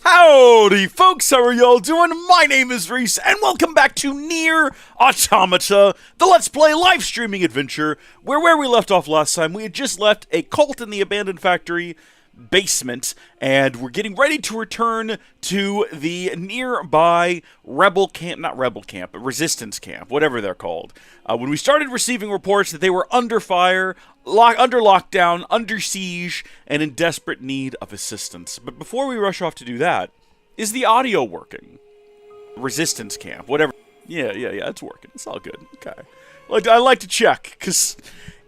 Howdy folks, how are y'all doing? My name is Reese, and welcome back to NieR Automata, the Let's Play live streaming adventure, where we left off last time, we had just left a cult in the abandoned factory basement, and we're getting ready to return to the nearby resistance camp, whatever they're called. When we started receiving reports that they were under fire, under lockdown, under siege, and in desperate need of assistance. But before we rush off to do that, is the audio working? Resistance camp, whatever. Yeah, it's working. It's all good. Okay. I like to check, because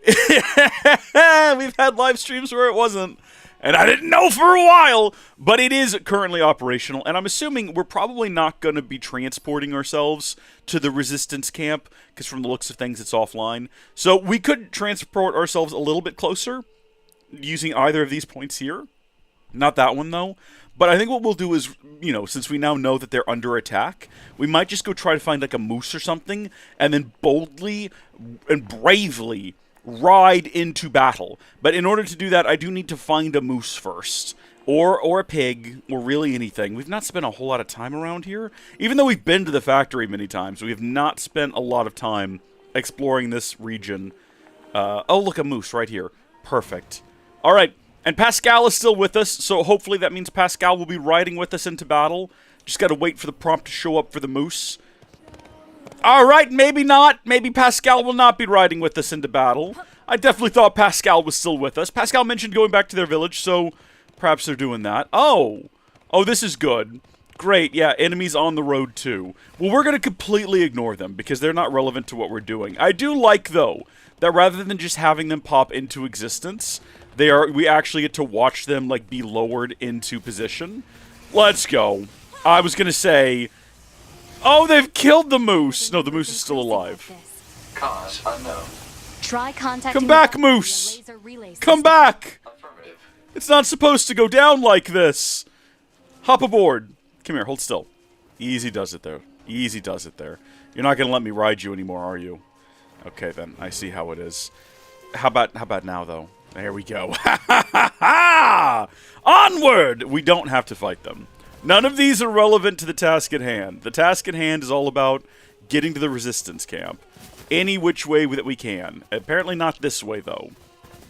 we've had live streams where it wasn't. And I didn't know for a while, but it is currently operational. And I'm assuming we're probably not going to be transporting ourselves to the resistance camp, because from the looks of things, it's offline. So we could transport ourselves a little bit closer using either of these points here. Not that one, though. But I think what we'll do is, since we now know that they're under attack, we might just go try to find, like, a moose or something, and then boldly and bravely ride into battle. But in order to do that, I do need to find a moose first. Or a pig, or really anything. We've not spent a whole lot of time around here. Even though we've been to the factory many times, we have not spent a lot of time exploring this region. Oh, look, a moose right here. Perfect. Alright, and Pascal is still with us, so hopefully that means Pascal will be riding with us into battle. Just gotta wait for the prompt to show up for the moose. Alright, maybe not. Maybe Pascal will not be riding with us into battle. I definitely thought Pascal was still with us. Pascal mentioned going back to their village, so perhaps they're doing that. Oh, this is good. Great, yeah, enemies on the road too. Well, we're going to completely ignore them, because they're not relevant to what we're doing. I do like, though, that rather than just having them pop into existence, we actually get to watch them, like, be lowered into position. Let's go. I was going to say, oh, they've killed the moose. No, the moose is still alive. Cause unknown. Try contacting Come back, moose! Come back! Affirmative. It's not supposed to go down like this. Hop aboard. Come here, hold still. Easy does it there. Easy does it there. You're not going to let me ride you anymore, are you? Okay, then. I see how it is. How about now, though? There we go. Ha ha ha ha! Onward! We don't have to fight them. None of these are relevant to the task at hand. The task at hand is all about getting to the resistance camp. Any which way that we can. Apparently not this way, though.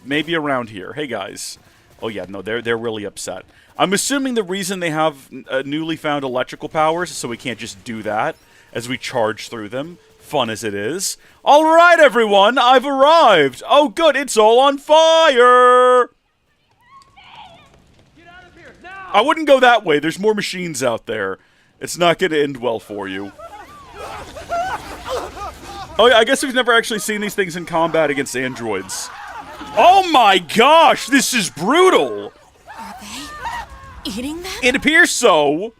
Maybe around here. Hey, guys. Oh, yeah, no, they're really upset. I'm assuming the reason they have newly found electrical powers is so we can't just do that as we charge through them. Fun as it is. All right, everyone, I've arrived. Oh, good, it's all on fire. I wouldn't go that way. There's more machines out there. It's not going to end well for you. Oh, yeah, I guess we've never actually seen these things in combat against androids. Oh my gosh, this is brutal. Are they eating them? It appears so.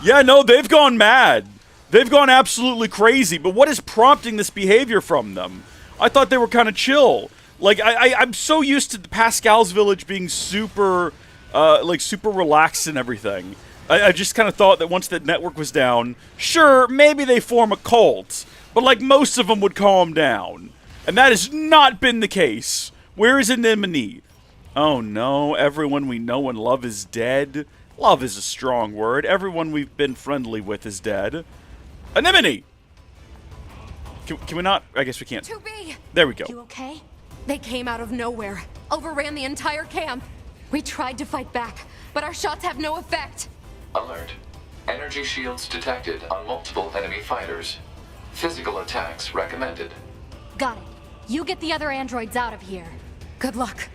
Yeah, no, they've gone mad. They've gone absolutely crazy. But what is prompting this behavior from them? I thought they were kind of chill. Like, I'm so used to Pascal's village being super, super relaxed and everything. I just kind of thought that once the network was down, sure, maybe they form a cult, but like most of them would calm down. And that has not been the case. Where is Anemone? Oh no, everyone we know and love is dead. Love is a strong word. Everyone we've been friendly with is dead. Anemone! Can we not? I guess we can't. 2B! There we go. You okay? They came out of nowhere, overran the entire camp. We tried to fight back, but our shots have no effect. Alert. Energy shields detected on multiple enemy fighters. Physical attacks recommended. Got it. You get the other androids out of here. Good luck.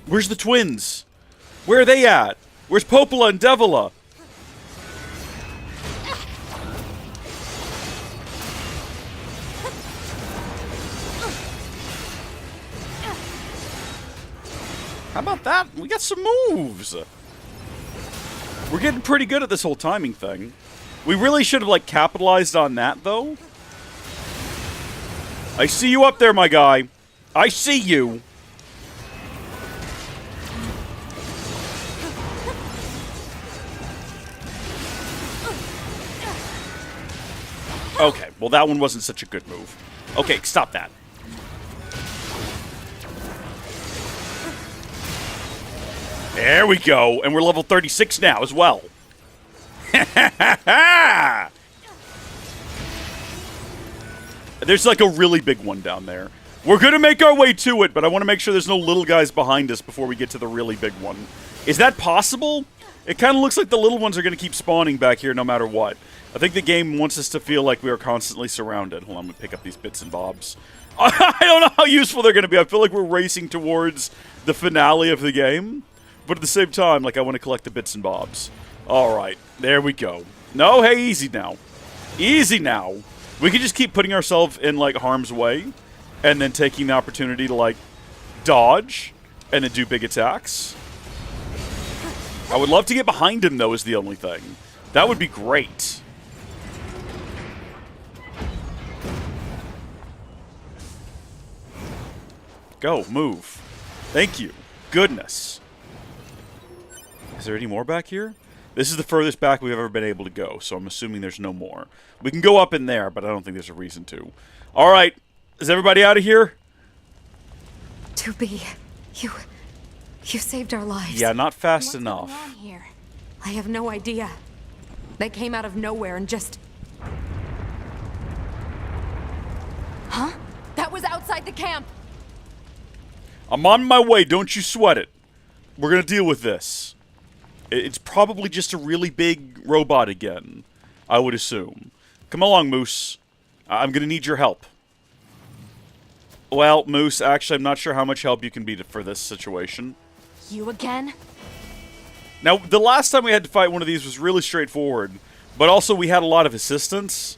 Where's the twins? Where are they at? Where's Popola and Devila? How about that? We got some moves. We're getting pretty good at this whole timing thing. We really should have, like, capitalized on that, though. I see you up there, my guy. I see you. Okay, well, that one wasn't such a good move. Okay, stop that. There we go, and we're level 36 now as well. There's like a really big one down there. We're going to make our way to it, but I want to make sure there's no little guys behind us before we get to the really big one. Is that possible? It kind of looks like the little ones are going to keep spawning back here no matter what. I think the game wants us to feel like we are constantly surrounded. Hold on, I'm going to pick up these bits and bobs. I don't know how useful they're going to be. I feel like we're racing towards the finale of the game. But at the same time, like, I want to collect the bits and bobs. Alright, there we go. No, hey, easy now. Easy now. We can just keep putting ourselves in, like, harm's way. And then taking the opportunity to, like, dodge. And then do big attacks. I would love to get behind him, though, is the only thing. That would be great. Go, move. Thank you. Goodness. Is there any more back here? This is the furthest back we've ever been able to go, so I'm assuming there's no more. We can go up in there, but I don't think there's a reason to. Alright, is everybody out of here? 2B, you saved our lives. Yeah, not fast What's enough. going on here? I have no idea. They came out of nowhere and just... Huh? That was outside the camp! I'm on my way, don't you sweat it. We're gonna deal with this. It's probably just a really big robot again, I would assume. Come along, Moose. I'm gonna need your help. Well, Moose, actually, I'm not sure how much help you can be for this situation. You again? Now, the last time we had to fight one of these was really straightforward, but also we had a lot of assistance,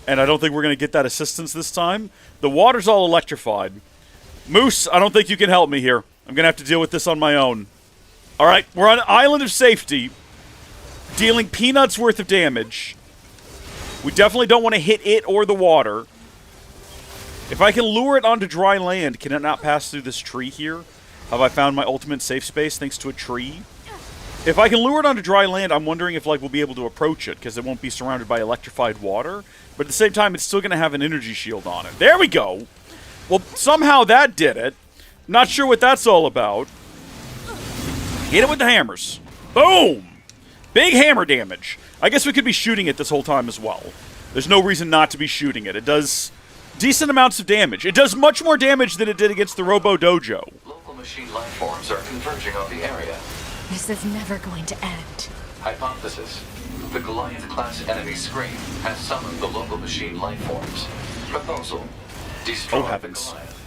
and I don't think we're gonna get that assistance this time. The water's all electrified. Moose, I don't think you can help me here. I'm gonna have to deal with this on my own. Alright, we're on an island of safety, dealing peanuts worth of damage. We definitely don't want to hit it or the water. If I can lure it onto dry land, can it not pass through this tree here? Have I found my ultimate safe space thanks to a tree? If I can lure it onto dry land, I'm wondering if, like, we'll be able to approach it, because it won't be surrounded by electrified water. But at the same time, it's still going to have an energy shield on it. There we go! Well, somehow that did it. Not sure what that's all about. Hit it with the hammers. Boom! Big hammer damage. I guess we could be shooting it this whole time as well. There's no reason not to be shooting it. It does decent amounts of damage. It does much more damage than it did against the Robo Dojo. Local machine life forms are converging on the area. This is never going to end. Hypothesis. The Goliath-class enemy Scream has summoned the local machine life forms. Proposal. Destroy Oh, the heavens. Goliath.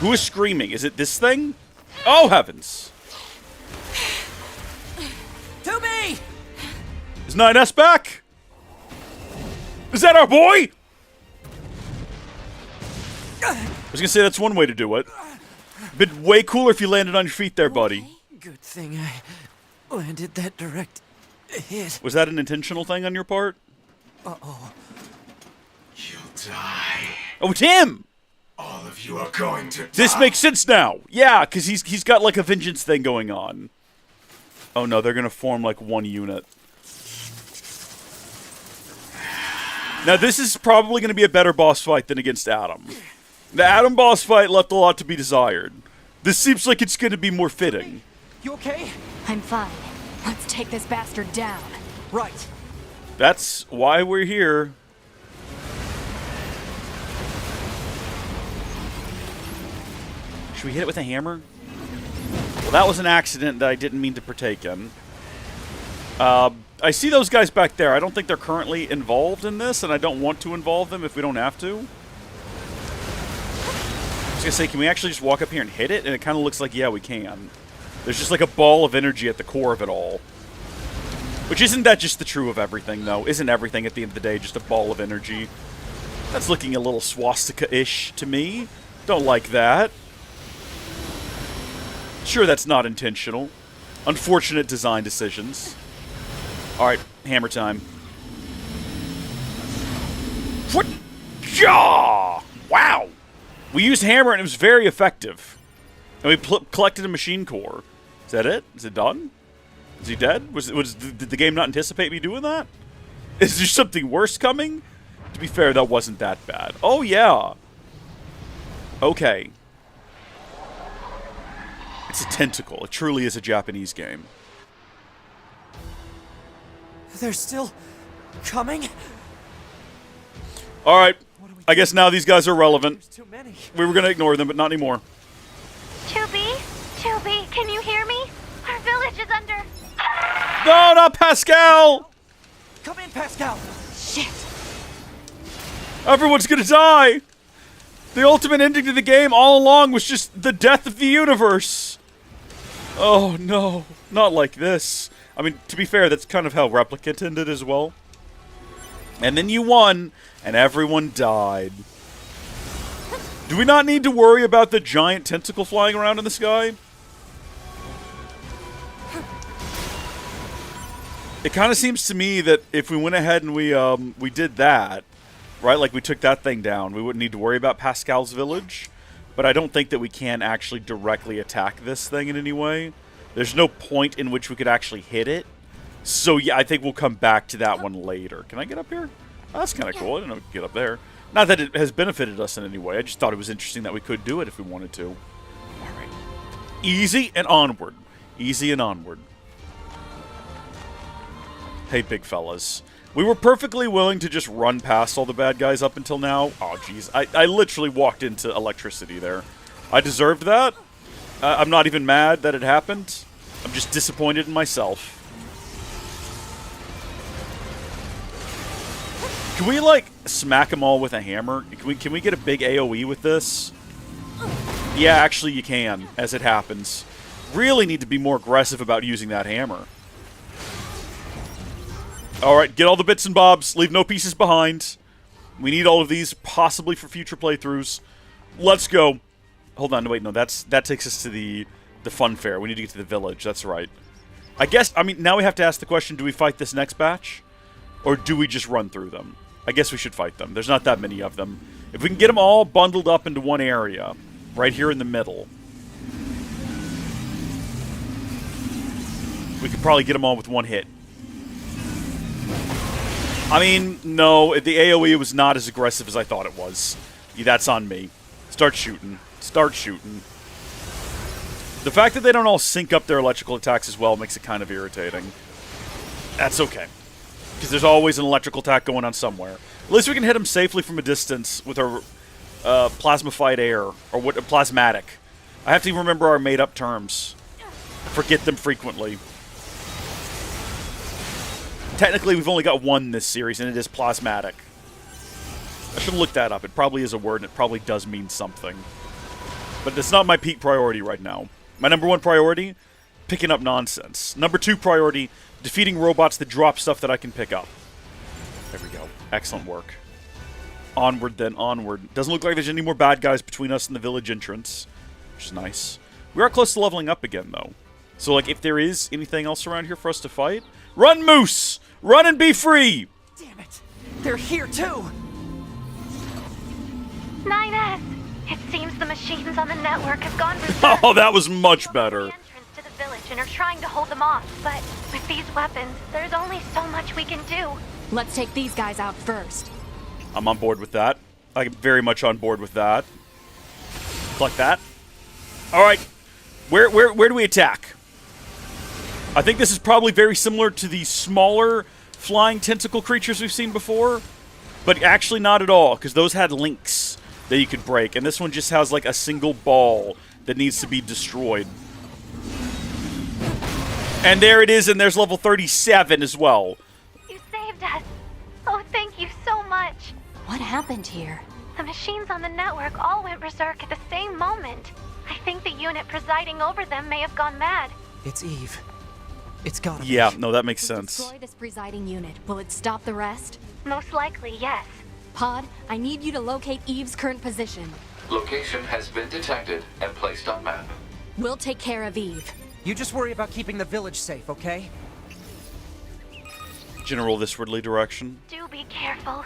Who is screaming? Is it this thing? Oh, heavens. 2B! Is 9S back? Is that our boy? I was gonna say that's one way to do it. Been way cooler if you landed on your feet there, buddy. Good thing I landed that direct hit. Was that an intentional thing on your part? Uh-oh. You'll die. Oh, it's him! All of you are going to die. This makes sense now. Yeah, because he's got like a vengeance thing going on. Oh no, they're gonna form like one unit. Now this is probably gonna be a better boss fight than against Adam. The Adam boss fight left a lot to be desired. This seems like it's gonna be more fitting. You okay? I'm fine. Let's take this bastard down. Right. That's why we're here. Should we hit it with a hammer? Well, that was an accident that I didn't mean to partake in. I see those guys back there. I don't think they're currently involved in this, and I don't want to involve them if we don't have to. gonna say, can we actually just walk up here and hit it? And it kind of looks like, yeah, we can. There's just like a ball of energy at the core of it all. Which isn't that just the true of everything, though? Isn't everything at the end of the day just a ball of energy? That's looking a little swastika-ish to me. Don't like that. Sure, that's not intentional. Unfortunate design decisions. Alright, hammer time. What? Yeah! Wow! We used hammer and it was very effective. And we collected a machine core. Is that it? Is it done? Is he dead? Did the game not anticipate me doing that? Is there something worse coming? To be fair, that wasn't that bad. Oh, yeah. Okay. It's a tentacle. It truly is a Japanese game. They're still coming? Alright. I guess now these guys are relevant. There's too many. We were going to ignore them, but not anymore. Chubby? Chubby, can you hear me? Our village is under... No, not Pascal! Come in, Pascal! Shit. Everyone's gonna die! The ultimate ending to the game all along was just the death of the universe! Oh no, not like this. I mean, to be fair, that's kind of how Replicant ended as well. And then you won, and everyone died. Do we not need to worry about the giant tentacle flying around in the sky? It kind of seems to me that if we went ahead and we did that, right, like we took that thing down, we wouldn't need to worry about Pascal's village. But I don't think that we can actually directly attack this thing in any way. There's no point in which we could actually hit it. So yeah, I think we'll come back to that one later. Can I get up here? Oh, that's kind of cool. I didn't know we could get up there. Not that it has benefited us in any way. I just thought it was interesting that we could do it if we wanted to. All right. Easy and onward. Easy and onward. Hey, big fellas. We were perfectly willing to just run past all the bad guys up until now. Oh, jeez. I literally walked into electricity there. I deserved that. I'm not even mad that it happened. I'm just disappointed in myself. Can we, like, smack them all with a hammer? Can we get a big AoE with this? Yeah, actually you can, as it happens. Really need to be more aggressive about using that hammer. Alright, get all the bits and bobs. Leave no pieces behind. We need all of these, possibly for future playthroughs. Let's go. Hold on, wait, no, that takes us to the fun fair. We need to get to the village, that's right. I guess, I mean, now we have to ask the question, do we fight this next batch? Or do we just run through them? I guess we should fight them. There's not that many of them. If we can get them all bundled up into one area, right here in the middle, we could probably get them all with one hit. I mean, no, the AoE was not as aggressive as I thought it was. Yeah, that's on me. Start shooting. Start shooting. The fact that they don't all sync up their electrical attacks as well makes it kind of irritating. That's okay. Because there's always an electrical attack going on somewhere. At least we can hit them safely from a distance with our plasmified air. Or what? Plasmatic. I have to remember our made-up terms. Forget them frequently. Technically, we've only got one this series, and it is plasmatic. I should look that up. It probably is a word, and it probably does mean something. But it's not my peak priority right now. My number one priority, picking up nonsense. Number two priority, defeating robots that drop stuff that I can pick up. There we go. Excellent work. Onward, then, onward. Doesn't look like there's any more bad guys between us and the village entrance, which is nice. We are close to leveling up again, though. So, like, if there is anything else around here for us to fight, run, Moose! Run and be free! Damn it! They're here too! 9S! It seems the machines on the network have gone berserk. Oh, that was much better. The entrance to the village and are trying to hold them off, but with these weapons, there's only so much we can do. Let's take these guys out first. I'm on board with that. I'm very much on board with that. Collect that. Alright. Where do we attack? I think this is probably very similar to the smaller flying tentacle creatures we've seen before. But actually not at all, because those had links that you could break. And this one just has like a single ball that needs to be destroyed. And there it is, and there's level 37 as well. You saved us. Oh, thank you so much. What happened here? The machines on the network all went berserk at the same moment. I think the unit presiding over them may have gone mad. It's Eve. It's gotta be. Yeah, no, that makes We sense. destroy this presiding unit. Will it stop the rest? Most likely, yes. Pod, I need you to locate Eve's current position. Location has been detected and placed on map. We'll take care of Eve. You just worry about keeping the village safe, okay? General this-wardly direction. Do be careful.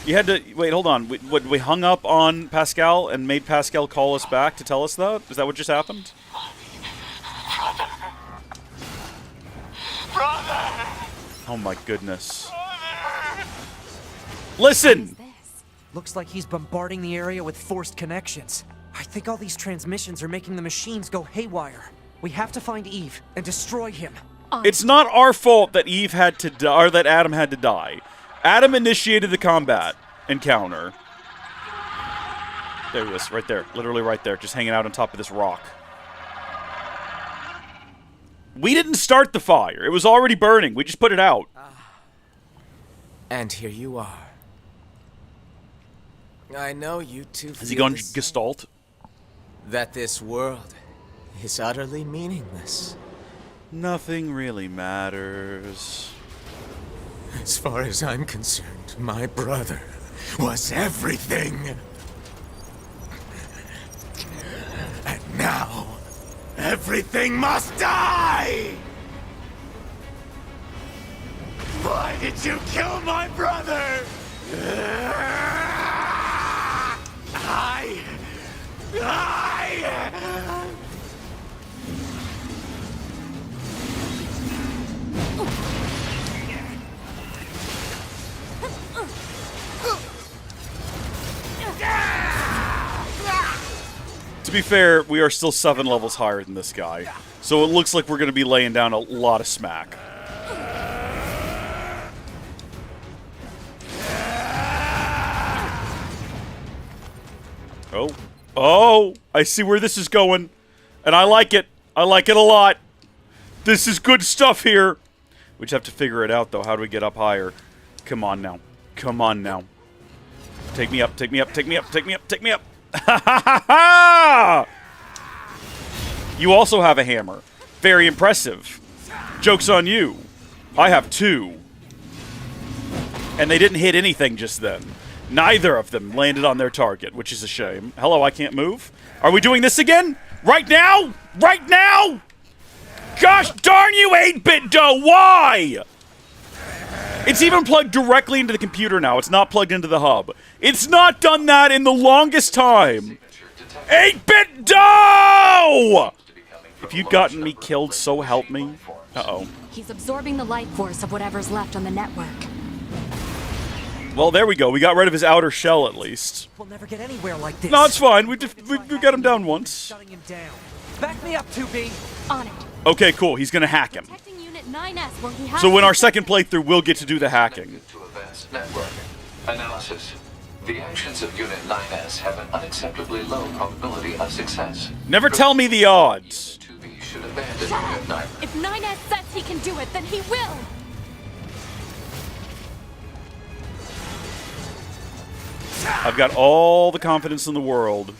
You had to... Wait, hold on. We hung up on Pascal and made Pascal call us back to tell us that? Is that what just happened? Oh my goodness. Listen! This. Looks like he's bombarding the area with forced connections. I think all these transmissions are making the machines go haywire. We have to find Eve and destroy him. It's not our fault that Eve had to die, or that Adam had to die. Adam initiated the combat encounter. There he is, right there. Literally right there, just hanging out on top of this rock. We didn't start the fire. It was already burning. We just put it out. And here you are. I know you two Has he gone Gestalt? that this world is utterly meaningless. Nothing really matters. As far as I'm concerned, my brother was everything. And now, everything must die! Why did you kill my brother? I... To be fair, we are still 7 levels higher than this guy. So it looks like we're going to be laying down a lot of smack. Oh. Oh! I see where this is going. And I like it. I like it a lot. This is good stuff here. We just have to figure it out, though. How do we get up higher? Come on now. Come on now. Take me up, take me up, take me up, take me up, take me up. Ha ha ha ha! You also have a hammer. Very impressive. Joke's on you. I have 2. And they didn't hit anything just then. Neither of them landed on their target, which is a shame. Hello, I can't move? Are we doing this again? Right now? Right now? Gosh darn you, 8-bit dough! Why? It's even plugged directly into the computer now. It's not plugged into the hub. It's not done that in the longest time. 8-bit dough! If you'd gotten me killed, so help me. Uh-oh. He's absorbing the life force of whatever's left on the network. Well, there we go. We got rid of his outer shell, at least. We'll never get anywhere like this. No, it's fine. We got him down once. Shutting him down. Back me up, 2B. On it. Okay, cool. He's gonna hack him. Protecting Unit 9S where he has So when to our protect second it. playthrough, we'll get to do the hacking. To a vast network. Analysis. The actions of Unit 9S have an unacceptably low probability of success. Never tell me the odds. 2B should abandon Unit 9. If 9S says he can do it, then he will! I've got all the confidence in the world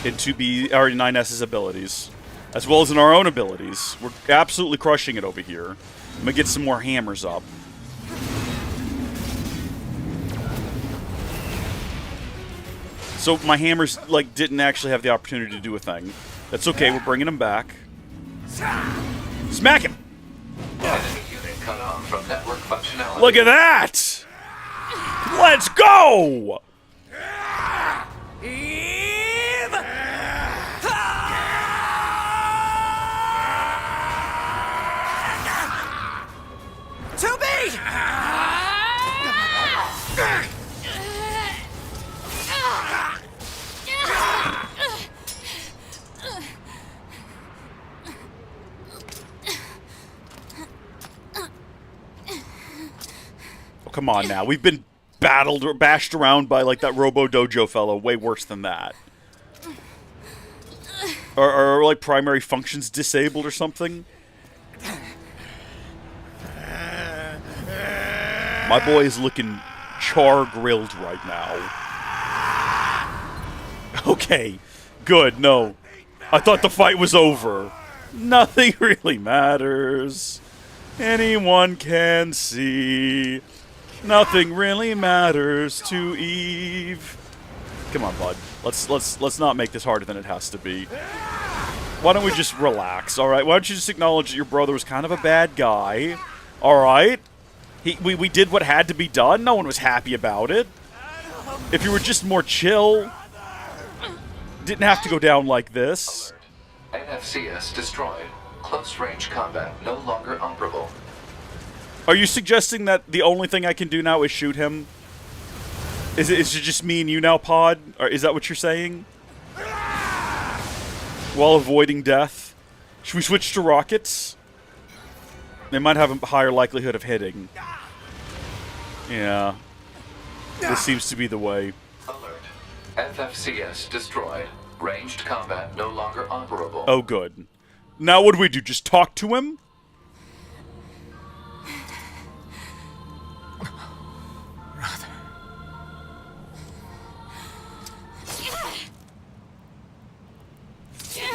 in 2B or 9S's abilities, as well as in our own abilities. We're absolutely crushing it over here. I'm gonna get some more hammers up. So my hammers like didn't actually have the opportunity to do a thing. That's okay. We're bringing them back. Smack him! Enemy unit cut off from network functionality. Look at that! Let's go! Oh, come on now. We've been battled or bashed around by like that Robo Dojo fellow way worse than that. Are like primary functions disabled or something? My boy is looking char-grilled right now. Okay, good, no. I thought the fight was over. Nothing really matters. Anyone can see. Nothing really matters to Eve. Come on, bud. Let's not make this harder than it has to be. Why don't we just relax, alright? Why don't you just acknowledge that your brother was kind of a bad guy? Alright? We did what had to be done. No one was happy about it. If you were just more chill, didn't have to go down like this. NFCS destroyed. Close-range combat no longer operable. Are you suggesting that the only thing I can do now is shoot him? Is it just me and you now, Pod? Or is that what you're saying? While avoiding death? Should we switch to rockets? They might have a higher likelihood of hitting. Yeah. This seems to be the way. Alert. FFCS destroyed. Ranged combat no longer operable. Oh, good. Now what do we do? Just talk to him?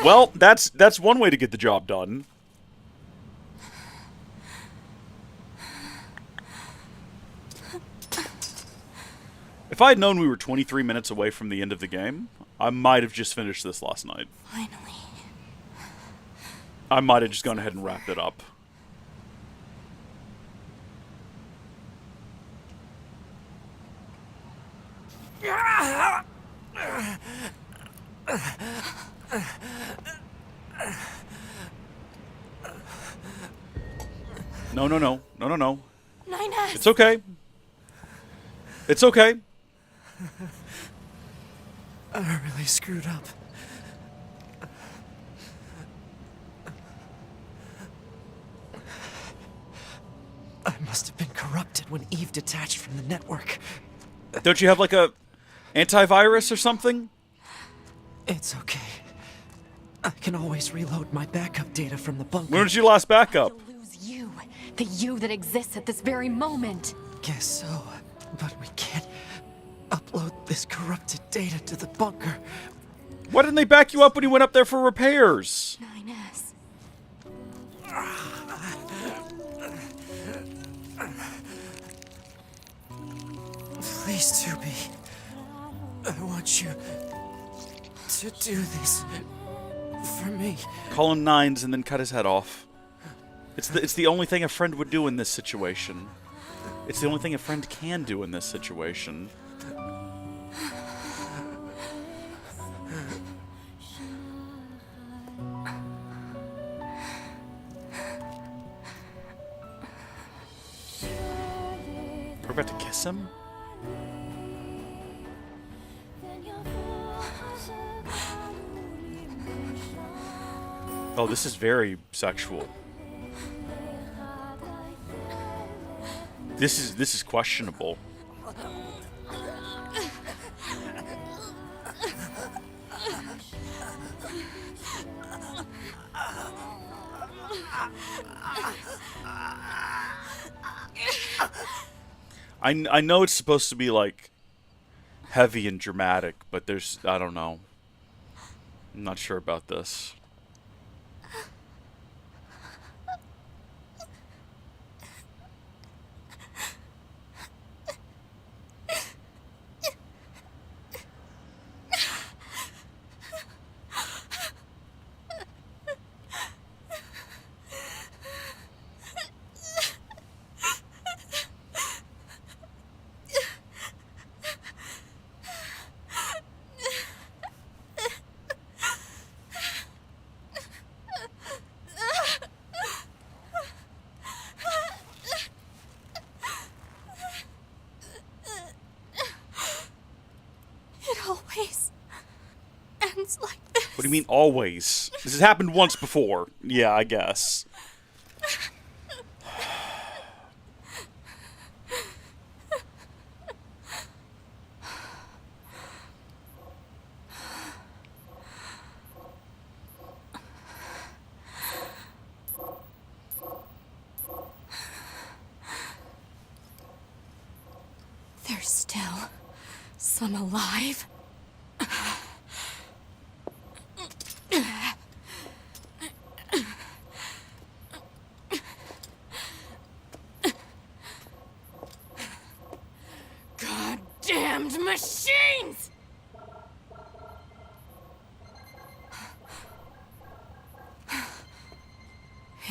Well, that's one way to get the job done. If I had known we were 23 minutes away from the end of the game, I might have just finished this last night. Finally. I might have just gone ahead and wrapped it up. No, no, no. No, no, no. Nina! It's okay. It's okay. I really screwed up. I must have been corrupted when Eve detached from the network. Don't you have like a antivirus or something? It's okay. I can always reload my backup data from the bunker. When was your last backup? You'll lose you. The you that exists at this very moment. Guess so, but we can't upload this corrupted data to the bunker. Why didn't they back you up when you went up there for repairs? 9S. Please, Tubi. I want you to do this for me. Call him nines and then cut his head off. It's the only thing a friend would do in this situation. It's the only thing a friend can do in this situation. We're about to kiss him? Oh, this is very sexual. This is questionable. I know it's supposed to be like heavy and dramatic, but I don't know. I'm not sure about this. What do you mean always? This has happened once before. Yeah, I guess. There's still some alive? Goddamned machines!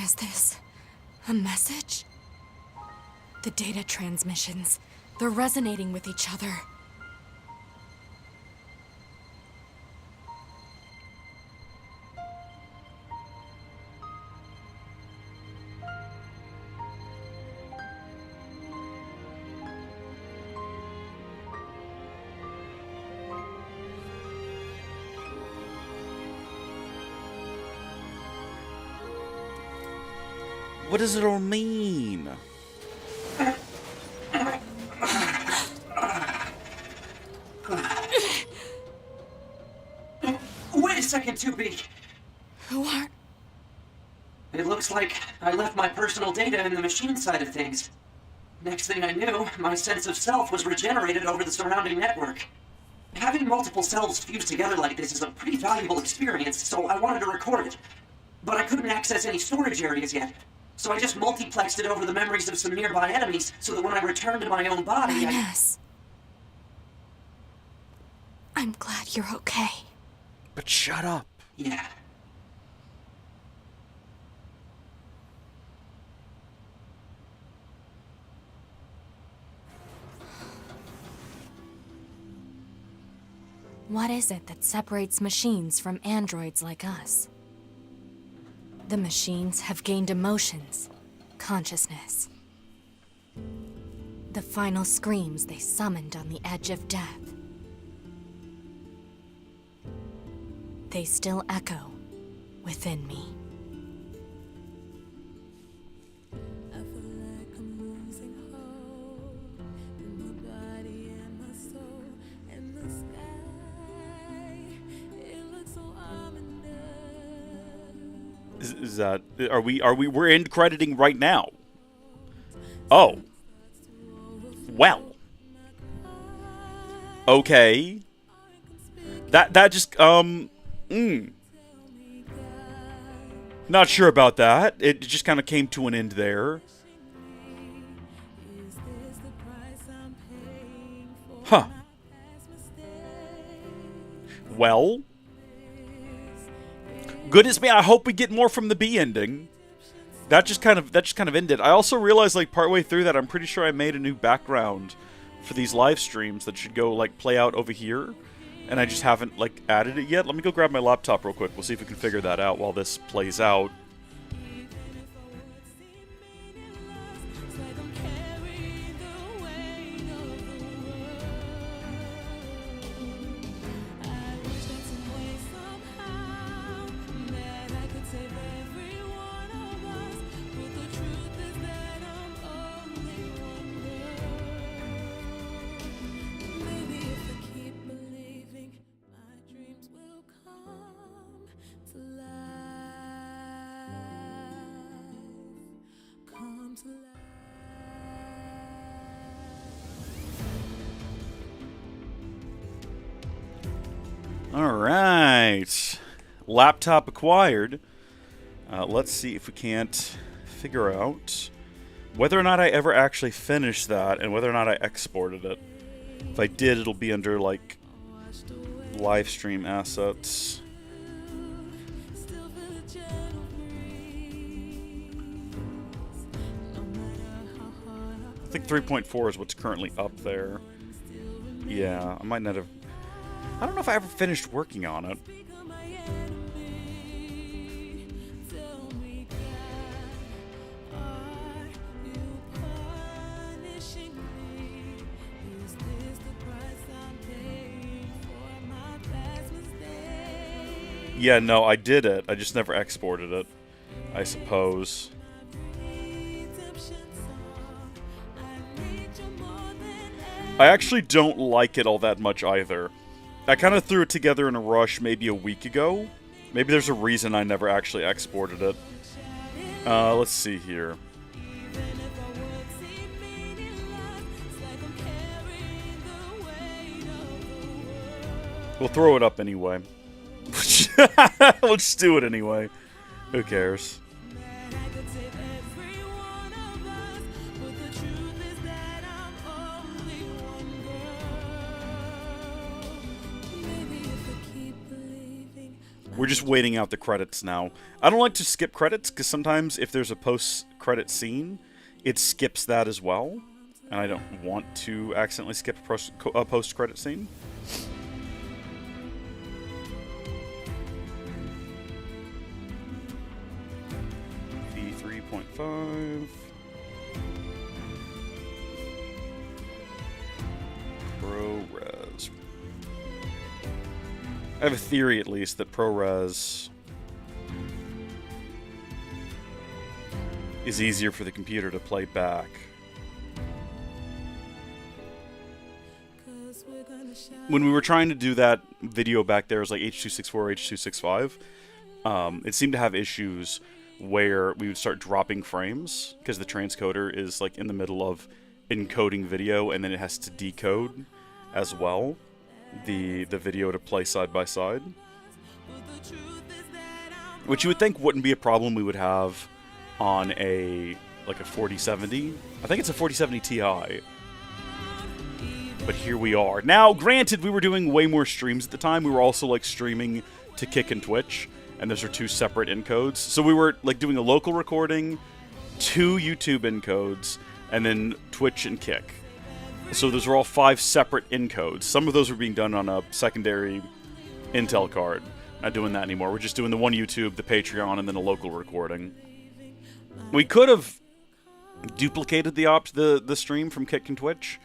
Is this a message? The data transmissions, they're resonating with each other. What does it all mean? Wait a second, 2B. Who are... It looks like I left my personal data in the machine side of things. Next thing I knew, my sense of self was regenerated over the surrounding network. Having multiple selves fused together like this is a pretty valuable experience, so I wanted to record it. But I couldn't access any storage areas yet. So I just multiplexed it over the memories of some nearby enemies, so that when I returned to my own body, Ines. I'm glad you're okay. But shut up. Yeah. What is it that separates machines from androids like us? The machines have gained emotions, consciousness. The final screams they summoned on the edge of death. They still echo within me. Is that... We're end crediting right now. Oh. Well. Okay. That just, Not sure about that. It just kind of came to an end there. Huh. Well. Goodness me, I hope we get more from the B ending. That just kind of ended. I also realized, like, partway through that, I'm pretty sure I made a new background for these live streams that should go, like, play out over here. And I just haven't, like, added it yet. Let me go grab my laptop real quick. We'll see if we can figure that out while this plays out. Alright. Laptop acquired. Let's see if we can't figure out whether or not I ever actually finished that and whether or not I exported it. If I did, it'll be under, like, live stream assets. I think 3.4 is what's currently up there. Yeah, I might not have... I don't know if I ever finished working on it. Yeah, no, I did it. I just never exported it, I suppose. I actually don't like it all that much either. I kind of threw it together in a rush maybe a week ago. Maybe there's a reason I never actually exported it. Let's see here. We'll throw it up anyway. We'll just do it anyway. Who cares? We're just waiting out the credits now. I don't like to skip credits, because sometimes if there's a post-credit scene, it skips that as well. And I don't want to accidentally skip a post-credit scene. V3.5. ProRes. I have a theory, at least, that ProRes is easier for the computer to play back. When we were trying to do that video back there, it was like H.264, H.265. It seemed to have issues where we would start dropping frames because the transcoder is like in the middle of encoding video, and then it has to decode as well the video to play side by side, which you would think wouldn't be a problem we would have on a 4070. I think it's a 4070 Ti. But here we are. Now, granted, we were doing way more streams at the time. We were also like streaming to Kick and Twitch, and those are two separate encodes. So we were like doing a local recording, 2 YouTube encodes, and then Twitch and Kick. So those are all 5 separate encodes. Some of those were being done on a secondary Intel card. Not doing that anymore. We're just doing the one YouTube, the Patreon, and then a local recording. We could have duplicated the stream from Kick and Twitch.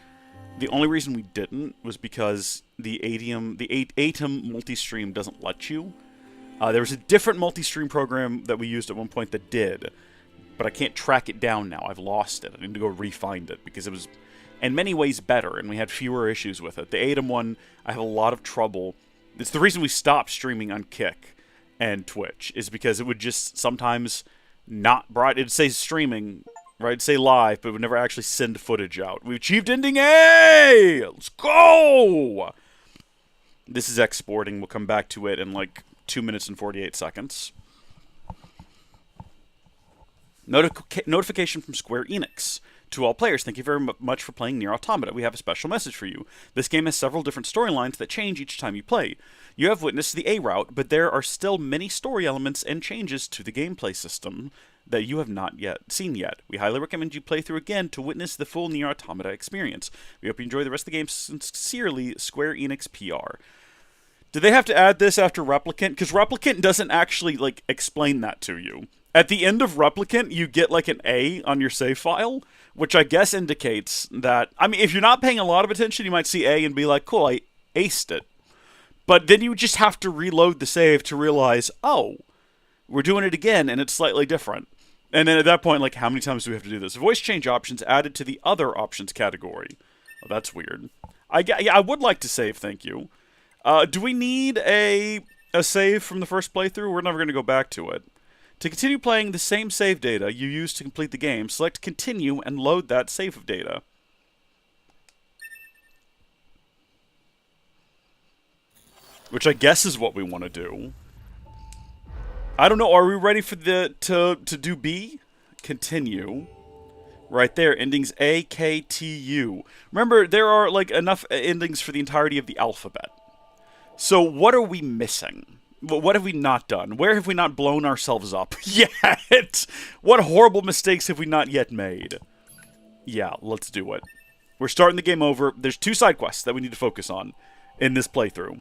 The only reason we didn't was because the Atom multi-stream doesn't let you. There was a different multi-stream program that we used at one point that did, but I can't track it down now. I've lost it. I need to go re-find it because it was in many ways better, and we had fewer issues with it. The Atom one, I have a lot of trouble. It's the reason we stopped streaming on Kick and Twitch, is because it would just sometimes not it'd say streaming, right? It'd say live, but it would never actually send footage out. We achieved ending A! Let's go! This is exporting. We'll come back to it in like 2 minutes and 48 seconds. Notification from Square Enix. To all players, thank you very much for playing NieR Automata. We have a special message for you. This game has several different storylines that change each time you play. You have witnessed the A route, but there are still many story elements and changes to the gameplay system that you have not seen yet. We highly recommend you play through again to witness the full NieR Automata experience. We hope you enjoy the rest of the game. Sincerely, Square Enix PR. Did they have to add this after Replicant? Because Replicant doesn't actually like explain that to you. At the end of Replicant, you get like an A on your save file, which I guess indicates that, I mean, if you're not paying a lot of attention, you might see A and be like, cool, I aced it. But then you just have to reload the save to realize, oh, we're doing it again, and it's slightly different. And then at that point, like, how many times do we have to do this? Voice change options added to the other options category. Oh, that's weird. I would like to save, thank you. Do we need a save from the first playthrough? We're never going to go back to it. To continue playing the same save data you used to complete the game, select Continue and load that save of data. Which I guess is what we want to do. I don't know, are we ready for to do B? Continue. Right there, endings A, K, T, U. Remember, there are like enough endings for the entirety of the alphabet. So what are we missing? What have we not done? Where have we not blown ourselves up yet? What horrible mistakes have we not yet made? Yeah, let's do it. We're starting the game over. There's 2 side quests that we need to focus on in this playthrough.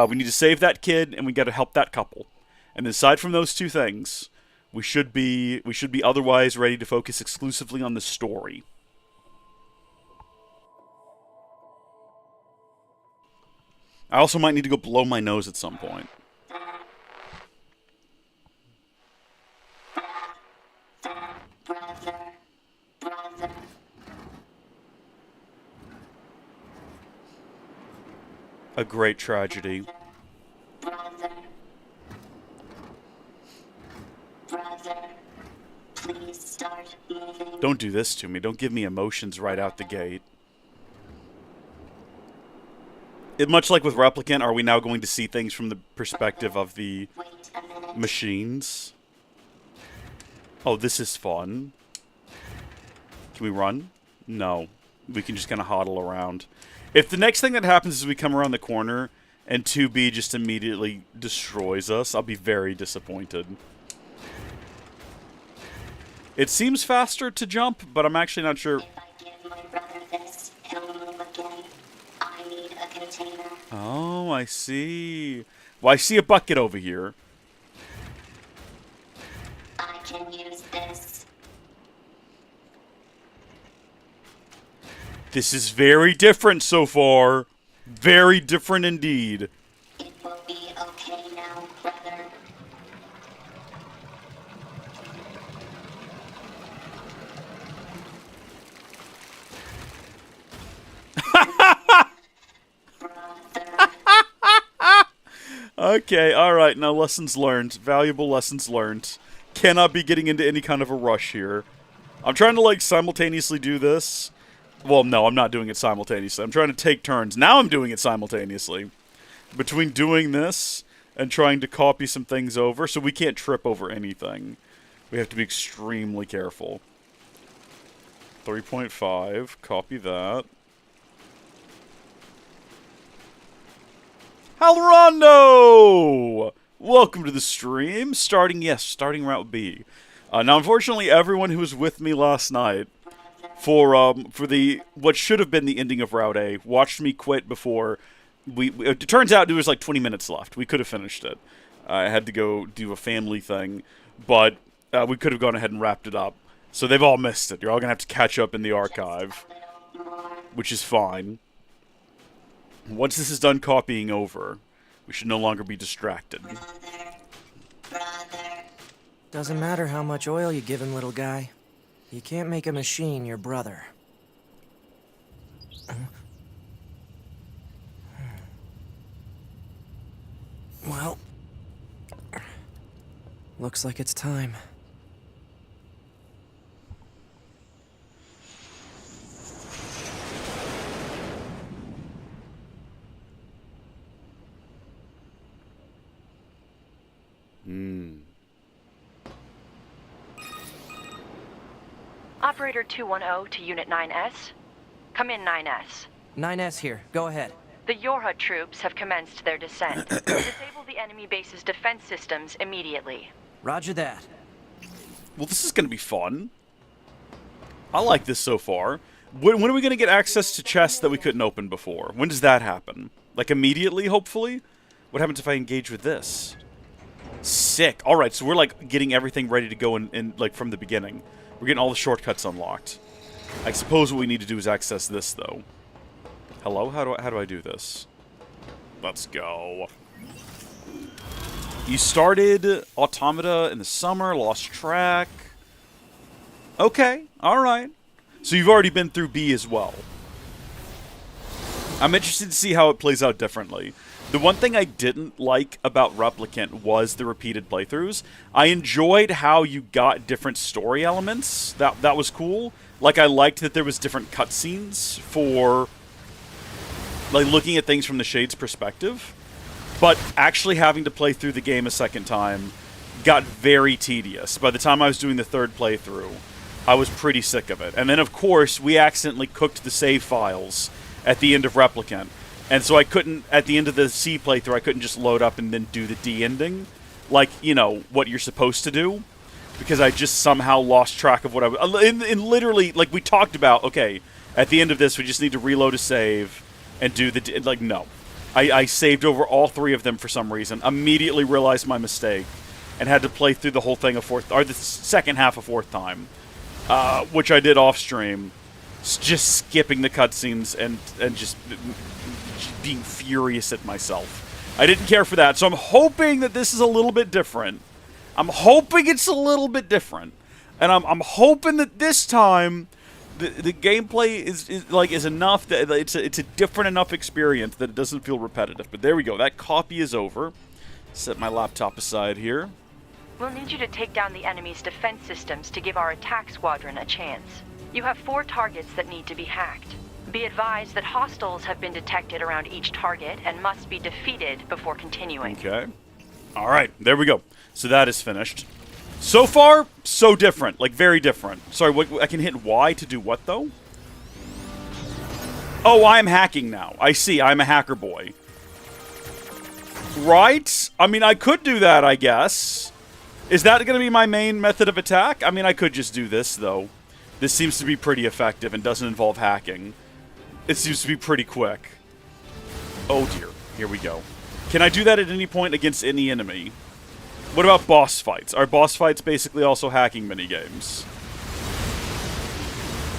We need to save that kid, and we got to help that couple. And aside from those 2 things, we should be otherwise ready to focus exclusively on the story. I also might need to go blow my nose at some point. A great tragedy. Please start moving. Don't do this to me. Don't give me emotions right out the gate. much like with Replicant, are we now going to see things from the perspective of the Wait a minute. machines? Oh, this is fun. Can we run? No. We can just kind of hodl around. If the next thing that happens is we come around the corner and 2B just immediately destroys us, I'll be very disappointed. It seems faster to jump, but I'm actually not sure. If I give my brother this, he'll move again. I need a container. Oh, I see. Well, I see a bucket over here. I can use this. This is very different so far. Very different indeed. It will be okay now, brother. Brother. Okay, alright, now lessons learned. Valuable lessons learned. Cannot be getting into any kind of a rush here. I'm trying to, like, simultaneously do this. Well, no, I'm not doing it simultaneously. I'm trying to take turns. Now I'm doing it simultaneously. Between doing this and trying to copy some things over, so we can't trip over anything. We have to be extremely careful. 3.5, copy that. Halrondo! Welcome to the stream. Starting Route B. Now, unfortunately, everyone who was with me last night for the what should have been the ending of Route A watched me quit before it turns out there was like 20 minutes left. We could have finished it. I had to go do a family thing, but we could have gone ahead and wrapped it up. So they've all missed it. You're all gonna have to catch up in the archive, which is fine. Once this is done copying over, we should no longer be distracted. Brother. Doesn't matter how much oil you give him, little guy. You can't make a machine your brother. Well, looks like it's time. Operator 210 to Unit 9S. Come in, 9S. 9S here. Go ahead. The Yorha troops have commenced their descent. Disable the enemy base's defense systems immediately. Roger that. Well, this is going to be fun. I like this so far. When are we going to get access to chests that we couldn't open before? When does that happen? Like immediately, hopefully? What happens if I engage with this? Sick. Alright, so we're like getting everything ready to go in like from the beginning. We're getting all the shortcuts unlocked. I suppose what we need to do is access this, though. Hello? How do I do this? Let's go. You started Automata in the summer, lost track. Okay, alright. So you've already been through B as well. I'm interested to see how it plays out differently. The one thing I didn't like about Replicant was the repeated playthroughs. I enjoyed how you got different story elements. That was cool. Like, I liked that there was different cutscenes for, like, looking at things from the Shade's perspective. But actually having to play through the game a second time got very tedious. By the time I was doing the third playthrough, I was pretty sick of it. And then, of course, we accidentally cooked the save files at the end of Replicant. And so I couldn't, at the end of the C playthrough, I couldn't just load up and then do the D ending. Like, you know, what you're supposed to do. Because I just somehow lost track of what I was... And literally, like, we talked about, okay, at the end of this, we just need to reload a save and do the D... Like, no. I saved over all three of them for some reason. Immediately realized my mistake. And had to play through the whole thing the second half a fourth time. Which I did off-stream. Just skipping the cutscenes and just being furious at myself. I didn't care for that, so I'm hoping that this is a little bit different. I'm hoping it's a little bit different. And I'm hoping that this time the gameplay is enough that it's a different enough experience that it doesn't feel repetitive. But there we go. That copy is over. Set my laptop aside here. We'll need you to take down the enemy's defense systems to give our attack squadron a chance. You have 4 targets that need to be hacked. Be advised that hostiles have been detected around each target and must be defeated before continuing. Okay. All right, there we go. So that is finished. So far, so different. Like, very different. Sorry, what, I can hit Y to do what, though? Oh, I'm hacking now. I see. I'm a hacker boy. Right? I mean, I could do that, I guess. Is that going to be my main method of attack? I mean, I could just do this, though. This seems to be pretty effective and doesn't involve hacking. It seems to be pretty quick. Oh, dear. Here we go. Can I do that at any point against any enemy? What about boss fights? Are boss fights basically also hacking minigames?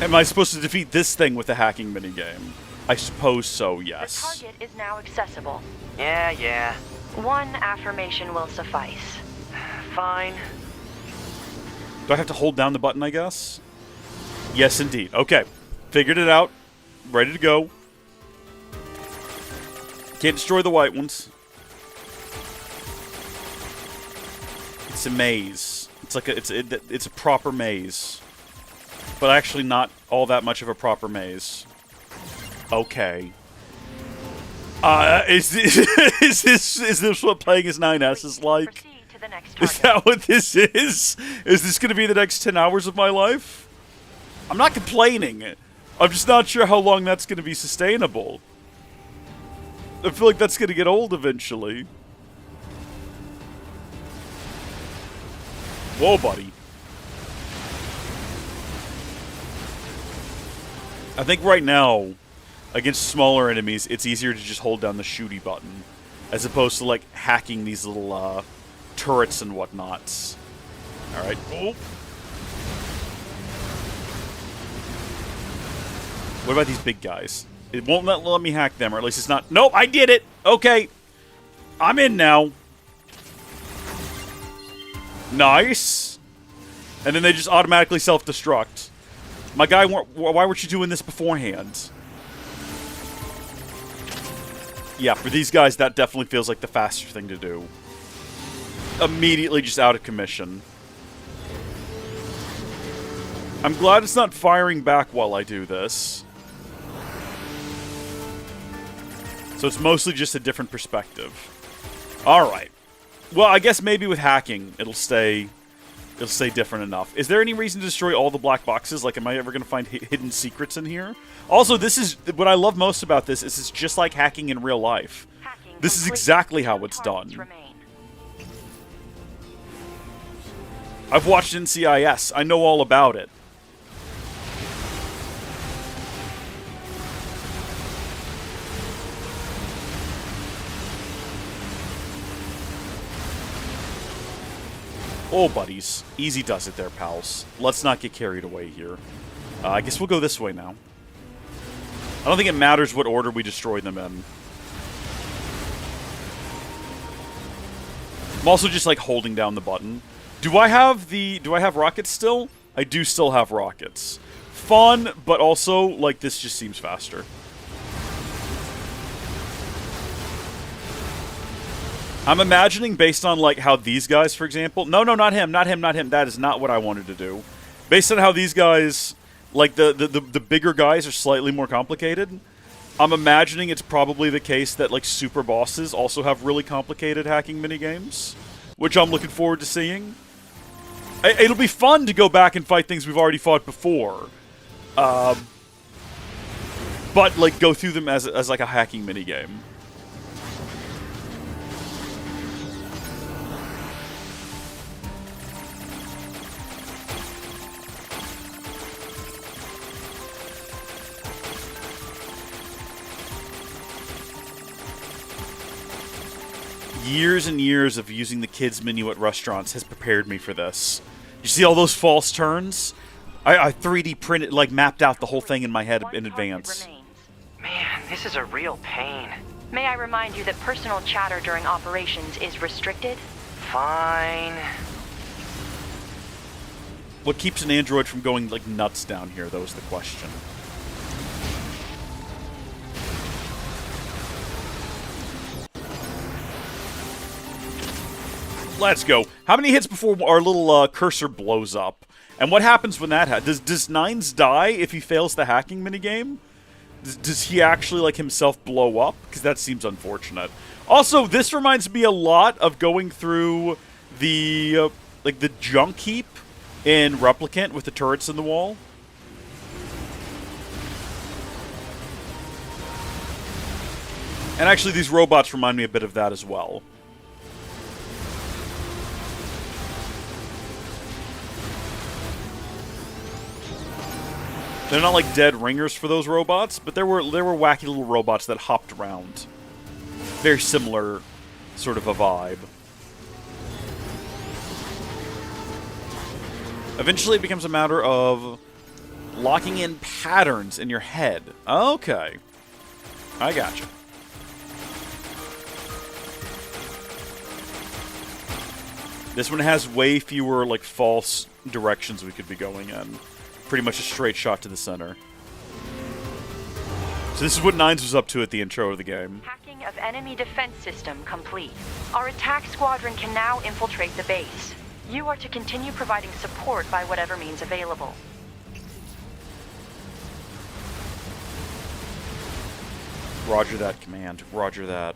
Am I supposed to defeat this thing with a hacking minigame? I suppose so, yes. The target is now accessible. Yeah. One affirmation will suffice. Fine. Do I have to hold down the button, I guess? Yes, indeed. Okay. Figured it out. Ready to go. Can't destroy the white ones. It's a maze. It's like it's a proper maze. But actually not all that much of a proper maze. Okay. Is this what playing as 9S is like? Proceed to the next Is target. that what this is? Is this going to be the next 10 hours of my life? I'm not complaining. I'm just not sure how long that's going to be sustainable. I feel like that's going to get old eventually. Whoa, buddy. I think right now, against smaller enemies, it's easier to just hold down the shooty button, as opposed to, like, hacking these little, turrets and whatnots. Alright. Oh. What about these big guys? It won't let me hack them, or at least it's not... Nope, I did it! Okay. I'm in now. Nice. And then they just automatically self-destruct. My guy, why weren't you doing this beforehand? Yeah, for these guys, that definitely feels like the faster thing to do. Immediately just out of commission. I'm glad it's not firing back while I do this. So it's mostly just a different perspective. Alright. Well, I guess maybe with hacking, it'll stay different enough. Is there any reason to destroy all the black boxes? Like, am I ever going to find hidden secrets in here? Also, this is... What I love most about this is it's just like hacking in real life. This is exactly how it's done. I've watched NCIS. I know all about it. Oh, buddies. Easy does it there, pals. Let's not get carried away here. I guess we'll go this way now. I don't think it matters what order we destroy them in. I'm also just, like, holding down the button. Do I have rockets still? I do still have rockets. Fun, but also, like, this just seems faster. I'm imagining, based on, like, how these guys, for example... No, not him. That is not what I wanted to do. Based on how these guys... Like, the bigger guys are slightly more complicated. I'm imagining it's probably the case that, like, super bosses also have really complicated hacking minigames. Which I'm looking forward to seeing. It'll be fun to go back and fight things we've already fought before. But, like, go through them as like, a hacking minigame. Years and years of using the kids menu at restaurants has prepared me for this. You see all those false turns? I 3D printed, like, mapped out the whole thing in my head in advance. Man, this is a real pain. May I remind you that personal chatter during operations is restricted? Fine. What keeps an android from going, like, nuts down here, though, is the question. Let's go. How many hits before our little cursor blows up? And what happens when that happens? Does Nines die if he fails the hacking minigame? Does he actually, like, himself blow up? Because that seems unfortunate. Also, this reminds me a lot of going through the, like, the junk heap in Replicant with the turrets in the wall. And actually, these robots remind me a bit of that as well. They're not like dead ringers for those robots, but there were wacky little robots that hopped around. Very similar sort of a vibe. Eventually it becomes a matter of locking in patterns in your head. Okay. I gotcha. This one has way fewer, like, false directions we could be going in. Pretty much a straight shot to the center. So this is what Nines was up to at the intro of the game. Hacking of enemy defense system complete. Our attack squadron can now infiltrate the base. You are to continue providing support by whatever means available. Roger that, command. Roger that.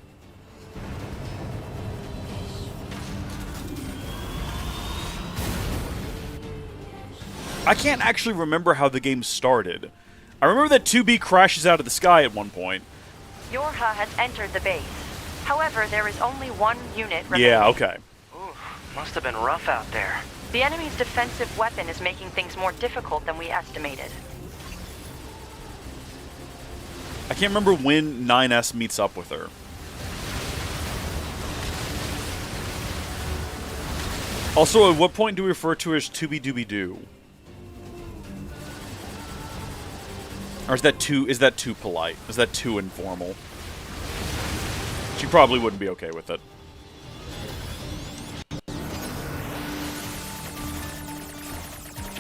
I can't actually remember how the game started. I remember that 2B crashes out of the sky at one point. Yorha has entered the base. However, there is only one unit remaining. Yeah, okay. Ooh, must have been rough out there. The enemy's defensive weapon is making things more difficult than we estimated. I can't remember when 9S meets up with her. Also, at what point do we refer to her as 2B-Dooby-Doo? Or is that too polite? Is that too informal? She probably wouldn't be okay with it.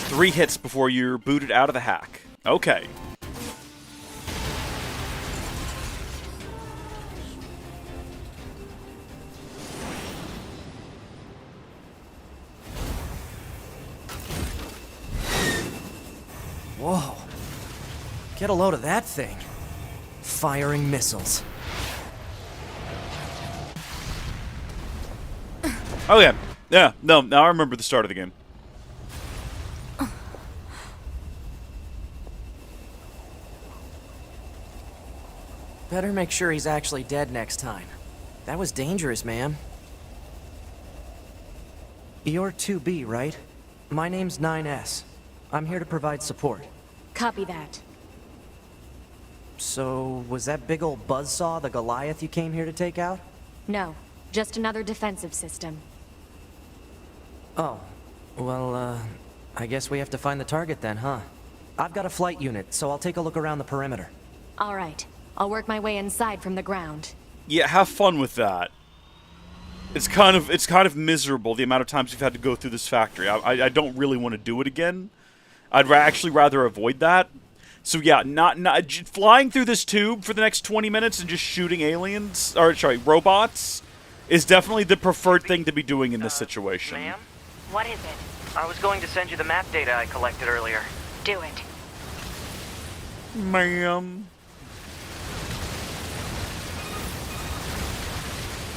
Three hits before you're booted out of the hack. Okay. Whoa. Get a load of that thing. Firing missiles. Oh yeah. Yeah, no, now I remember the start of the game. Better make sure he's actually dead next time. That was dangerous, man. You're 2B, right? My name's 9S. I'm here to provide support. Copy that. So, was that big old buzzsaw the Goliath you came here to take out? No, just another defensive system. Oh. Well, I guess we have to find the target then, huh? I've got a flight unit, so I'll take a look around the perimeter. All right. I'll work my way inside from the ground. Yeah, have fun with that. It's kind of miserable the amount of times you've had to go through this factory. I don't really want to do it again. I'd actually rather avoid that. So yeah, not flying through this tube for the next 20 minutes and just shooting aliens, or sorry, robots, is definitely the preferred thing to be doing in this situation. Ma'am? What is it? I was going to send you the map data I collected earlier. Do it. Ma'am.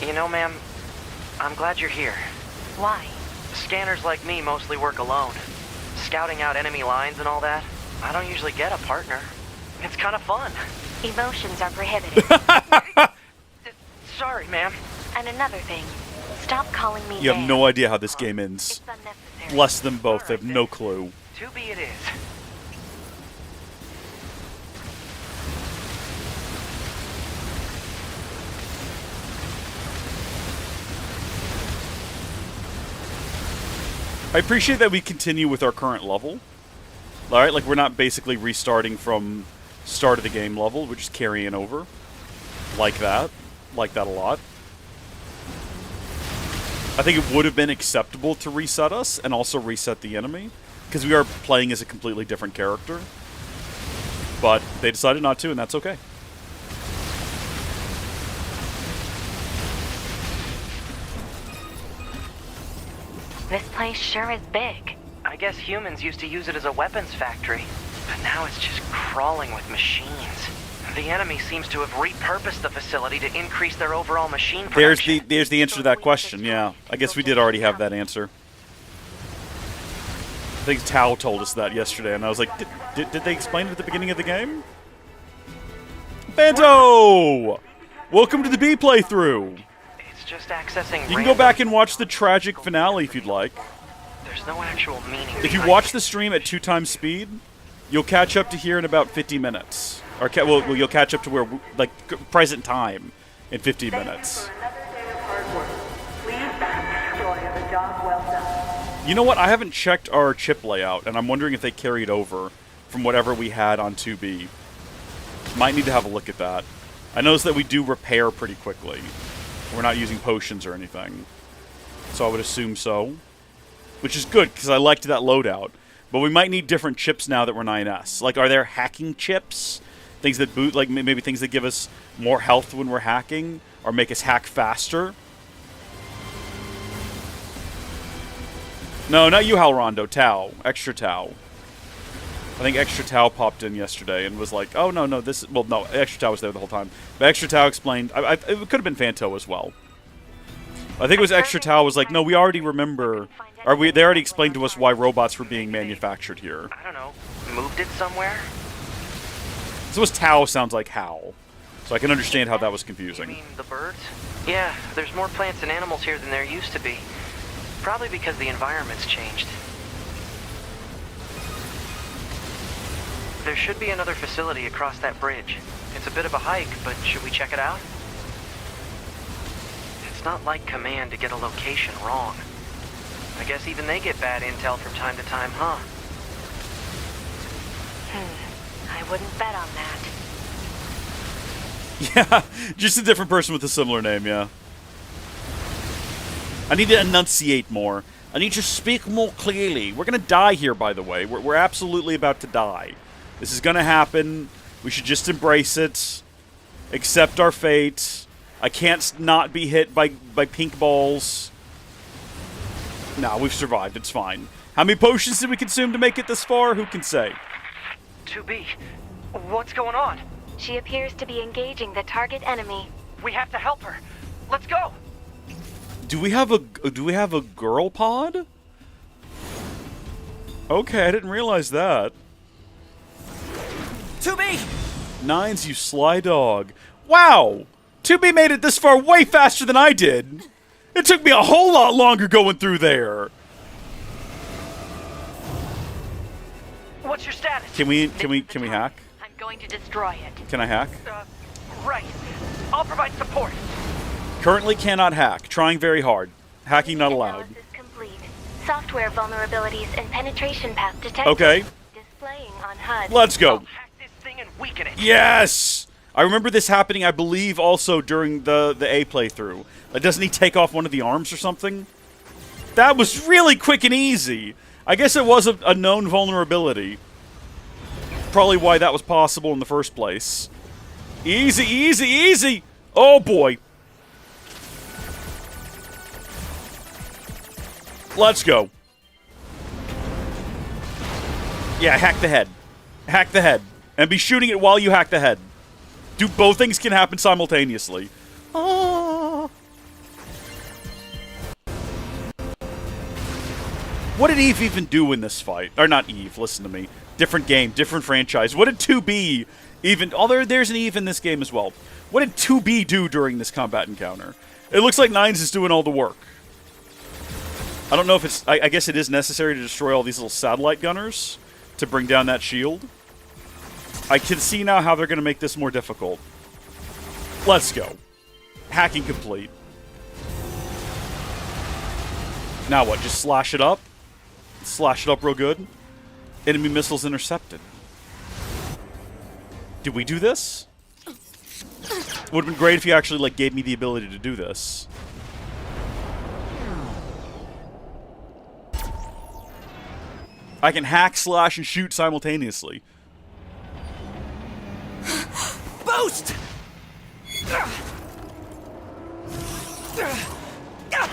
You know, ma'am, I'm glad you're here. Why? Scanners like me mostly work alone. Scouting out enemy lines and all that. I don't usually get a partner. It's kind of fun. Emotions are prohibited. Sorry, ma'am. And another thing, stop calling me You have ma'am. no idea how this game ends. It's unnecessary. Bless them both, they have no clue. 2B it is. I appreciate that we continue with our current level. Alright, like we're not basically restarting from start of the game level, we're just carrying over. Like that. Like that a lot. I think it would have been acceptable to reset us and also reset the enemy, because we are playing as a completely different character. But they decided not to, and that's okay. This place sure is big. I guess humans used to use it as a weapons factory, but now it's just crawling with machines. The enemy seems to have repurposed the facility to increase their overall machine production. There's the answer to that question, yeah. I guess we did already have that answer. I think Tao told us that yesterday, and I was like, did they explain it at the beginning of the game? Banto! Welcome to the B playthrough! It's just accessing You can go back and watch the tragic finale if you'd like. There's no actual meaning. If you watch the stream at 2x speed, you'll catch up to here in about 50 minutes. Or, well, you'll catch up to where, like, present time in 50 minutes. You know what? I haven't checked our chip layout, and I'm wondering if they carried over from whatever we had on 2B. Might need to have a look at that. I noticed that we do repair pretty quickly. We're not using potions or anything. So I would assume so. Which is good, because I liked that loadout. But we might need different chips now that we're 9S. Like, are there hacking chips? Things that boot, like maybe things that give us more health when we're hacking? Or make us hack faster? No, not you, Halrondo. Tao. Extra Tao. I think Extra Tao popped in yesterday and was like, oh, no, this... Well, no, Extra Tao was there the whole time. But Extra Tao explained... it could have been Fanto as well. I think it was Extra Tao was like, no, we already remember... They already explained to us why robots were being manufactured here. I don't know. Moved it somewhere? So this Tao sounds like Hal. So I can understand how that was confusing. You mean the birds? Yeah, there's more plants and animals here than there used to be. Probably because the environment's changed. There should be another facility across that bridge. It's a bit of a hike, but should we check it out? It's not like Command to get a location wrong. I guess even they get bad intel from time to time, huh? I wouldn't bet on that. Yeah, just a different person with a similar name, yeah. I need to enunciate more. I need to speak more clearly. We're going to die here, by the way. We're absolutely about to die. This is going to happen. We should just embrace it. Accept our fate. I can't not be hit by pink balls. No, we've survived. It's fine. How many potions did we consume to make it this far? Who can say? 2B, what's going on? She appears to be engaging the target enemy. We have to help her. Let's go. Do we have a girl pod? Okay, I didn't realize that. 2B! Nines, you sly dog. Wow! 2B made it this far way faster than I did. It took me a whole lot longer going through there. What's your status? Can we hack? I'm going to destroy it. Can I hack? Right. I'll provide support. Currently cannot hack. Trying very hard. Hacking not allowed. Analysis complete. Software vulnerabilities and penetration path detected. Okay. Displaying on HUD. Let's go. Hack this thing and weaken it. Yes! I remember this happening, I believe, also during the A playthrough. Like, doesn't he take off one of the arms or something? That was really quick and easy. I guess it was a known vulnerability. Probably why that was possible in the first place. Easy, easy, easy! Oh, boy. Let's go. Yeah, hack the head. Hack the head. And be shooting it while you hack the head. Both things can happen simultaneously. Oh. What did Eve even do in this fight? Or not Eve, listen to me. Different game, different franchise. What did 2B even... Oh, there's an Eve in this game as well. What did 2B do during this combat encounter? It looks like Nines is doing all the work. I don't know if it's... I guess it is necessary to destroy all these little satellite gunners to bring down that shield. I can see now how they're going to make this more difficult. Let's go. Hacking complete. Now what? Just slash it up? Slash it up real good? Enemy missiles intercepted. Did we do this? Would have been great if you actually, like, gave me the ability to do this. I can hack, slash, and shoot simultaneously. Boost!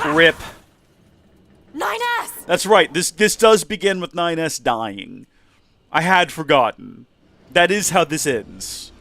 Rip. 9S! That's right. This does begin with 9S dying. I had forgotten. That is how this ends.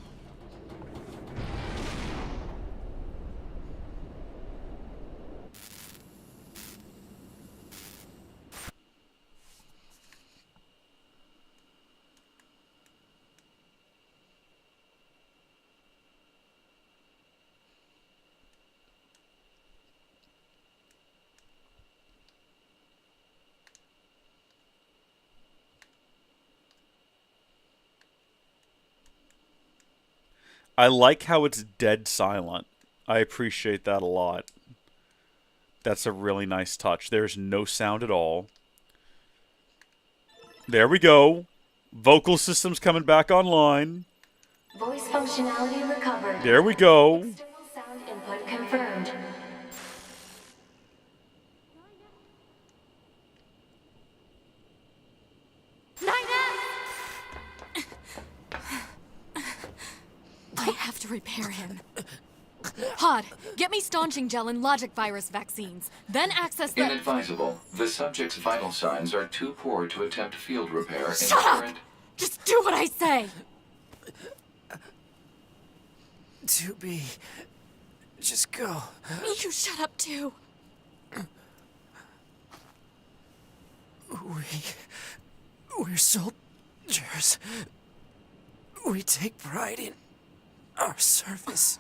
I like how it's dead silent. I appreciate that a lot. That's a really nice touch. There's no sound at all. There we go. Vocal system's coming back online. Voice functionality recovered. There we go. External sound input confirmed. I have to repair him. Pod, get me staunching gel and logic virus vaccines. Then access the... Inadvisable. The subject's vital signs are too poor to attempt field repair in Shut the up! current... Just do what I say! 2B. Just go. You shut up too. We're soldiers. We take pride in our service.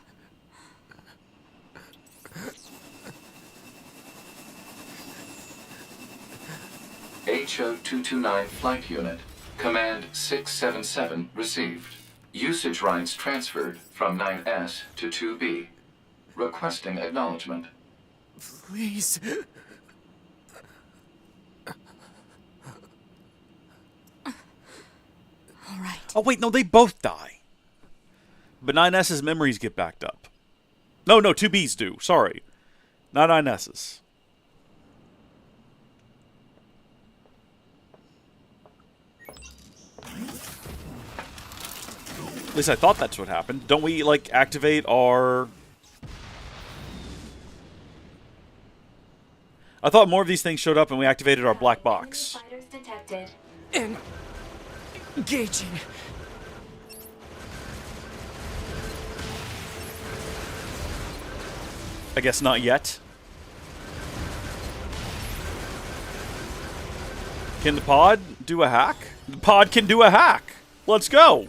HO-229 Flight Unit. Command 677 received. Usage rights transferred from 9S to 2B. Requesting acknowledgement. Please. All right. Oh, wait, no, they both die. But 9S's memories get backed up. No, 2B's do. Sorry. Not 9S's. At least I thought that's what happened. Don't we, like, activate our... I thought more of these things showed up and we activated our black box. Fighters detected. Engaging. I guess not yet. Can the pod do a hack? The pod can do a hack. Let's go.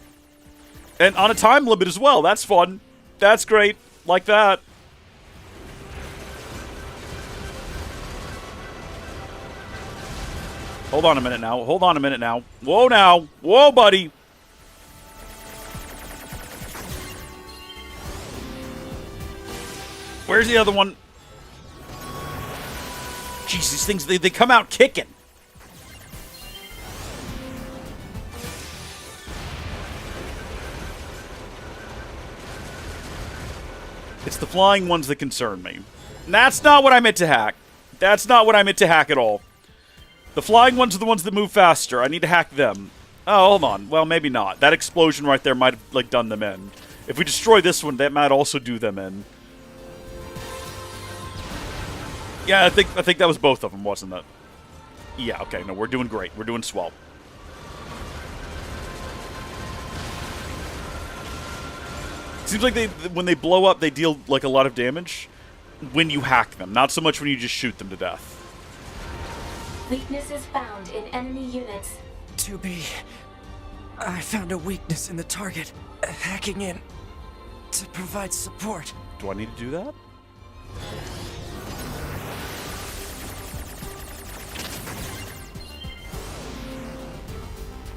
And on a time limit as well. That's fun. That's great. Like that. Hold on a minute now. Hold on a minute now. Whoa now. Whoa, buddy. Where's the other one? Jeez, these things, they come out kicking. It's the flying ones that concern me. And that's not what I meant to hack. That's not what I meant to hack at all. The flying ones are the ones that move faster. I need to hack them. Oh, hold on. Well, maybe not. That explosion right there might have, like, done them in. If we destroy this one, that might also do them in. Yeah, I think that was both of them, wasn't it? Yeah, okay. No, we're doing great. We're doing swell. Seems like when they blow up, they deal, like, a lot of damage when you hack them. Not so much when you just shoot them to death. Weaknesses found in enemy units. 2B. I found a weakness in the target. Hacking in to provide support. Do I need to do that?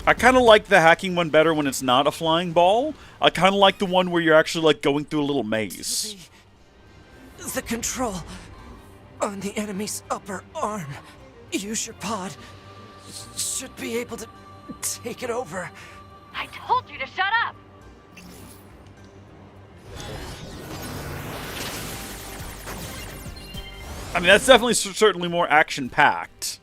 I kind of like the hacking one better when it's not a flying ball. I kind of like the one where you're actually, like, going through a little maze. The control on the enemy's upper arm. Use your pod. Should be able to take it over. I told you to shut up! I mean, that's definitely certainly more action-packed.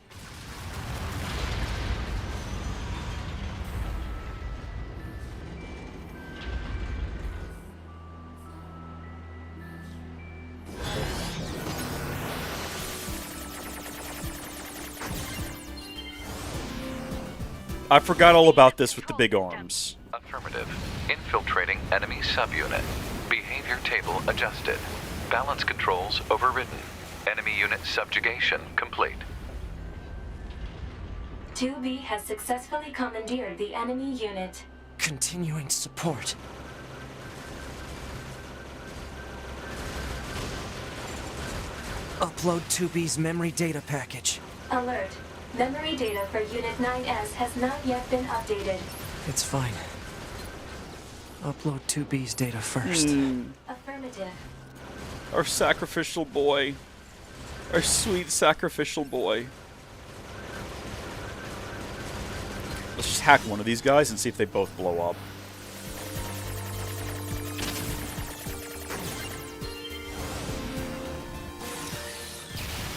I forgot all about this with the big arms. Affirmative. Infiltrating enemy subunit. Behavior table adjusted. Balance controls overridden. Enemy unit subjugation complete. 2B has successfully commandeered the enemy unit. Continuing support. Upload 2B's memory data package. Alert. Memory data for Unit 9S has not yet been updated. It's fine. Upload 2B's data first. Affirmative. Our sacrificial boy. Our sweet sacrificial boy. Let's just hack one of these guys and see if they both blow up.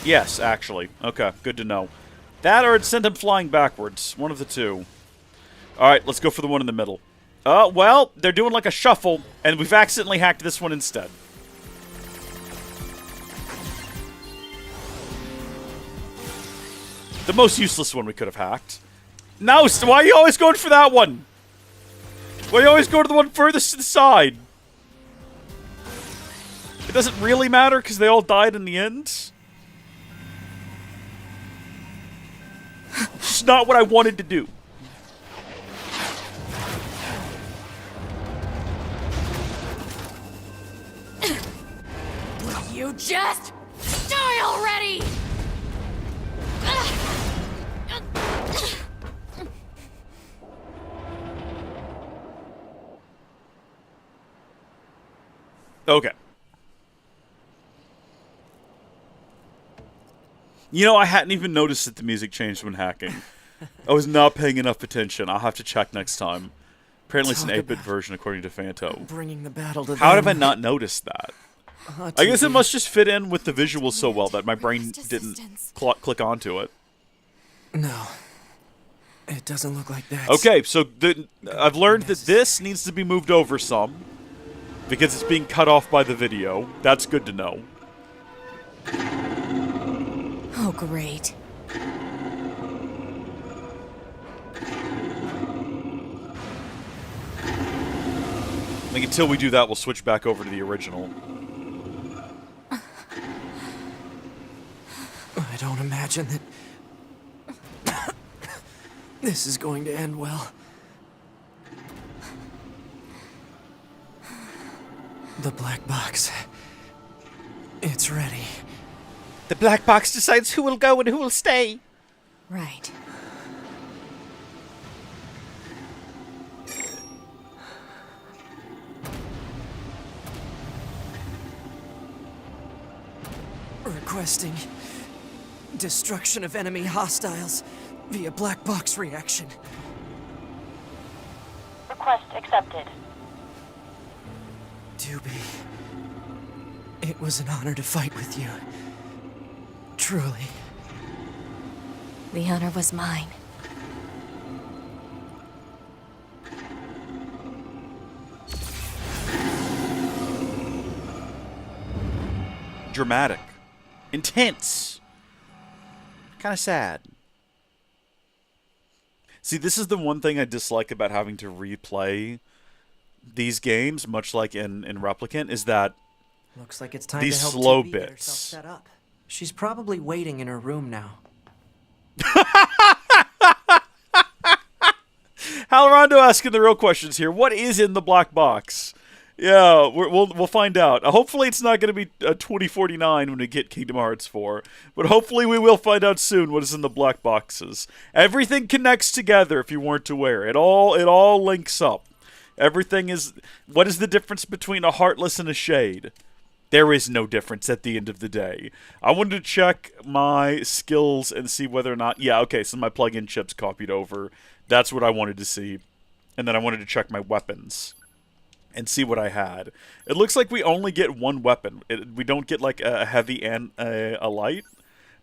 Yes, actually. Okay, good to know. That or it sent him flying backwards. One of the two. Alright, let's go for the one in the middle. Well, they're doing like a shuffle, and we've accidentally hacked this one instead. The most useless one we could have hacked. No, why are you always going for that one? Why are you always going to the one furthest to the side? It doesn't really matter because they all died in the end. It's not what I wanted to do. Will you just die already? Okay. You know, I hadn't even noticed that the music changed when hacking. I was not paying enough attention. I'll have to check next time. Apparently it's an 8-bit version, according to Fanto. Bringing the battle to How them. have I not noticed that? I guess it must just fit in with the visuals so well that my brain didn't click onto it. No. It doesn't look like that. Okay, so I've learned that this needs to be moved over some. Because it's being cut off by the video. That's good to know. Oh, great. I think until we do that, we'll switch back over to the original. I don't imagine that this is going to end well. The black box. It's ready. The black box decides who will go and who will stay. Right. Requesting destruction of enemy hostiles via black box reaction. Request accepted. 2B, it was an honor to fight with you. Truly. The honor was mine. Dramatic. Intense. Kind of sad. See, this is the one thing I dislike about having to replay these games, much like in Replicant, is that looks like it's time these to help slow 2B get herself bits. set up. She's probably waiting in her room now. Halorondo asking the real questions here. What is in the black box? Yeah, we'll find out. Hopefully it's not going to be 2049 when we get Kingdom Hearts 4. But hopefully we will find out soon what is in the black boxes. Everything connects together if you weren't aware. It all links up. Everything is... What is the difference between a Heartless and a Shade? There is no difference at the end of the day. I wanted to check my skills and see whether or not... Yeah, okay, so my plug-in chips copied over. That's what I wanted to see. And then I wanted to check my weapons and see what I had. It looks like we only get one weapon. We don't get like a heavy and a light.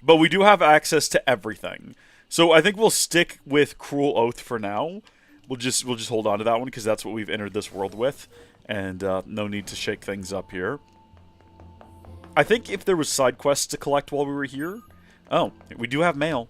But we do have access to everything. So I think we'll stick with Cruel Oath for now. We'll just hold on to that one because that's what we've entered this world with. And no need to shake things up here. I think if there was side quests to collect while we were here... Oh, we do have mail.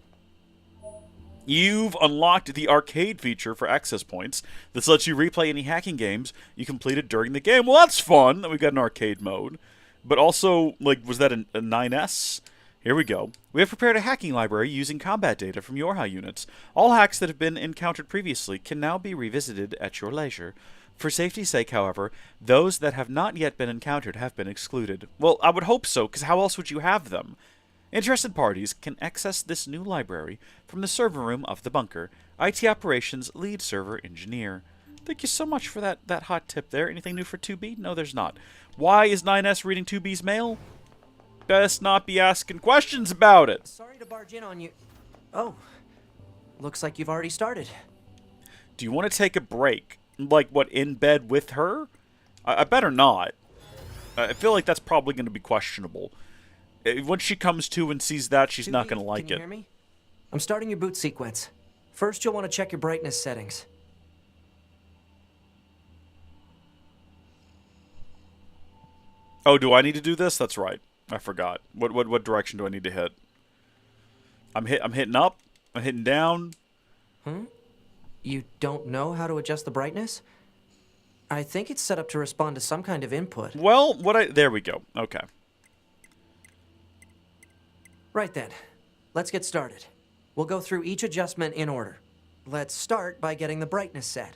You've unlocked the arcade feature for access points. This lets you replay any hacking games you completed during the game. Well, that's fun that we got an arcade mode. But also, like, was that a 9S? Here we go. We have prepared a hacking library using combat data from Yorha units. All hacks that have been encountered previously can now be revisited at your leisure. For safety's sake, however, those that have not yet been encountered have been excluded. Well, I would hope so, because how else would you have them? Interested parties can access this new library from the server room of the bunker. IT Operations Lead Server Engineer. Thank you so much for that hot tip there. Anything new for 2B? No, there's not. Why is 9S reading 2B's mail? Best not be asking questions about it. Sorry to barge in on you. Oh, looks like you've already started. Do you want to take a break? Like, what, in bed with her? I better not. I feel like that's probably going to be questionable. Once she comes to and sees that, she's not going to like Can you it. hear me? I'm starting your boot sequence. First, you'll want to check your brightness settings. Oh, do I need to do this? That's right. I forgot. What direction do I need to hit? I'm hitting up. I'm hitting down. You don't know how to adjust the brightness? I think it's set up to respond to some kind of input. Well, there we go. Okay. Right then. Let's get started. We'll go through each adjustment in order. Let's start by getting the brightness set.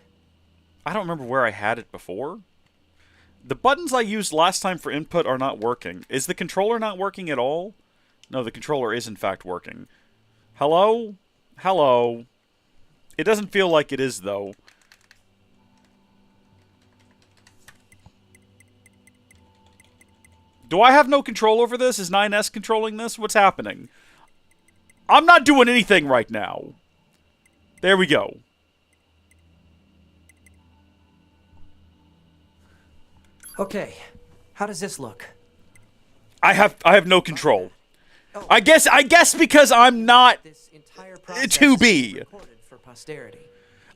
I don't remember where I had it before. The buttons I used last time for input are not working. Is the controller not working at all? No, the controller is in fact working. Hello? Hello? It doesn't feel like it is, though. Do I have no control over this? Is 9S controlling this? What's happening? I'm not doing anything right now. There we go. Okay, how does this look? I have no control. I guess because I'm not This entire process 2B. is recorded for posterity.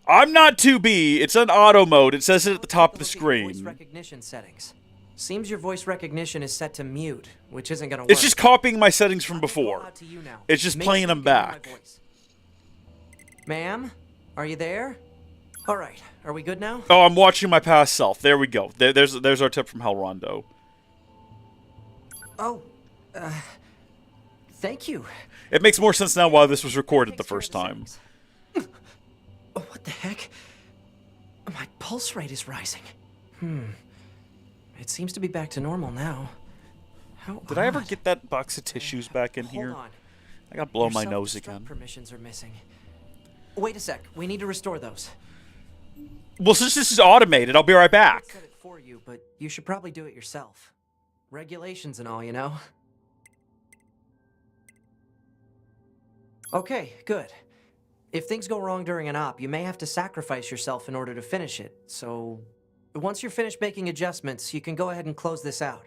I'm not 2B. It's on auto mode. It says it at the top of the Take a look at your Voice screen. recognition settings. Seems your voice recognition is set to mute, which isn't gonna work. It's just copying my settings from I'll go before. out to you now. It's just Make playing sure them you can hear my back. voice. Ma'am, are you there? All right, are we good now? Oh, I'm watching my past self. There we go. There's our tip from Hell Rondo. Oh, thank you. It makes more sense now why this was recorded the Takes care of first time. settings. Oh, what the heck? My pulse rate is rising. It seems to be back to normal now. How Did I ever odd. get that box of tissues back in here? Hold on. I gotta blow Your my nose self-destruct again. Permissions are missing. Wait a sec. We need to restore those. Well, since this is automated, I'll be right back. I set it for you, but you should probably do it yourself. Regulations and all, you know. Okay, good. If things go wrong during an op, you may have to sacrifice yourself in order to finish it. So, once you're finished making adjustments, you can go ahead and close this out.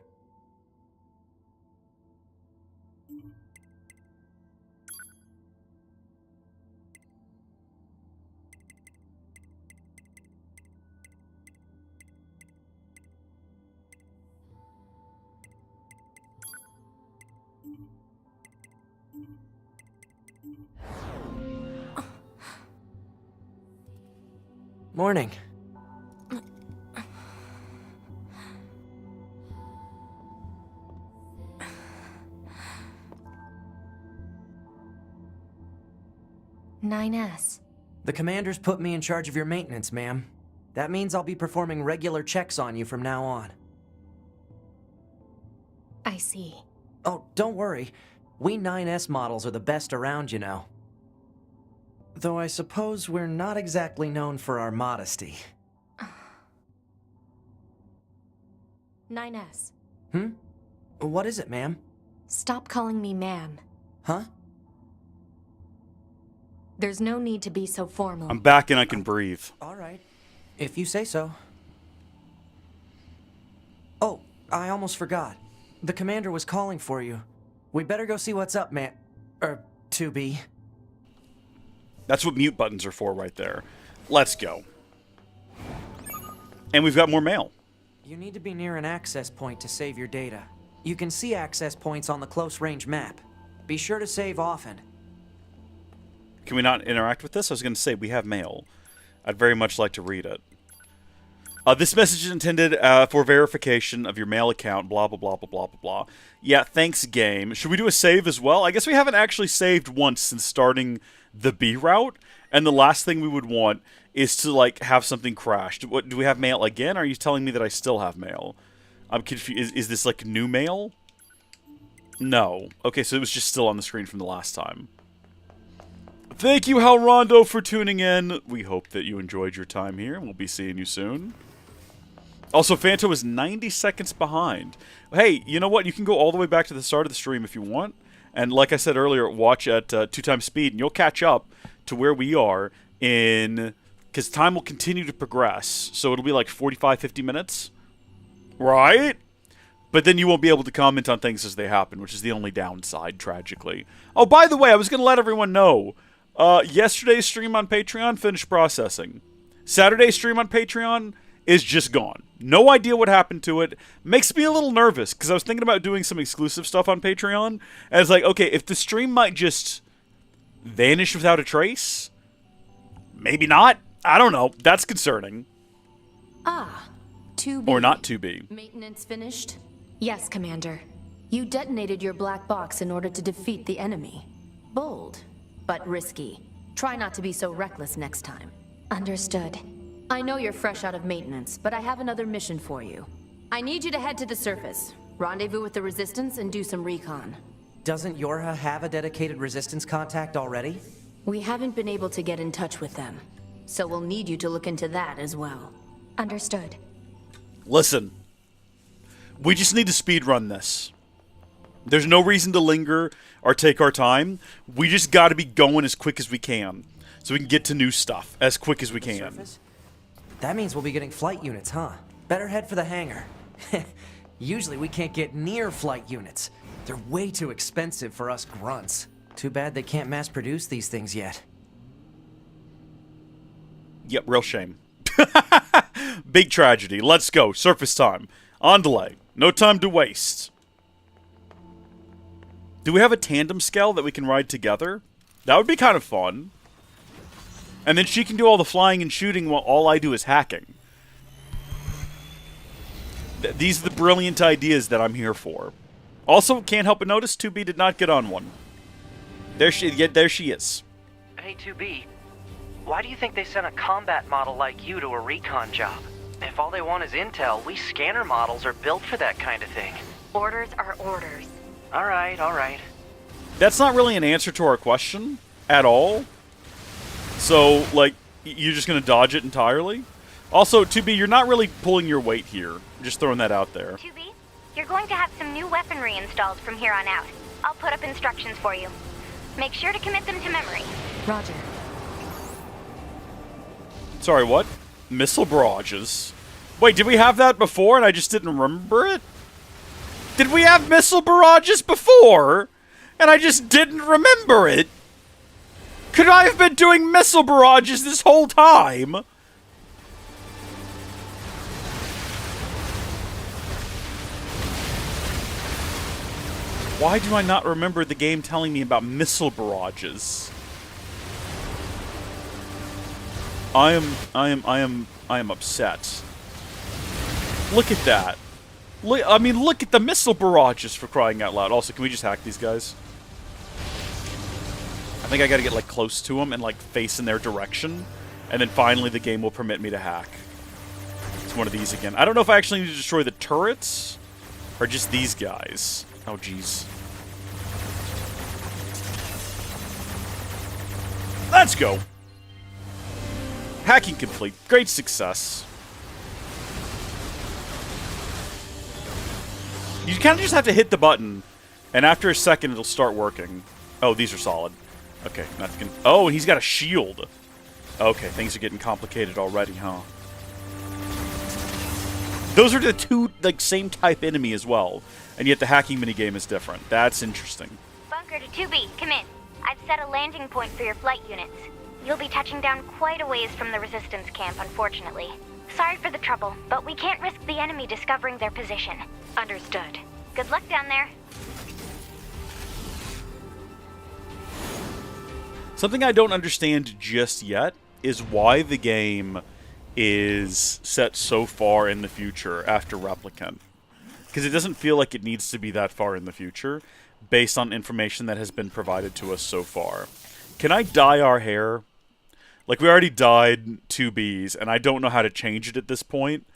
Morning. "9S. The commander's put me in charge of your maintenance, ma'am. That means I'll be performing regular checks on you from now on. I see. Oh, don't worry. We 9S models are the best around, you know. Though I suppose we're not exactly known for our modesty. 9S. What is it, ma'am? Stop calling me ma'am. Huh? There's no need to be so formal. I'm back and I can breathe. All right. If you say so. Oh, I almost forgot. The commander was calling for you. We better go see what's up, man. 2B. That's what mute buttons are for right there. Let's go. And we've got more mail. You need to be near an access point to save your data. You can see access points on the close-range map. Be sure to save often. Can we not interact with this? I was going to say, we have mail. I'd very much like to read it. This message is intended for verification of your mail account, blah, blah, blah, blah, blah, blah, blah. Yeah, thanks, game. Should we do a save as well? I guess we haven't actually saved once since starting the B route, and the last thing we would want is to, like, have something crash. Do we have mail again? Or are you telling me that I still have mail? I'm confused. Is this, like, new mail? No. Okay, so it was just still on the screen from the last time. Thank you, Hal Rondo, for tuning in. We hope that you enjoyed your time here. We'll be seeing you soon. Also, Fanto is 90 seconds behind. Hey, you know what? You can go all the way back to the start of the stream if you want. And like I said earlier, watch at 2 times speed, and you'll catch up to where we are in... Because time will continue to progress. So it'll be like 45, 50 minutes. Right? But then you won't be able to comment on things as they happen, which is the only downside, tragically. Oh, by the way, I was going to let everyone know. Yesterday's stream on Patreon finished processing. Saturday's stream on Patreon is just gone. No idea what happened to it. Makes me a little nervous, because I was thinking about doing some exclusive stuff on Patreon. And it's like, okay, if the stream might just vanish without a trace, maybe not. I don't know. That's concerning. Ah, 2B. Or not 2B. Maintenance finished? Yes, Commander. You detonated your black box in order to defeat the enemy. Bold, but risky. Try not to be so reckless next time. Understood. I know you're fresh out of maintenance, but I have another mission for you. I need you to head to the surface, rendezvous with the Resistance, and do some recon. Doesn't Yorha have a dedicated Resistance contact already? We haven't been able to get in touch with them, so we'll need you to look into that as well. Understood. Listen, we just need to speedrun this. There's no reason to linger or take our time. We just got to be going as quick as we can, so we can get to new stuff as quick as we can. Surface? That means we'll be getting flight units, huh? Better head for the hangar. Usually we can't get near flight units. They're way too expensive for us grunts. Too bad they can't mass produce these things yet. Yep, real shame. Big tragedy. Let's go. Surface time. On delay. No time to waste. Do we have a tandem scale that we can ride together? That would be kind of fun. And then she can do all the flying and shooting while all I do is hacking. These are the brilliant ideas that I'm here for. Also, can't help but notice 2B did not get on one. There she is. Hey, 2B. Why do you think they sent a combat model like you to a recon job? If all they want is intel, we scanner models are built for that kind of thing. Orders are orders. Alright, alright. That's not really an answer to our question at all. So, like, you're just going to dodge it entirely? Also, 2B, you're not really pulling your weight here. Just throwing that out there. 2B, you're going to have some new weaponry installed from here on out. I'll put up instructions for you. Make sure to commit them to memory. Roger. Sorry, what? Missile barrages. Wait, did we have that before and I just didn't remember it? Did we have missile barrages before and I just didn't remember it? Could I have been doing missile barrages this whole time? Why do I not remember the game telling me about missile barrages? I am upset. Look at that. Look at the missile barrages, for crying out loud. Also, can we just hack these guys? I think I gotta get, like, close to them and, like, face in their direction. And then finally the game will permit me to hack. It's one of these again. I don't know if I actually need to destroy the turrets or just these guys. Oh, jeez. Let's go! Hacking complete. Great success. You kind of just have to hit the button, and after a second it'll start working. Oh, these are solid. Okay, nothing. Oh, and he's got a shield. Okay, things are getting complicated already, huh? Those are the two, like, same type enemy as well, and yet the hacking minigame is different. That's interesting. Bunker to 2B, come in. I've set a landing point for your flight units. You'll be touching down quite a ways from the Resistance camp, unfortunately. Sorry for the trouble, but we can't risk the enemy discovering their position. Understood. Good luck down there. Something I don't understand just yet is why the game is set so far in the future after Replicant. Because it doesn't feel like it needs to be that far in the future, based on information that has been provided to us so far. Can I dye our hair? Like, we already dyed 2Bs, and I don't know how to change it at this point,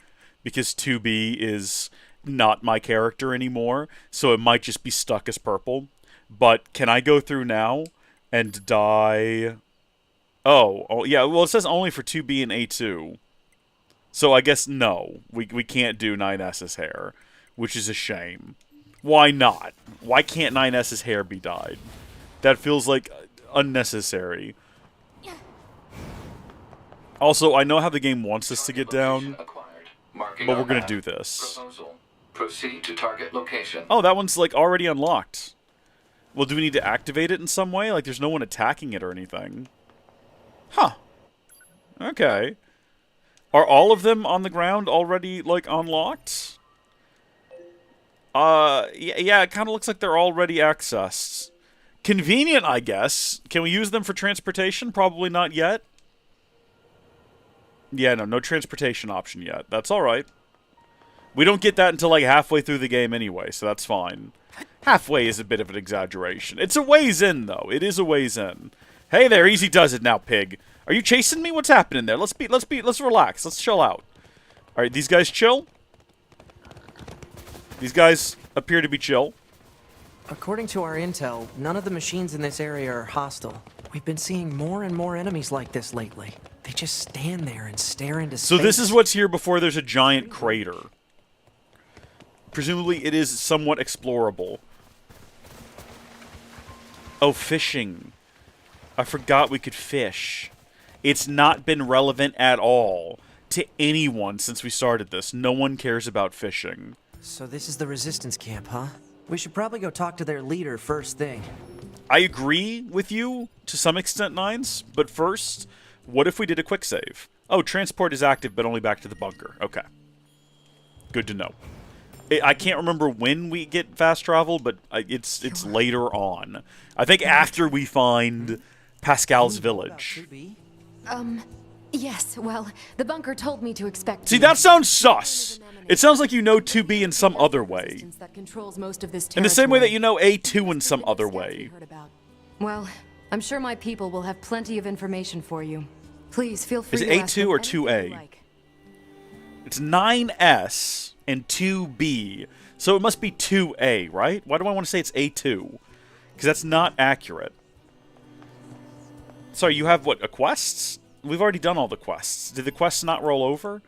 because 2B is not my character anymore, so it might just be stuck as purple. But can I go through now and dye Oh, yeah. Well, it says only for 2B and A2. So I guess no. We can't do 9S's hair, which is a shame. Why not? Why can't 9S's hair be dyed? That feels like unnecessary. Also, I know how the game wants us to get down, but we're going to do this. Proposal. Proceed to target location. Oh, that one's, like, already unlocked. Well, do we need to activate it in some way? Like, there's no one attacking it or anything. Huh. Okay. Are all of them on the ground already, like, unlocked? Yeah, it kind of looks like they're already accessed. Convenient, I guess. Can we use them for transportation? Probably not yet. Yeah, no transportation option yet. That's alright. We don't get that until, like, halfway through the game anyway, so that's fine. Halfway is a bit of an exaggeration. It's a ways in, though. It is a ways in. Hey there, easy does it now, pig. Are you chasing me? What's happening there? Let's relax. Let's chill out. Alright, these guys chill? These guys appear to be chill. According to our intel, none of the machines in this area are hostile. We've been seeing more and more enemies like this lately. They just stand there and stare into space. So this is what's here before there's a giant crater. Presumably it is somewhat explorable. Oh, fishing. I forgot we could fish. It's not been relevant at all to anyone since we started this. No one cares about fishing. So this is the resistance camp, huh? We should probably go talk to their leader first thing. I agree with you to some extent, Nines, but first, what if we did a quick save? Oh, transport is active, but only back to the bunker. Okay. Good to know. I can't remember when we get fast travel, but it's later on. I think after we find Pascal's village. Yes, well, the bunker told me to expect See, that sounds sus. It sounds like you know 2B in some other way. In the same way that you know A2 in some other way. Well, I'm sure my people will have plenty of information for you. Please feel free to ask Is it A2 or anything you 2A? like. It's 9S and 2B. So it must be 2A, right? Why do I want to say it's A2? Because that's not accurate. Sorry, you have, what, quests? We've already done all the quests. Did the quests not roll over?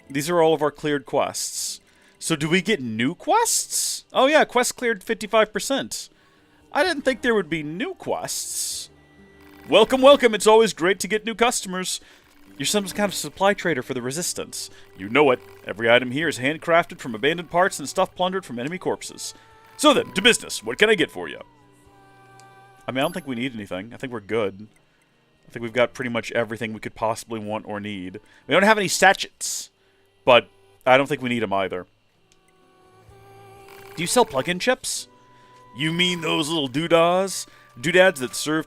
These are all of our cleared quests. So do we get new quests? Oh yeah, quest cleared 55%. I didn't think there would be new quests. Welcome, welcome. It's always great to get new customers. You're some kind of supply trader for the Resistance. You know it. Every item here is handcrafted from abandoned parts and stuff plundered from enemy corpses. So then, to business. What can I get for you? I mean, I don't think we need anything. I think we're good. I think we've got pretty much everything we could possibly want or need. We don't have any sachets, but I don't think we need them either. Do you sell plug-in chips? You mean those little doodads that serve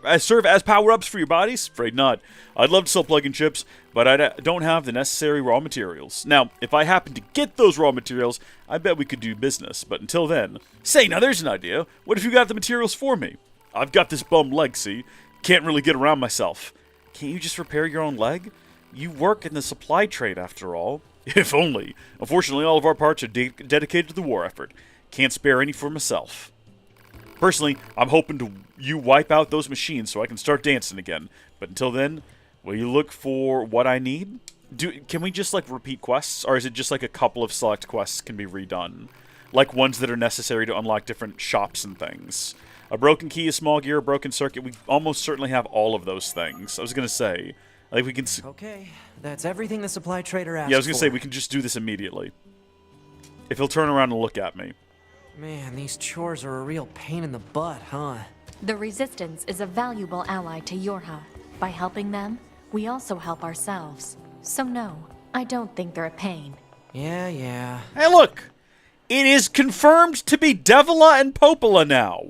as power-ups for your bodies? Afraid not. I'd love to sell plug-in chips, but I don't have the necessary raw materials. Now, if I happen to get those raw materials, I bet we could do business. But until then, say, now there's an idea. What if you got the materials for me? I've got this bum leg, see? Can't really get around myself. Can't you just repair your own leg? You work in the supply trade, after all. If only. Unfortunately, all of our parts are dedicated to the war effort. Can't spare any for myself. Personally, I'm hoping you wipe out those machines so I can start dancing again. But until then, will you look for what I need? Can we just, like, repeat quests? Or is it just, like, a couple of select quests can be redone? Like ones that are necessary to unlock different shops and things. A broken key, a small gear, a broken circuit. We almost certainly have all of those things. I was going to say, like, we can... Okay, that's everything the supply trader asked for. Yeah, I was going to say, we can just do this immediately. If he'll turn around and look at me. Man, these chores are a real pain in the butt, huh? The Resistance is a valuable ally to Yorha. By helping them, we also help ourselves. So no, I don't think they're a pain. Yeah. Hey, look! It is confirmed to be Devila and Popola now.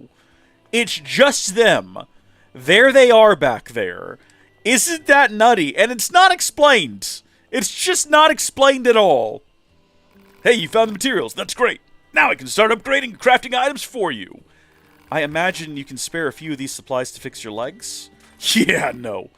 It's just them. There they are back there. Isn't that nutty? And it's not explained. It's just not explained at all. Hey, you found the materials. That's great. Now I can start upgrading and crafting items for you. I imagine you can spare a few of these supplies to fix your legs? Yeah, no.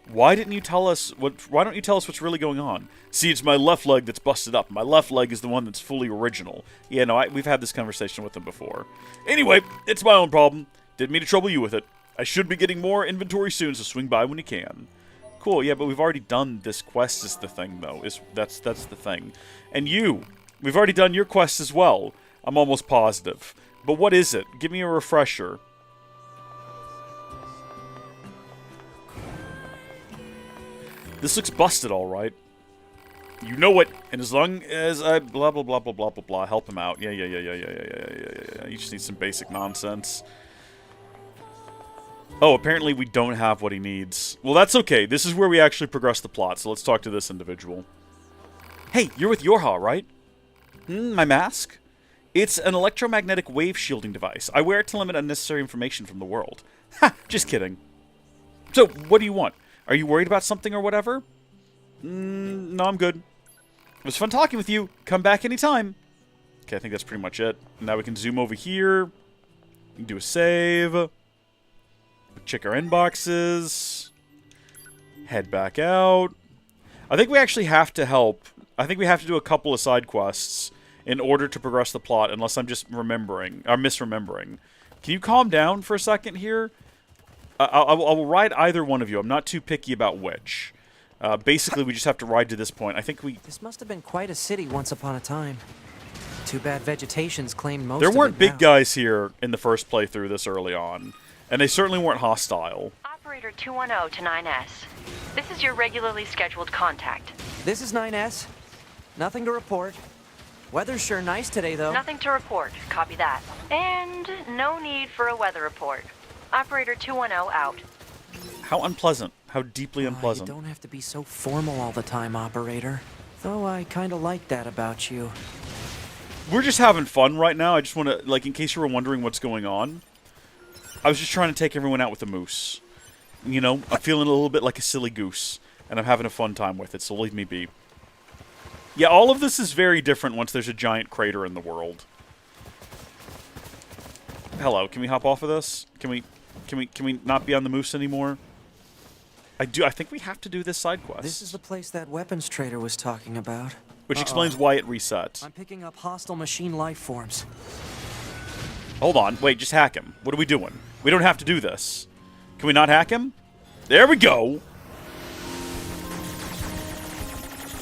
Why didn't you tell us why don't you tell us what's really going on? See, it's my left leg that's busted up. My left leg is the one that's fully original. Yeah, no, we've had this conversation with them before. Anyway, it's my own problem. Didn't mean to trouble you with it. I should be getting more inventory soon, so swing by when you can. Cool, yeah, but we've already done this quest is the thing, though. That's the thing. And we've already done your quest as well. I'm almost positive. But what is it? Give me a refresher. This looks busted, all right. You know it. And as long as I blah, blah, blah, blah, blah, blah, blah, help him out. Yeah. You just need some basic nonsense. Oh, apparently we don't have what he needs. Well, that's okay. This is where we actually progress the plot, so let's talk to this individual. Hey, you're with Yorha, right? My mask? It's an electromagnetic wave shielding device. I wear it to limit unnecessary information from the world. Ha! Just kidding. So, what do you want? Are you worried about something or whatever? No, I'm good. It was fun talking with you. Come back anytime. Okay, I think that's pretty much it. Now we can zoom over here. We can do a save. Check our inboxes. Head back out. I think we actually have to help. I think we have to do a couple of side quests in order to progress the plot, unless I'm just misremembering. Can you calm down for a second here? I will ride either one of you. I'm not too picky about which. Basically, we just have to ride to this point. I think we... This must have been quite a city once upon a time. Too bad vegetation's claimed most There of weren't it big now. guys here in the first playthrough this early on. And they certainly weren't hostile. Operator 210 to 9S. This is your regularly scheduled contact. This is 9S. Nothing to report. Weather's sure nice today, though. Nothing to report. Copy that. And no need for a weather report. Operator 210 out. How unpleasant. How deeply unpleasant. You don't have to be so formal all the time, Operator. Though I kind of like that about you. We're just having fun right now. I just want to, like, in case you were wondering what's going on, I was just trying to take everyone out with a moose. You know, I'm feeling a little bit like a silly goose, and I'm having a fun time with it, so leave me be. Yeah, all of this is very different once there's a giant crater in the world. Hello, can we hop off of this? Can we not be on the moose anymore? I think we have to do this side quest. This is the place that weapons trader was talking about. Which explains why it resets. I'm picking up hostile machine life forms. Hold on, wait, just hack him. What are we doing? We don't have to do this. Can we not hack him? There we go!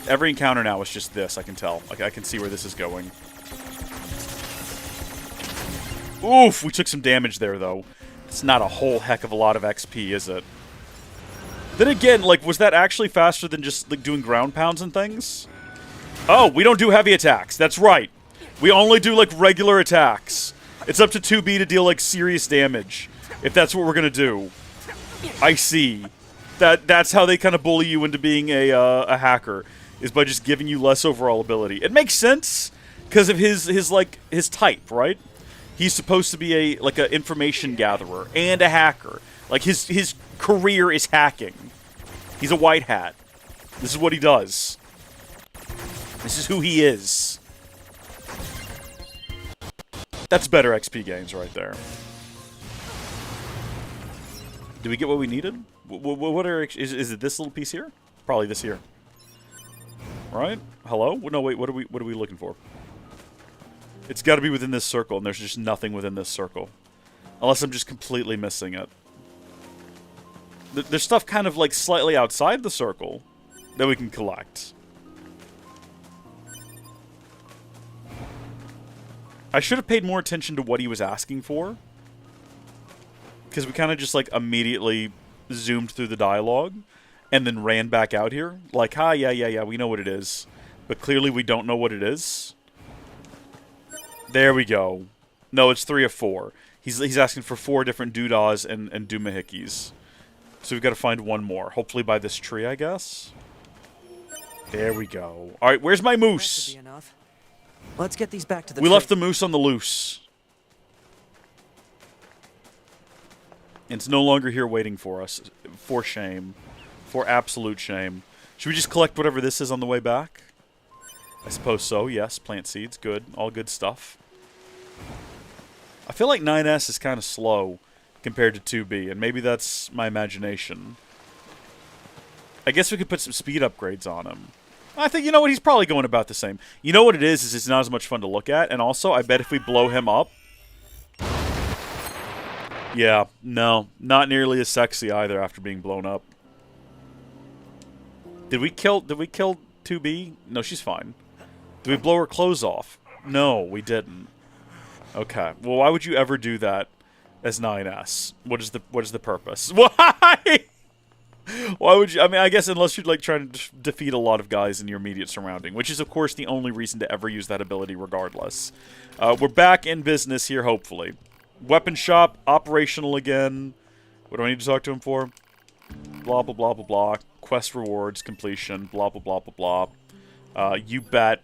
Every encounter now is just this, I can tell. Like, I can see where this is going. Oof, we took some damage there, though. It's not a whole heck of a lot of XP, is it? Then again, like, was that actually faster than just, like, doing ground pounds and things? Oh, we don't do heavy attacks. That's right. We only do, like, regular attacks. It's up to 2B to deal, like, serious damage. If that's what we're gonna do. I see. That's how they kind of bully you into being a hacker. Is by just giving you less overall ability. It makes sense because of his type, right? He's supposed to be an information gatherer and a hacker. Like his career is hacking. He's a white hat. This is what he does. This is who he is. That's better XP gains right there. Did we get what we needed? Is it this little piece here? Probably this here. Right? Hello? No, wait. What are we looking for? It's got to be within this circle, and there's just nothing within this circle, unless I'm just completely missing it. There's stuff kind of like slightly outside the circle that we can collect. I should have paid more attention to what he was asking for, because we kind of just like immediately zoomed through the dialogue. And then ran back out here. Like, yeah, we know what it is. But clearly we don't know what it is. There we go. No, it's 3 of 4. He's asking for 4 different doodahs and doomahickeys. So we've got to find one more. Hopefully by this tree, I guess. There we go. Alright, where's my moose? That should be enough. Let's get these back to the We tree. left the moose on the loose. It's no longer here waiting for us. For shame. For absolute shame. Should we just collect whatever this is on the way back? I suppose so, yes. Plant seeds, good. All good stuff. I feel like 9S is kind of slow compared to 2B, and maybe that's my imagination. I guess we could put some speed upgrades on him. I think, you know what, he's probably going about the same. You know what it is it's not as much fun to look at, and also, I bet if we blow him up... Yeah, no, not nearly as sexy either after being blown up. Did we kill 2B? No, she's fine. Did we blow her clothes off? No, we didn't. Okay, well, why would you ever do that as 9S? What is the purpose? Why? Why would you? I mean, I guess unless you're like trying to defeat a lot of guys in your immediate surrounding, which is, of course, the only reason to ever use that ability regardless. We're back in business here, hopefully. Weapon shop, operational again. What do I need to talk to him for? Blah, blah, blah, blah, blah. Quest rewards, completion, blah, blah, blah, blah, blah. You bet.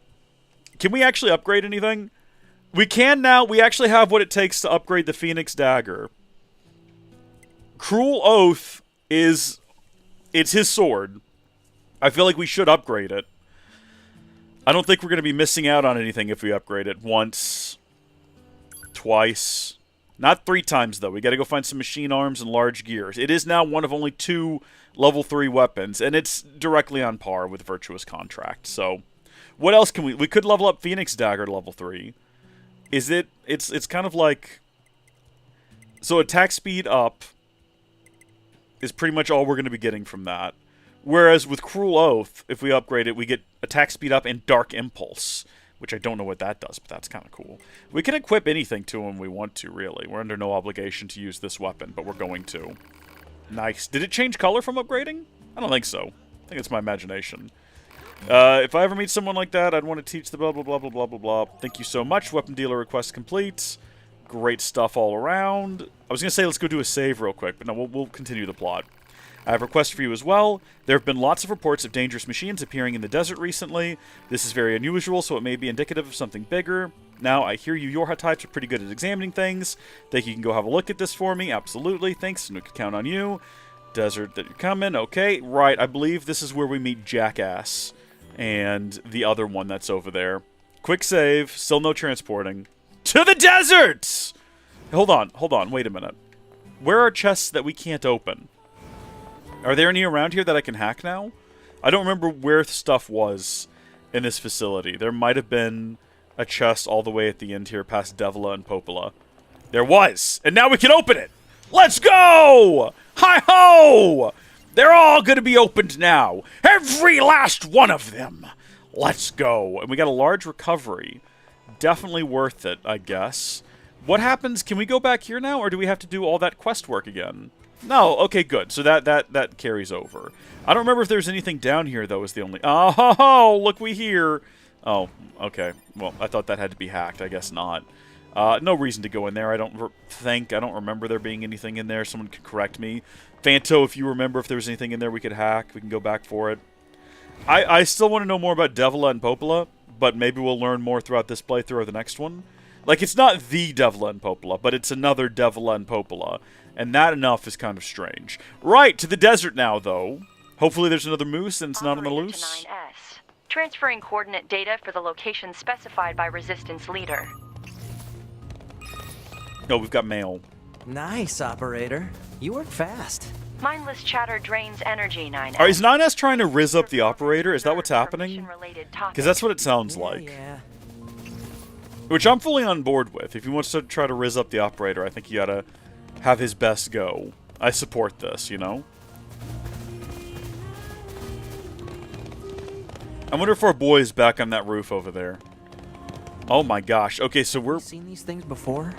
Can we actually upgrade anything? We can now. We actually have what it takes to upgrade the Phoenix Dagger. Cruel Oath is... It's his sword. I feel like we should upgrade it. I don't think we're going to be missing out on anything if we upgrade it once, twice. Not 3 times, though. We got to go find some machine arms and large gears. It is now one of only 2 level 3 weapons, and it's directly on par with Virtuous Contract. So, what else can we... We could level up Phoenix Dagger to level 3. Is it... It's kind of like... So, attack speed up is pretty much all we're going to be getting from that. Whereas with Cruel Oath, if we upgrade it, we get attack speed up and Dark Impulse, which I don't know what that does, but that's kind of cool. We can equip anything to him we want to, really. We're under no obligation to use this weapon, but we're going to. Nice. Did it change color from upgrading? I don't think so. I think it's my imagination. If I ever meet someone like that, I'd want to teach the blah, blah, blah, blah, blah, blah, blah. Thank you so much. Weapon dealer request complete. Great stuff all around. I was going to say let's go do a save real quick, but no, we'll continue the plot. I have a request for you as well. There have been lots of reports of dangerous machines appearing in the desert recently. This is very unusual, so it may be indicative of something bigger. Now, I hear you Yorha types are pretty good at examining things. Think you can go have a look at this for me? Absolutely. Thanks, and we can count on you. Desert that you're coming. Okay, right. I believe this is where we meet Jackass and the other one that's over there. Quick save. Still no transporting. To the desert! Hold on, wait a minute. Where are chests that we can't open? Are there any around here that I can hack now? I don't remember where stuff was in this facility. There might have been a chest all the way at the end here past Devila and Popola. There was! And now we can open it! Let's go! Hi-ho! They're all gonna be opened now! Every last one of them! Let's go! And we got a large recovery. Definitely worth it, I guess. What happens? Can we go back here now, or do we have to do all that quest work again? No. Okay, good. So that carries over. I don't remember if there's anything down here, though, is the only... Oh, look, we here. Oh, okay. Well, I thought that had to be hacked. I guess not. No reason to go in there. I don't remember there being anything in there. Someone could correct me. Fanto, if you remember if there was anything in there we could hack, we can go back for it. I still want to know more about Devila and Popola, but maybe we'll learn more throughout this playthrough or the next one. Like, it's not the Devila and Popola, but it's another Devila and Popola. And that enough is kind of strange. Right, to the desert now, though. Hopefully there's another moose and it's not on the loose. To 9S. Transferring coordinate data for the location specified by Resistance Leader. No, we've got mail. Nice, operator. You work fast. Mindless chatter drains energy, 9S. Is 9S trying to rizz up the operator? Is that what's happening? Because that's what it sounds like. Yeah. Which I'm fully on board with. If he wants to try to rizz up the operator, I think you gotta have his best go. I support this, you know? I wonder if our boy is back on that roof over there. Oh my gosh. Okay, so we're... Seen these things before?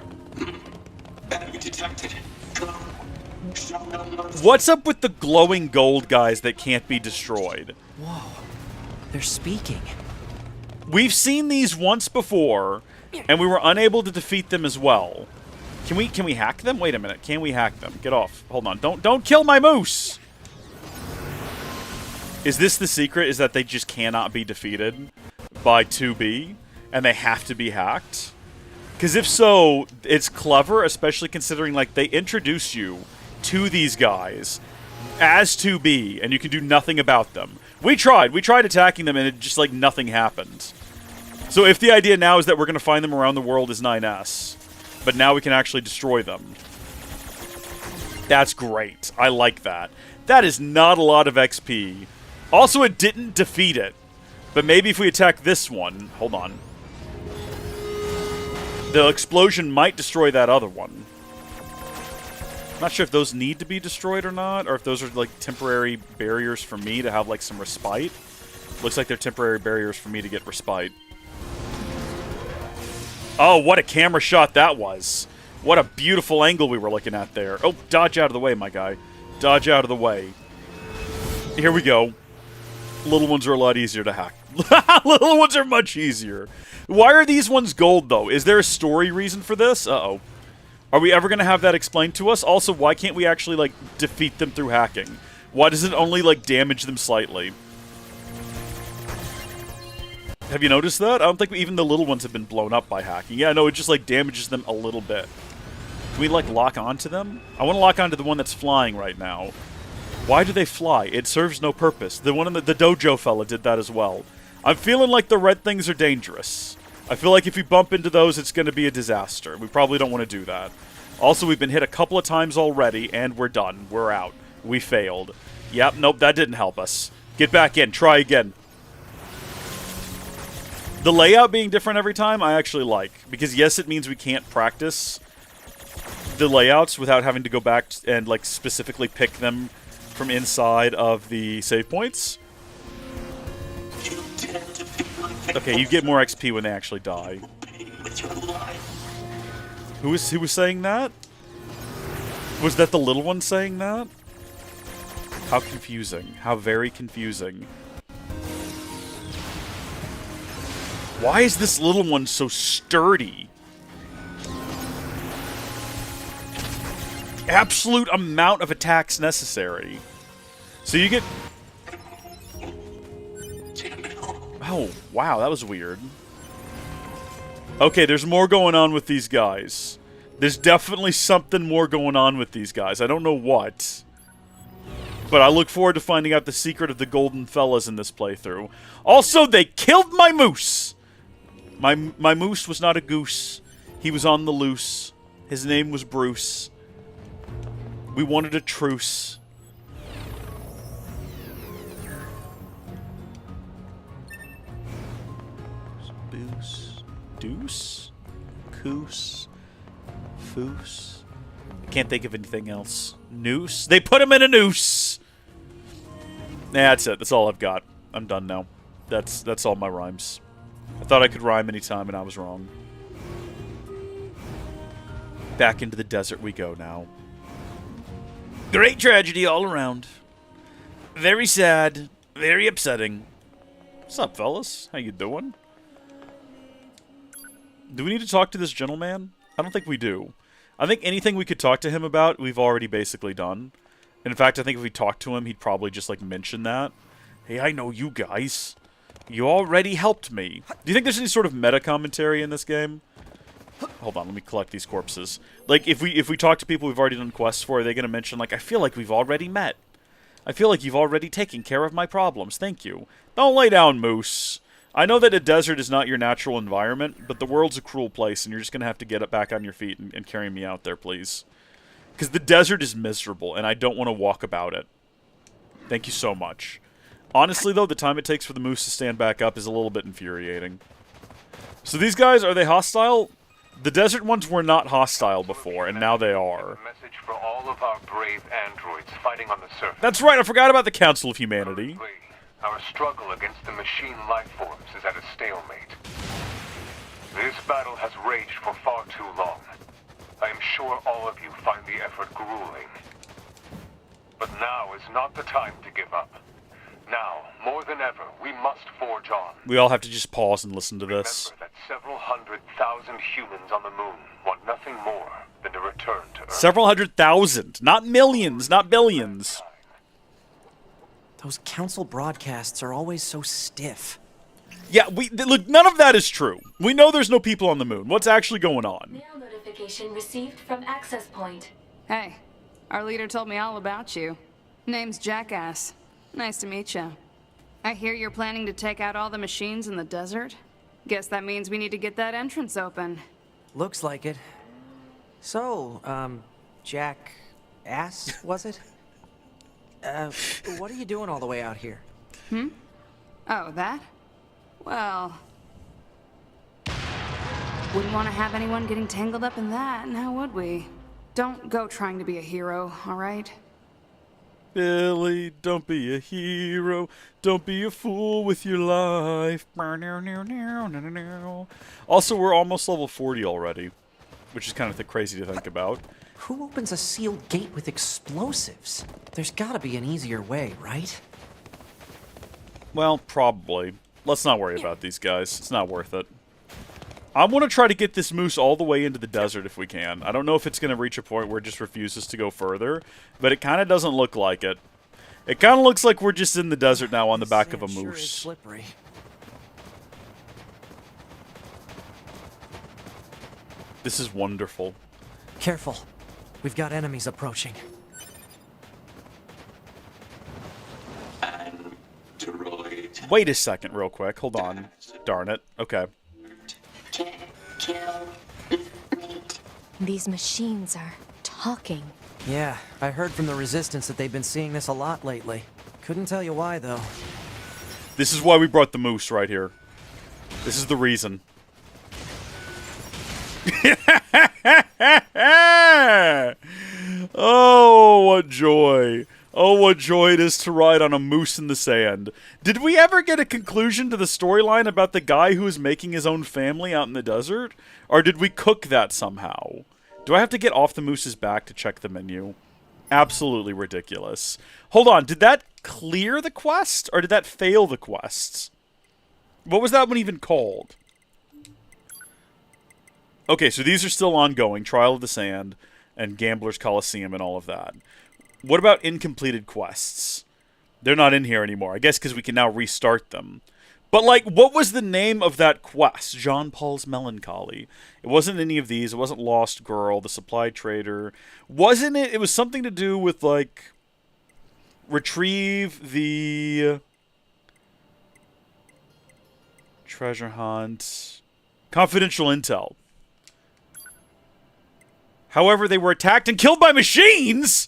Enemy detected. Show no mercy. What's up with the glowing gold guys that can't be destroyed? Whoa. They're speaking. We've seen these once before, and we were unable to defeat them as well. Can we hack them? Wait a minute. Can we hack them? Get off. Hold on. Don't kill my moose! Is this the secret? Is that they just cannot be defeated by 2B, and they have to be hacked? Because if so, it's clever, especially considering, like, they introduce you to these guys as 2B, and you can do nothing about them. We tried attacking them, and it just, like, nothing happened. So if the idea now is that we're going to find them around the world as 9S, but now we can actually destroy them. That's great. I like that. That is not a lot of XP Also, it didn't defeat it. But maybe if we attack this one... Hold on. The explosion might destroy that other one. I'm not sure if those need to be destroyed or not, or if those are, like, temporary barriers for me to have, like, some respite. Looks like they're temporary barriers for me to get respite. Oh, what a camera shot that was. What a beautiful angle we were looking at there. Oh, dodge out of the way, my guy. Dodge out of the way. Here we go. Little ones are a lot easier to hack. Little ones are much easier. Why are these ones gold, though? Is there a story reason for this? Uh-oh. Are we ever going to have that explained to us? Also, why can't we actually, like, defeat them through hacking? Why does it only, like, damage them slightly? Have you noticed that? I don't think even the little ones have been blown up by hacking. Yeah, no, it just, like, damages them a little bit. Can we, like, lock onto them? I want to lock onto the one that's flying right now. Why do they fly? It serves no purpose. The one in the dojo fella did that as well. I'm feeling like the red things are dangerous. I feel like if we bump into those, it's going to be a disaster. We probably don't want to do that. Also, we've been hit a couple of times already, and we're done. We're out. We failed. Yep, nope, that didn't help us. Get back in. Try again. The layout being different every time, I actually like. Because, yes, it means we can't practice the layouts without having to go back and, like, specifically pick them from inside of the save points. Okay, you get more XP when they actually die. Who was saying that? Was that the little one saying that? How confusing. How very confusing. Why is this little one so sturdy? Absolute amount of attacks necessary. So you get... Oh, wow, that was weird. Okay, there's more going on with these guys. There's definitely something more going on with these guys. I don't know what. But I look forward to finding out the secret of the golden fellas in this playthrough. Also, they killed my moose! My moose was not a goose. He was on the loose. His name was Bruce. We wanted a truce. Boos. Deuce? Coos? Foos? I can't think of anything else. Noose? They put him in a noose! Nah, that's it. That's all I've got. I'm done now. That's all my rhymes. I thought I could rhyme anytime, and I was wrong. Back into the desert we go now. Great tragedy all around. Very sad. Very upsetting. What's up, fellas? How you doing? Do we need to talk to this gentleman? I don't think we do. I think anything we could talk to him about, we've already basically done. And in fact, I think if we talked to him, he'd probably just, like, mention that. Hey, I know you guys. You already helped me. Do you think there's any sort of meta commentary in this game? Hold on, let me collect these corpses. Like, if we talk to people we've already done quests for, are they going to mention, like, I feel like we've already met. I feel like you've already taken care of my problems. Thank you. Don't lay down, Moose. I know that a desert is not your natural environment, but the world's a cruel place, and you're just going to have to get up back on your feet and carry me out there, please. Because the desert is miserable, and I don't want to walk about it. Thank you so much. Honestly, though, the time it takes for the moose to stand back up is a little bit infuriating. So these guys, are they hostile? The desert ones were not hostile before, and now they are. Message for all of our brave androids fighting on the surface. That's right, I forgot about the Council of Humanity. Our struggle against the machine life forms is at a stalemate. This battle has raged for far too long. I am sure all of you find the effort grueling. But now is not the time to give up. Now, more than ever, we must forge on. We all have to just pause and listen to this. Remember that several 100,000 humans on the moon want nothing more than to return to Earth. Several 100,000. Not millions, not billions. Those council broadcasts are always so stiff. Yeah, look, none of that is true. We know there's no people on the moon. What's actually going on? Mail notification received from access point. Hey, our leader told me all about you. Name's Jackass. Nice to meet you. I hear you're planning to take out all the machines in the desert. Guess that means we need to get that entrance open. Looks like it. So, Jackass, was it? What are you doing all the way out here? Oh, that? Well... wouldn't want to have anyone getting tangled up in that, now would we? Don't go trying to be a hero, alright? Billy, don't be a hero. Don't be a fool with your life. Also, we're almost level 40 already, which is kind of crazy to think about. Who opens a sealed gate with explosives? There's gotta be an easier way, right? Well, probably. Let's not worry about these guys. It's not worth it. I want to try to get this moose all the way into the desert if we can. I don't know if it's going to reach a point where it just refuses to go further, but it kind of doesn't look like it. It kind of looks like we're just in the desert now on the back of a moose. Sure is slippery. This is wonderful. Careful. We've got enemies approaching. Android. Wait a second real quick. Hold on. Darn it. Okay. Kill. These machines are talking. Yeah, I heard from the Resistance that they've been seeing this a lot lately. Couldn't tell you why, though. This is why we brought the moose right here. This is the reason. Oh, what joy. Oh, what joy it is to ride on a moose in the sand. Did we ever get a conclusion to the storyline about the guy who was making his own family out in the desert? Or did we cook that somehow? Do I have to get off the moose's back to check the menu? Absolutely ridiculous. Hold on, did that clear the quest? Or did that fail the quest? What was that one even called? Okay, so these are still ongoing. Trial of the Sand and Gambler's Coliseum and all of that. What about incompleted quests? They're not in here anymore. I guess because we can now restart them. But, like, what was the name of that quest? Jean Paul's Melancholy. It wasn't any of these. It wasn't Lost Girl, The Supply Trader. Wasn't it? It was something to do with, like, retrieve the treasure hunt. Confidential intel. However, they were attacked and killed by machines!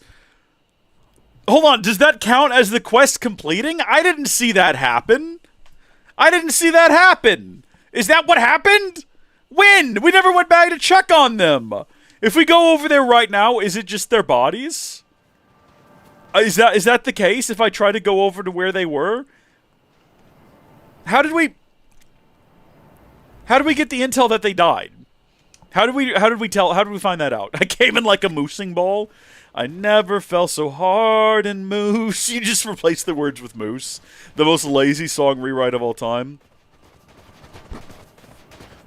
Hold on, does that count as the quest completing? I didn't see that happen. I didn't see that happen. Is that what happened? When? We never went back to check on them. If we go over there right now, is it just their bodies? Is that the case if I try to go over to where they were? How did we get the intel that they died? How did we find that out? I came in like a moosing ball. I never fell so hard in moose. You just replace the words with moose. The most lazy song rewrite of all time.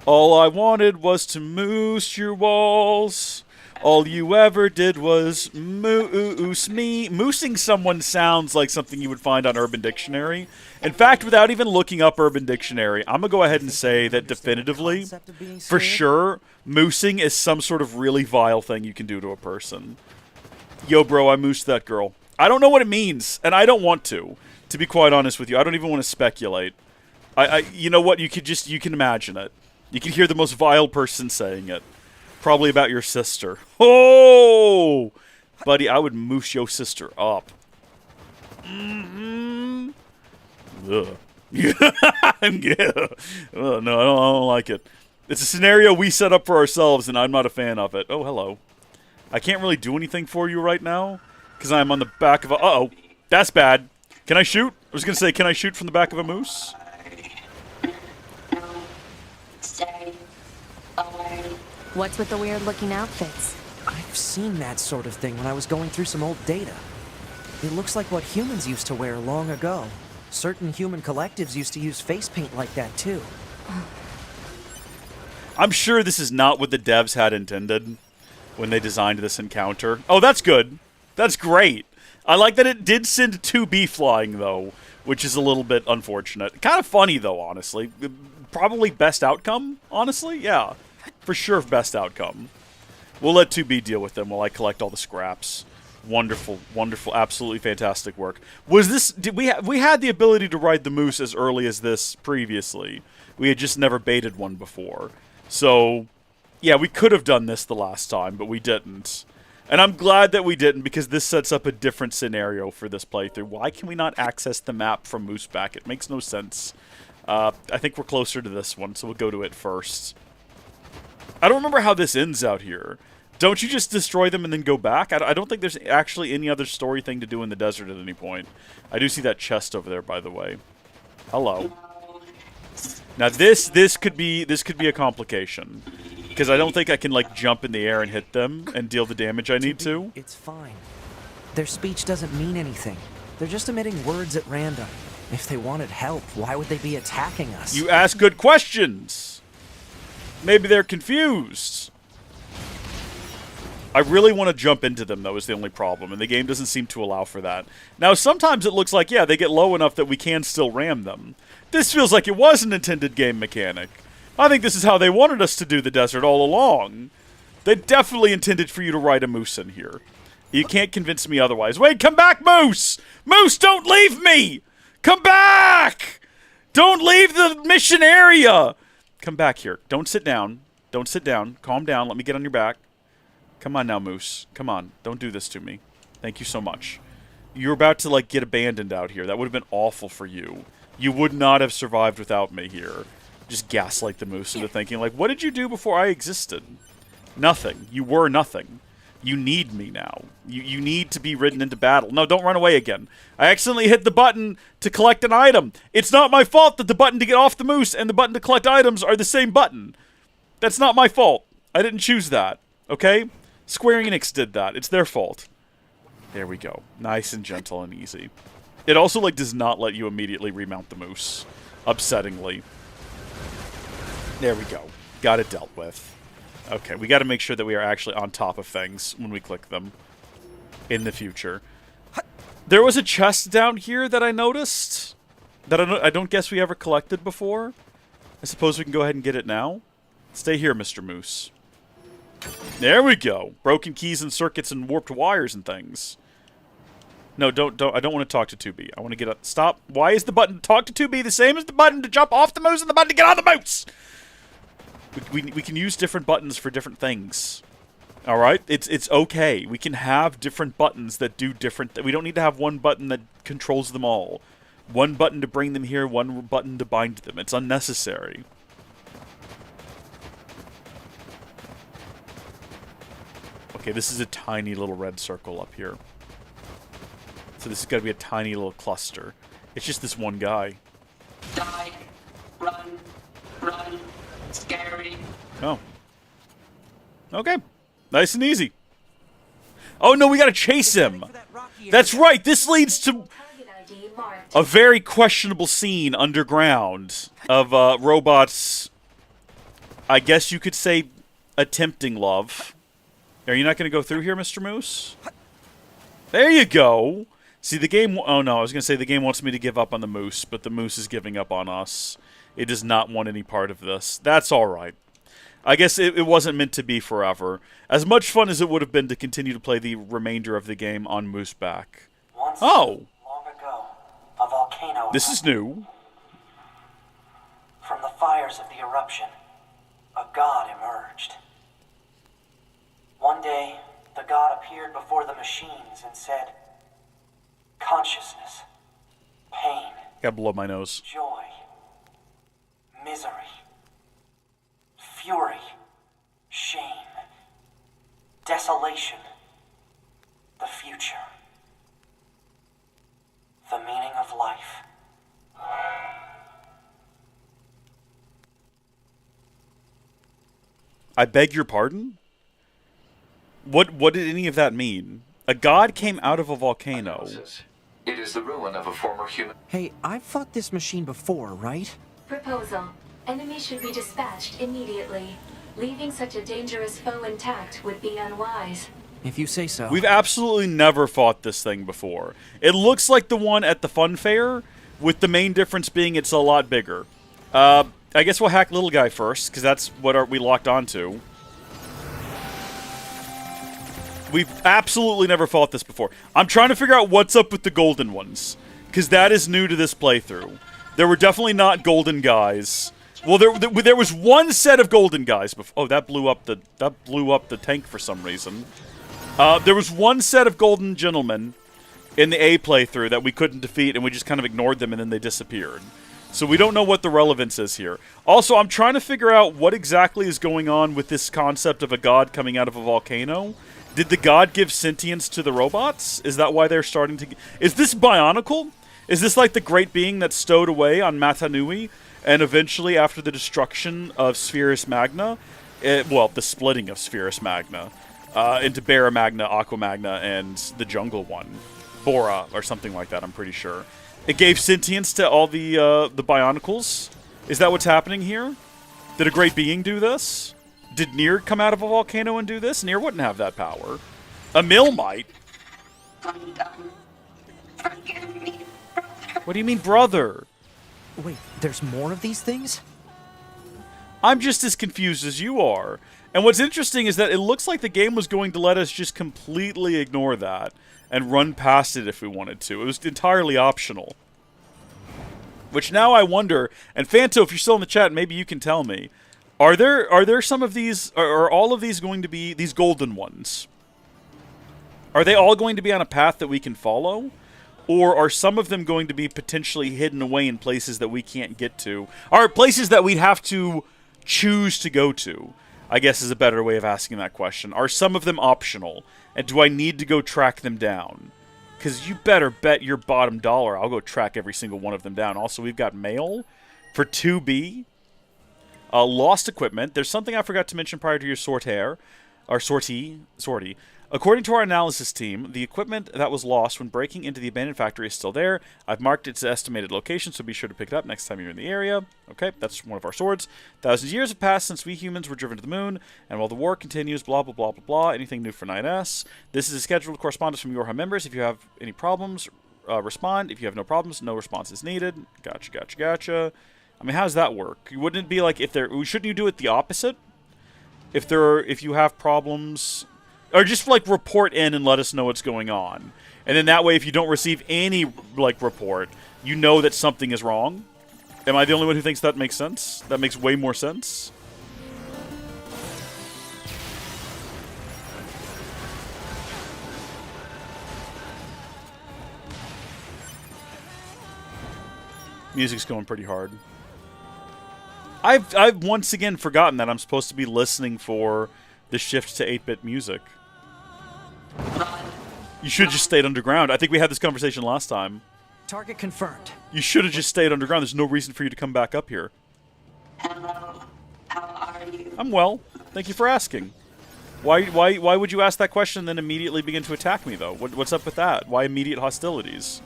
All I wanted was to moose your walls. All you ever did was moose me. Moosing someone sounds like something you would find on Urban Dictionary. In fact, without even looking up Urban Dictionary, I'm going to go ahead and say that definitively, for sure, moosing is some sort of really vile thing you can do to a person. Yo, bro, I moosed that girl. I don't know what it means, and I don't want to be quite honest with you. I don't even want to speculate. You know what? You can imagine it. You can hear the most vile person saying it. Probably about your sister. Oh! Buddy, I would moose your sister up. Mm-hmm. Ugh. Yeah. Oh, no, I don't like it. It's a scenario we set up for ourselves, and I'm not a fan of it. Oh, hello. I can't really do anything for you right now, because I'm on the back of a... Uh-oh. That's bad. Can I shoot? I was going to say, can I shoot from the back of a moose? What's with the weird-looking outfits? I've seen that sort of thing when I was going through some old data. It looks like what humans used to wear long ago. Certain human collectives used to use face paint like that, too. I'm sure this is not what the devs had intended when they designed this encounter. Oh, that's good. That's great. I like that it did send 2B flying, though, which is a little bit unfortunate. Kind of funny, though, honestly. Probably best outcome, honestly? Yeah, for sure best outcome. We'll let 2B deal with them while I collect all the scraps. Wonderful, wonderful, absolutely fantastic work. Was this... we had the ability to ride the moose as early as this previously. We had just never baited one before. So... yeah, we could have done this the last time, but we didn't. And I'm glad that we didn't, because this sets up a different scenario for this playthrough. Why can we not access the map from Mooseback? It makes no sense. I think we're closer to this one, so we'll go to it first. I don't remember how this ends out here. Don't you just destroy them and then go back? I don't think there's actually any other story thing to do in the desert at any point. I do see that chest over there, by the way. Hello. Now this could be a complication, because I don't think I can like jump in the air and hit them and deal the damage I need to. It's fine. Their speech doesn't mean anything. They're just emitting words at random. If they wanted help, why would they be attacking us? You ask good questions. Maybe they're confused. I really want to jump into them, though, is the only problem, and the game doesn't seem to allow for that. Now, sometimes it looks like, yeah, they get low enough that we can still ram them. This feels like it was an intended game mechanic. I think this is how they wanted us to do the desert all along. They definitely intended for you to ride a moose in here. You can't convince me otherwise. Wait, come back, Moose! Moose, don't leave me! Come back! Don't leave the mission area! Come back here. Don't sit down. Don't sit down. Calm down. Let me get on your back. Come on now, Moose. Come on. Don't do this to me. Thank you so much. You're about to, like, get abandoned out here. That would have been awful for you. You would not have survived without me here. Just gaslight the Moose into thinking, like, what did you do before I existed? Nothing. You were nothing. You need me now. You need to be ridden into battle. No, don't run away again. I accidentally hit the button to collect an item. It's not my fault that the button to get off the Moose and the button to collect items are the same button. That's not my fault. I didn't choose that. Okay? Square Enix did that. It's their fault. There we go. Nice and gentle and easy. It also, like, does not let you immediately remount the Moose. Upsettingly. There we go. Got it dealt with. Okay, we got to make sure that we are actually on top of things when we click them in the future. There was a chest down here that I noticed that I don't guess we ever collected before. I suppose we can go ahead and get it now. Stay here, Mr. Moose. There we go. Broken keys and circuits and warped wires and things. No, don't. I don't want to talk to 2B. I want to get up. Stop. Why is the button to talk to 2B the same as the button to jump off the Moose and the button to get on the Moose? We can use different buttons for different things. Alright? It's okay. We can have different buttons that do different... We don't need to have one button that controls them all. One button to bring them here, one button to bind them. It's unnecessary. Okay, this is a tiny little red circle up here. So this is going to be a tiny little cluster. It's just this one guy. Die. Run. Run. Scary. Oh. Okay. Nice and easy. Oh no, we gotta chase him! That's right, this leads to a very questionable scene underground of robots, I guess you could say, attempting love. Are you not gonna go through here, Mr. Moose? There you go! See, the game... Oh no, I was gonna say the game wants me to give up on the Moose, but the Moose is giving up on us. It does not want any part of this. That's alright. I guess it wasn't meant to be forever. As much fun as it would have been to continue to play the remainder of the game on Mooseback. Oh! Long ago, a volcano this is new. From the fires of the eruption, a god emerged. One day, the god appeared before the machines and said, consciousness, pain, Gotta blow my nose. joy, misery, fury, shame, desolation, the future, the meaning of life. I beg your pardon? What did any of that mean? A god came out of a volcano. It is the ruin of a former human... Hey, I've fought this machine before, right? Proposal. Enemies should be dispatched immediately. Leaving such a dangerous foe intact would be unwise. If you say so. We've absolutely never fought this thing before. It looks like the one at the fun fair, with the main difference being it's a lot bigger. I guess we'll hack little guy first, because that's what we locked onto. We've absolutely never fought this before. I'm trying to figure out what's up with the golden ones, because that is new to this playthrough. There were definitely not golden guys. Well, there was one set of golden guys before. Oh, that blew up the tank for some reason. There was one set of golden gentlemen in the A playthrough that we couldn't defeat, and we just kind of ignored them, and then they disappeared. So we don't know what the relevance is here. Also, I'm trying to figure out what exactly is going on with this concept of a god coming out of a volcano. Did the god give sentience to the robots? Is that why they're starting to... Is this bionical? Is this like the great being that's stowed away on Matanui, and eventually, after the destruction of Spherus Magna, well, the splitting of Spherus Magna, into Barra Magna, Aqua Magna, and the jungle one, Bora, or something like that, I'm pretty sure. It gave sentience to all the Bionicles? Is that what's happening here? Did a great being do this? Did NieR come out of a volcano and do this? NieR wouldn't have that power. A mill might. What do you mean, brother? Wait, there's more of these things? I'm just as confused as you are. And what's interesting is that it looks like the game was going to let us just completely ignore that and run past it if we wanted to. It was entirely optional. Which now I wonder, and Fanto, if you're still in the chat, maybe you can tell me, are there some of these, are all of these going to be, these golden ones, are they all going to be on a path that we can follow? Or are some of them going to be potentially hidden away in places that we can't get to? Or places that we'd have to choose to go to, I guess is a better way of asking that question. Are some of them optional? And do I need to go track them down? Because you better bet your bottom dollar I'll go track every single one of them down. Also, we've got mail for 2B. Lost equipment. There's something I forgot to mention prior to your sortie. According to our analysis team, the equipment that was lost when breaking into the abandoned factory is still there. I've marked its estimated location, so be sure to pick it up next time you're in the area. Okay, that's one of our swords. Thousands of years have passed since we humans were driven to the moon, and while the war continues, blah, blah, blah, blah, blah. Anything new for 9S? This is a scheduled correspondence from Yorha members. If you have any problems, respond. If you have no problems, no response is needed. Gotcha, gotcha, gotcha. I mean, how does that work? Wouldn't it be like if there... Shouldn't you do it the opposite? If you have problems... Or just, like, report in and let us know what's going on. And then that way, if you don't receive any, like, report, you know that something is wrong. Am I the only one who thinks that makes sense? That makes way more sense? Music's going pretty hard. I've once again forgotten that I'm supposed to be listening for the shift to 8-bit music. You should have just stayed underground. I think we had this conversation last time. Target confirmed. You should have just stayed underground. There's no reason for you to come back up here. Hello. How are you? I'm well. Thank you for asking. Why would you ask that question and then immediately begin to attack me, though? What's up with that? Why immediate hostilities?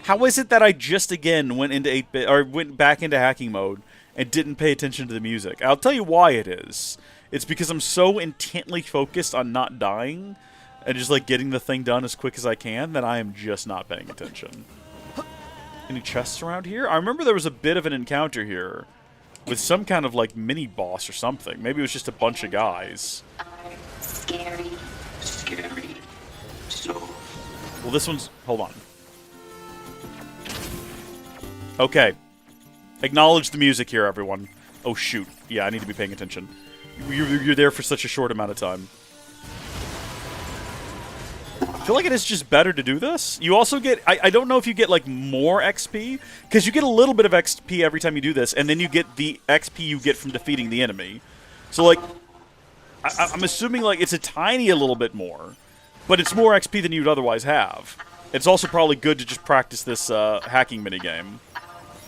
How is it that I just again went into 8-bit or went back into hacking mode and didn't pay attention to the music? I'll tell you why it is. It's because I'm so intently focused on not dying and just like getting the thing done as quick as I can that I am just not paying attention. Any chests around here? I remember there was a bit of an encounter here with some kind of like mini boss or something. Maybe it was just a bunch of guys. Scary. So. Well, this one's... Hold on. Okay. Acknowledge the music here, everyone. Oh, shoot. Yeah, I need to be paying attention. You're there for such a short amount of time. I feel like it is just better to do this. You also get... I don't know if you get, like, more XP. Because you get a little bit of XP every time you do this. And then you get the XP you get from defeating the enemy. So, like... I'm assuming, like, it's a little bit more. But it's more XP than you'd otherwise have. It's also probably good to just practice this hacking minigame.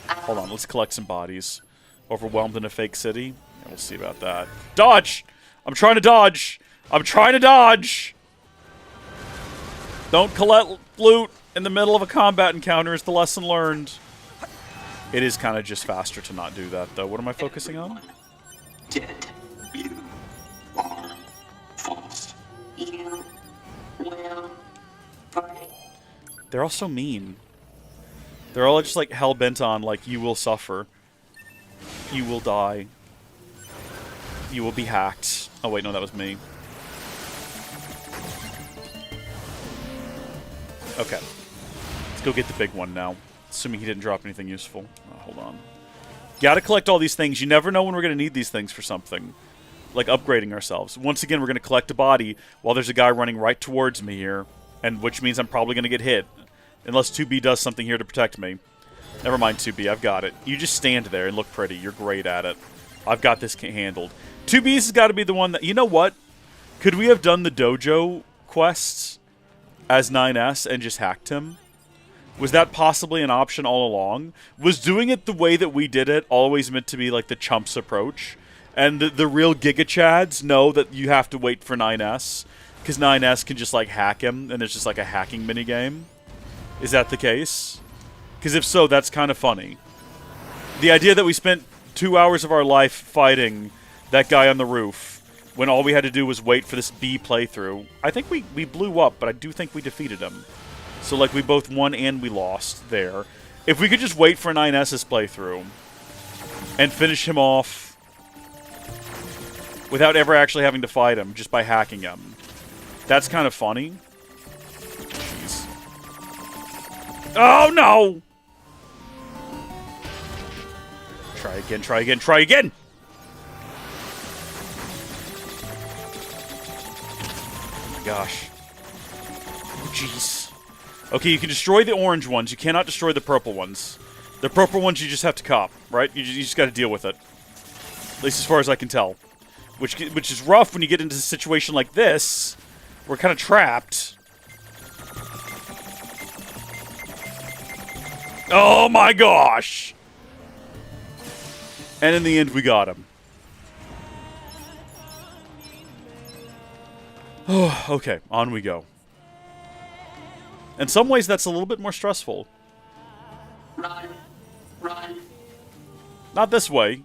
Hold on, let's collect some bodies. Overwhelmed in a fake city? Yeah, we'll see about that. Dodge! I'm trying to dodge! I'm trying to dodge! Don't collect loot in the middle of a combat encounter is the lesson learned. It is kind of just faster to not do that, though. What am I focusing on? Dead. You are false. You will break. They're all so mean. They're all just like hell-bent on, like, you will suffer. You will die. You will be hacked. Oh wait, no, that was me. Okay. Let's go get the big one now. Assuming he didn't drop anything useful. Oh, hold on. Gotta collect all these things. You never know when we're going to need these things for something. Like upgrading ourselves. Once again, we're going to collect a body while there's a guy running right towards me here. And which means I'm probably going to get hit. Unless 2B does something here to protect me. Never mind, 2B. I've got it. You just stand there and look pretty. You're great at it. I've got this handled. 2B's has got to be the one that... You know what? Could we have done the dojo quests as 9S and just hacked him? Was that possibly an option all along? Was doing it the way that we did it always meant to be like the chumps approach? And the real Giga Chads know that you have to wait for 9S? Because 9S can just like hack him and it's just like a hacking minigame? Is that the case? Because if so, that's kind of funny. The idea that we spent 2 hours of our life fighting that guy on the roof when all we had to do was wait for this B playthrough. I think we blew up, but I do think we defeated him. So, like, we both won and we lost there. If we could just wait for 9S's playthrough and finish him off without ever actually having to fight him, just by hacking him. That's kind of funny. Jeez. Oh, no! Try again, try again, try again! Oh my gosh. Oh, jeez. Okay, you can destroy the orange ones. You cannot destroy the purple ones. The purple ones you just have to cop, right? You just got to deal with it. At least as far as I can tell. Which is rough when you get into a situation like this. We're kind of trapped. Oh my gosh! And in the end, we got him. Oh, okay, on we go. In some ways, that's a little bit more stressful. Run. Run. Not this way.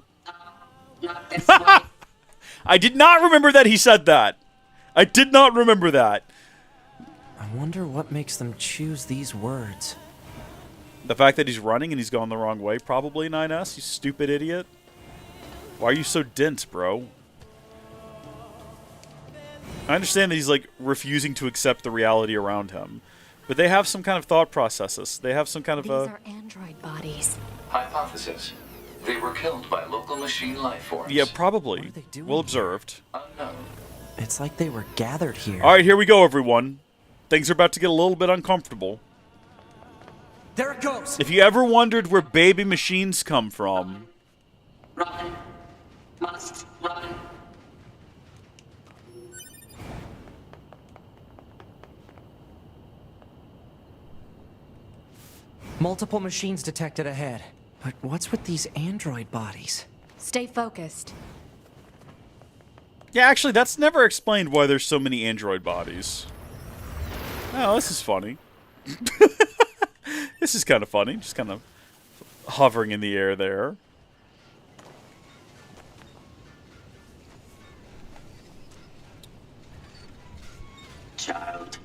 Not this way. I did not remember that he said that. I did not remember that. I wonder what makes them choose these words. The fact that he's running and he's going the wrong way, probably, 9S, you stupid idiot. Why are you so dense, bro? I understand that he's, like, refusing to accept the reality around him. But they have some kind of thought processes. They have some kind of These are android bodies. Hypothesis. They were killed by local machine life forms. Yeah, probably. What are they doing Well here? observed. Unknown. It's like they were gathered here. Alright, here we go, everyone. Things are about to get a little bit uncomfortable. There it goes! If you ever wondered where baby machines come from... Run. Must run. Multiple machines detected ahead. But what's with these android bodies? Stay focused. Yeah, actually, that's never explained why there's so many android bodies. Oh, this is funny. This is kind of funny. Just kind of hovering in the air there. Child.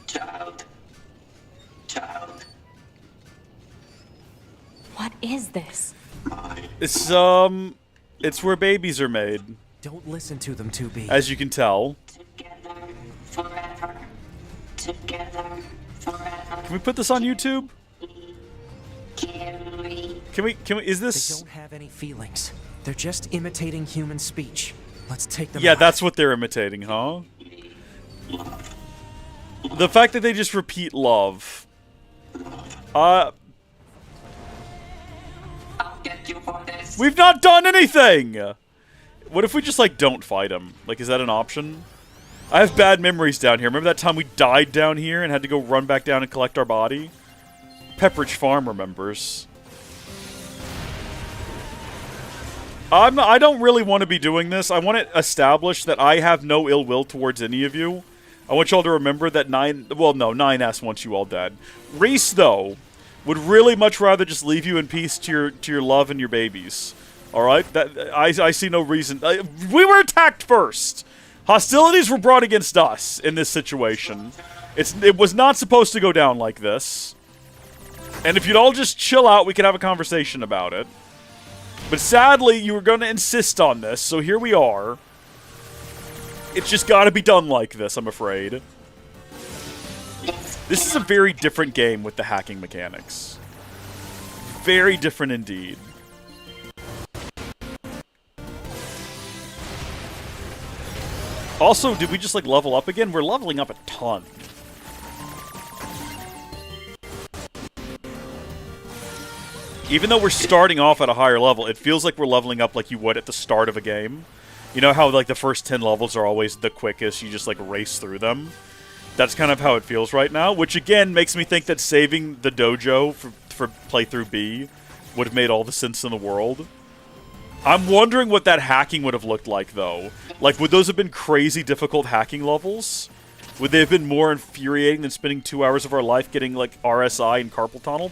Child. Child. What is this? It's where babies are made, Don't listen to them, 2B. as you can tell. Together forever. Together forever. Can we put this on YouTube? Can we? Can we, is They this... don't have any feelings. They're just imitating human speech. Let's take them Yeah, out. that's what they're imitating, huh? The fact that they just repeat love. I'll get you for this. We've not done anything! What if we just, like, don't fight him? Like, is that an option? I have bad memories down here. Remember that time we died down here and had to go run back down and collect our body? Pepperidge Farm remembers. I don't really want to be doing this. I want to establish that I have no ill will towards any of you. I want y'all to remember that 9S wants you all dead. Reese, though, would really much rather just leave you in peace to your love and your babies. Alright? I see no reason. We were attacked first! Hostilities were brought against us in this situation. It was not supposed to go down like this. And if you'd all just chill out, we could have a conversation about it. But sadly, you were going to insist on this, so here we are. It's just got to be done like this, I'm afraid. This This is a very different game with the hacking mechanics. Very different indeed. Also, did we just, like, level up again? We're leveling up a ton. Even though we're starting off at a higher level, it feels like we're leveling up like you would at the start of a game. You know how, like, the first 10 levels are always the quickest, you just, like, race through them? That's kind of how it feels right now, which, again, makes me think that saving the dojo for playthrough B would have made all the sense in the world. I'm wondering what that hacking would have looked like, though. Like, would those have been crazy difficult hacking levels? Would they have been more infuriating than spending 2 hours of our life getting, like, RSI and carpal tunnel?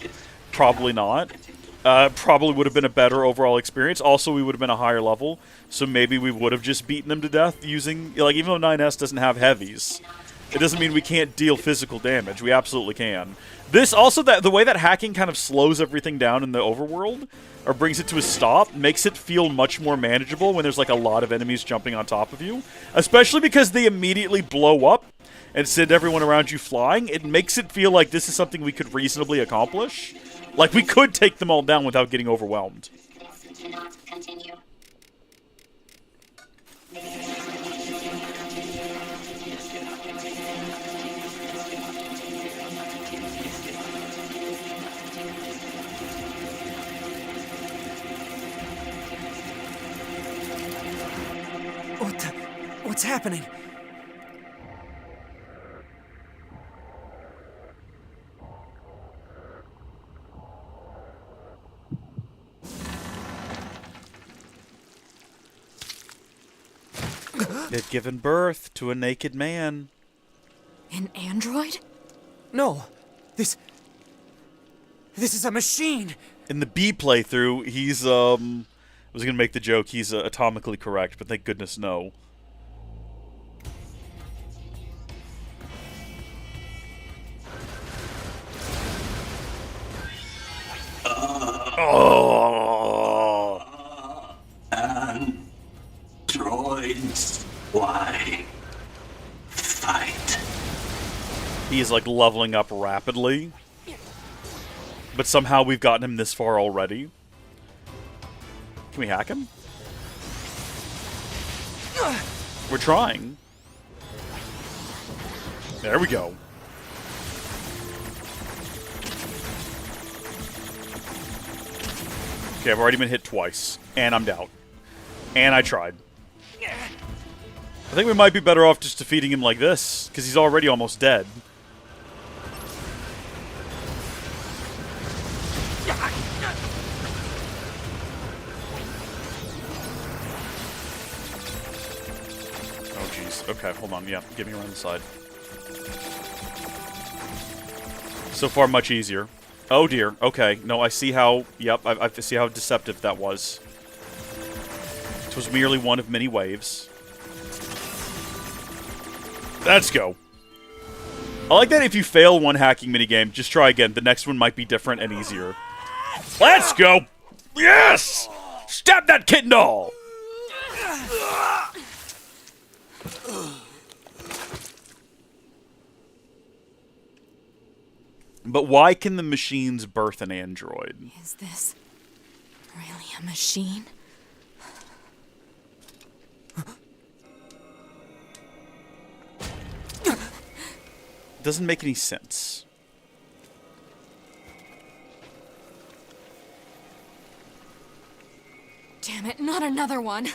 Probably not. Probably would have been a better overall experience. Also, we would have been a higher level, so maybe we would have just beaten them to death using... Like, even though 9S doesn't have heavies, it doesn't mean we can't deal physical damage. We absolutely can. This, also, the way that hacking kind of slows everything down in the overworld, or brings it to a stop, makes it feel much more manageable when there's, like, a lot of enemies jumping on top of you. Especially because they immediately blow up and send everyone around you flying. It makes it feel like this is something we could reasonably accomplish. Like, we could take them all down without getting overwhelmed. Do not continue. What's happening? They've given birth to a naked man. An android? No. This is a machine. In the B playthrough, he's, I was gonna make the joke, he's atomically correct, but thank goodness no. Androids, why fight? He is, like, leveling up rapidly. But somehow we've gotten him this far already. Can we hack him? We're trying. There we go. Okay, I've already been hit twice. And I'm down. And I tried. I think we might be better off just defeating him like this, because he's already almost dead. Oh, jeez. Okay, hold on. Yeah, get me around the side. So far, much easier. Oh, dear. Okay. No, I see how... Yep, I see how deceptive that was. It was merely one of many waves. Let's go. I like that if you fail one hacking minigame, just try again. The next one might be different and easier. Let's go! Yes! Stab that kitten doll! But why can the machines birth an android? Is this really a machine? Doesn't make any sense. Damn it, not another one.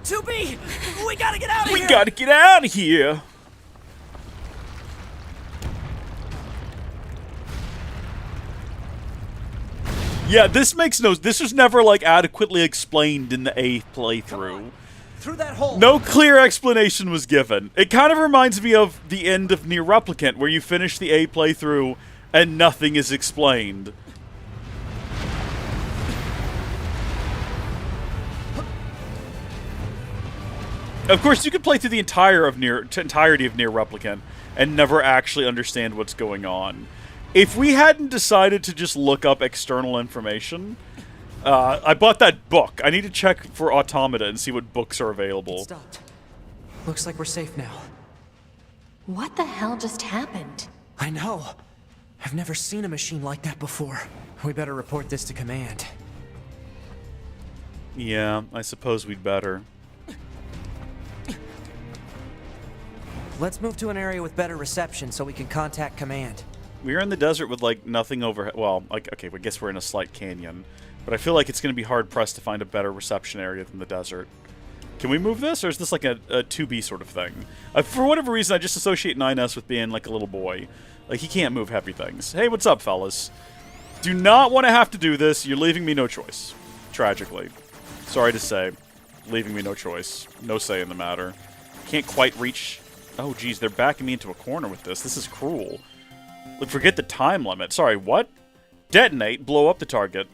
2B! We gotta get out of here! We gotta get out of here! Yeah, this makes no... This was never, like, adequately explained in the A playthrough. Through that hole! No clear explanation was given. It kind of reminds me of the end of NieR Replicant, where you finish the A playthrough and nothing is explained. Of course, you could play through the entirety of NieR Replicant and never actually understand what's going on. If we hadn't decided to just look up external information, I bought that book. I need to check for Automata and see what books are available. It stopped. Looks like we're safe now. What the hell just happened? I know. I've never seen a machine like that before. We better report this to command. Yeah, I suppose we'd better. Let's move to an area with better reception so we can contact command. We're in the desert with, like, nothing over... Well, like, okay, I guess we're in a slight canyon. But I feel like it's going to be hard-pressed to find a better reception area than the desert. Can we move this, or is this like a 2B sort of thing? For whatever reason, I just associate 9S with being like a little boy. Like, he can't move heavy things. Hey, what's up, fellas? Do not want to have to do this. You're leaving me no choice. Tragically. Sorry to say. Leaving me no choice. No say in the matter. Can't quite reach... Oh, geez, they're backing me into a corner with this. This is cruel. Look, forget the time limit. Sorry, what? Detonate. Blow up the target.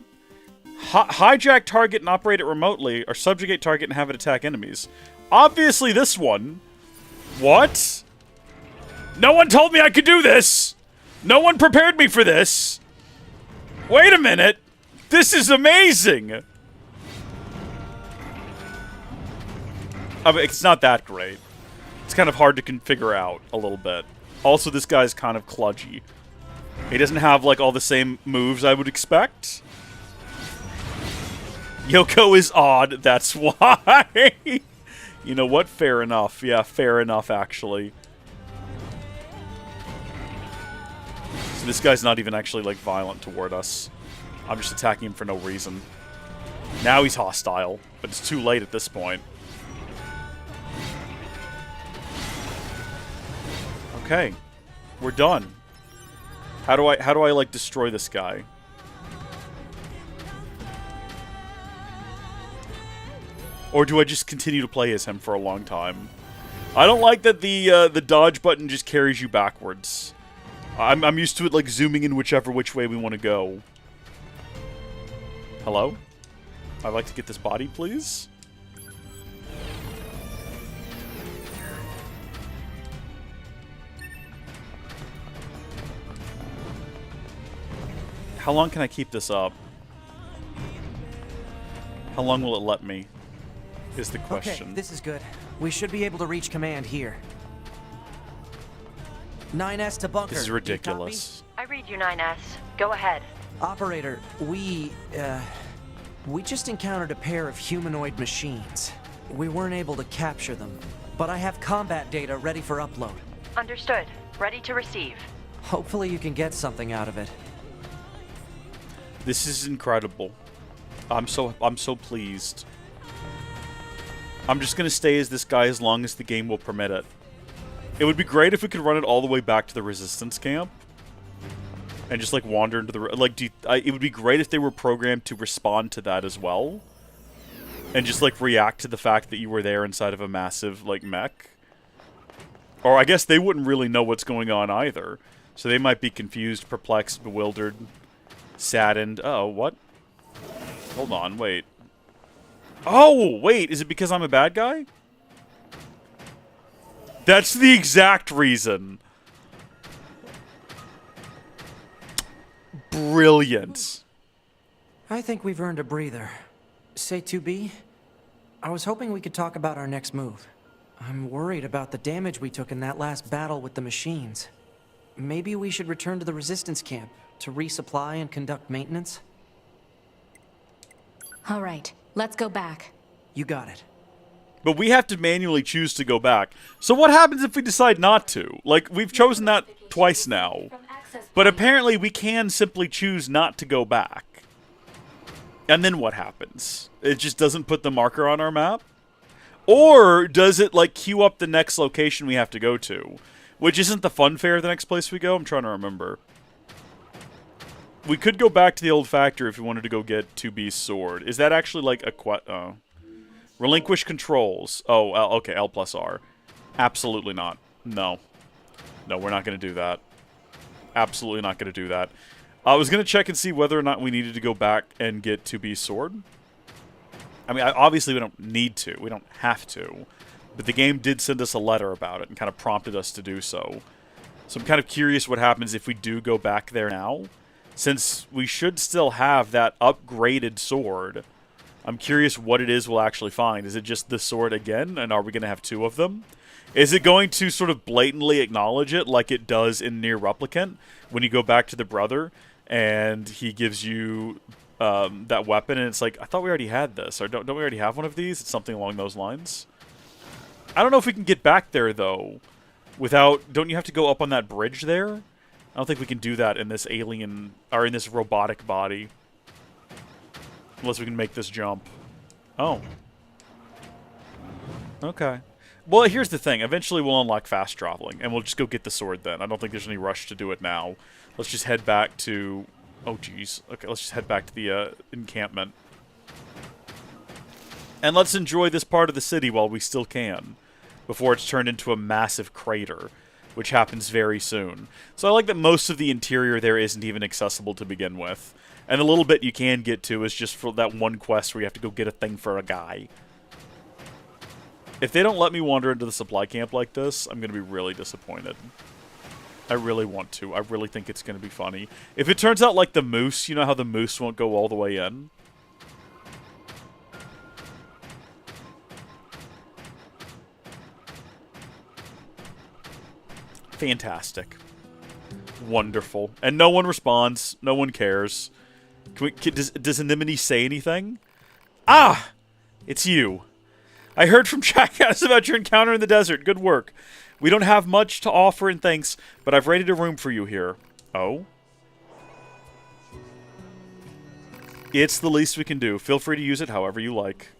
Hijack target and operate it remotely, or subjugate target and have it attack enemies. Obviously this one. What? No one told me I could do this! No one prepared me for this! Wait a minute! This is amazing! I mean, it's not that great. It's kind of hard to figure out a little bit. Also, this guy's kind of kludgy. He doesn't have, like, all the same moves I would expect. Yoko is odd, that's why. You know what? Fair enough. Yeah, fair enough, actually. So this guy's not even actually, like, violent toward us. I'm just attacking him for no reason. Now he's hostile, but it's too late at this point. Okay. We're done. How do I, like, destroy this guy? Or do I just continue to play as him for a long time? I don't like that the dodge button just carries you backwards. I'm used to it, like, zooming in which way we want to go. Hello? I'd like to get this body, please. How long can I keep this up? How long will it let me? Is the question. Okay, this is good. We should be able to reach command here. 9S to bunker. This is ridiculous. I read you, 9S. Go ahead. Operator, we just encountered a pair of humanoid machines. We weren't able to capture them, but I have combat data ready for upload. Understood. Ready to receive. Hopefully you can get something out of it. This is incredible. I'm so pleased. I'm just gonna stay as this guy as long as the game will permit it. It would be great if we could run it all the way back to the resistance camp. And just, like, wander into the... Like, it would be great if they were programmed to respond to that as well. And just, like, react to the fact that you were there inside of a massive, like, mech. Or I guess they wouldn't really know what's going on either. So they might be confused, perplexed, bewildered, saddened. Oh, what? Hold on, wait. Oh, wait, is it because I'm a bad guy? That's the exact reason. Brilliant. I think we've earned a breather. Say 2B? I was hoping we could talk about our next move. I'm worried about the damage we took in that last battle with the machines. Maybe we should return to the resistance camp to resupply and conduct maintenance? All right, let's go back. You got it. But we have to manually choose to go back. So what happens if we decide not to? Like, we've chosen that twice now. But apparently we can simply choose not to go back. And then what happens? It just doesn't put the marker on our map? Or does it, like, queue up the next location we have to go to? Which isn't the fun fair the next place we go? I'm trying to remember. We could go back to the old factory if we wanted to go get 2B's sword. Is that actually, like, a relinquish controls. Oh, okay, L plus R. Absolutely not. No. No, we're not going to do that. Absolutely not going to do that. I was going to check and see whether or not we needed to go back and get 2B's sword. I mean, obviously we don't need to. We don't have to. But the game did send us a letter about it and kind of prompted us to do so. So I'm kind of curious what happens if we do go back there now. since we should still have that upgraded sword, I'm curious what it is we'll actually find. Is it just the sword again, and are we going to have 2 of them? Is it going to sort of blatantly acknowledge it like it does in NieR Replicant when you go back to the brother and he gives you that weapon and it's like, I thought we already had this, or don't we already have one of these? It's something along those lines. I don't know if we can get back there, though, without... Don't you have to go up on that bridge there? I don't think we can do that in this alien... or in this robotic body. Unless we can make this jump. Oh. Okay. Well, here's the thing. Eventually we'll unlock fast traveling, and we'll just go get the sword then. I don't think there's any rush to do it now. Let's just head back to... Oh, jeez. Okay, let's just head back to the encampment. And let's enjoy this part of the city while we still can, before it's turned into a massive crater, which happens very soon. So I like that most of the interior there isn't even accessible to begin with. And the little bit you can get to is just for that one quest where you have to go get a thing for a guy. If they don't let me wander into the supply camp like this, I'm going to be really disappointed. I really want to. I really think it's going to be funny. If it turns out like the moose, you know how the moose won't go all the way in? Fantastic. Wonderful. And no one responds. No one cares. Does Anemone say anything? Ah! It's you. I heard from Jackass about your encounter in the desert. Good work. We don't have much to offer in thanks, but I've raided a room for you here. Oh? It's the least we can do. Feel free to use it however you like.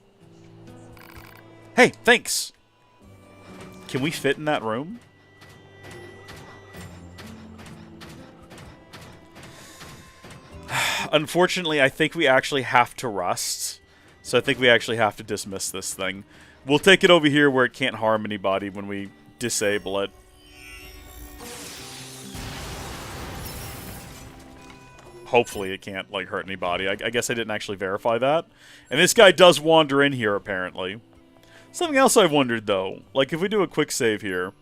Hey, thanks! Can we fit in that room? Unfortunately, I think we actually have to rust. So I think we actually have to dismiss this thing. We'll take it over here where it can't harm anybody when we disable it. Hopefully it can't, like, hurt anybody. I guess I didn't actually verify that. And this guy does wander in here, apparently. Something else I've wondered, though. Like, if we do a quick save here,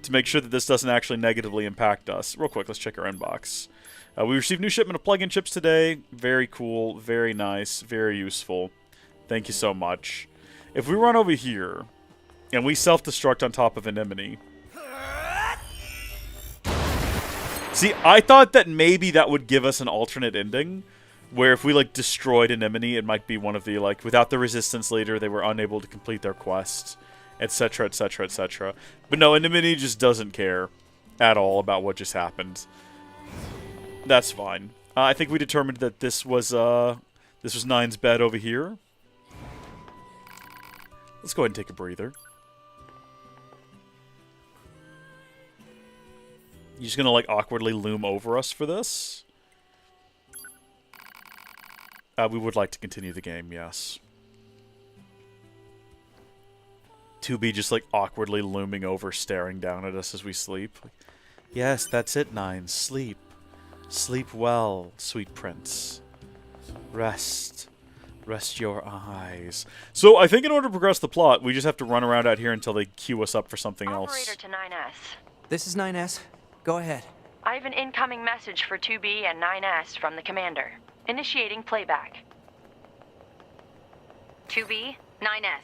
to make sure that this doesn't actually negatively impact us. Real quick, let's check our inbox. We received new shipment of plug-in chips today. Very cool, very nice, very useful. Thank you so much. If we run over here, and we self-destruct on top of Anemone... See, I thought that maybe that would give us an alternate ending, where if we, like, destroyed Anemone, it might be one of the, like, without the resistance leader, they were unable to complete their quest, etc., etc., etc. But no, Anemone just doesn't care at all about what just happened. That's fine. I think we determined that this was Nine's bed over here. Let's go ahead and take a breather. You just gonna, like, awkwardly loom over us for this? We would like to continue the game, yes. 2B just, like, awkwardly looming over, staring down at us as we sleep. Yes, that's it, Nine. Sleep. Sleep well, sweet prince. Rest. Rest your eyes. So, I think in order to progress the plot, we just have to run around out here until they queue us up for something else. Operator to 9S. This is 9S. Go ahead. I have an incoming message for 2B and 9S from the commander. Initiating playback. 2B, 9S.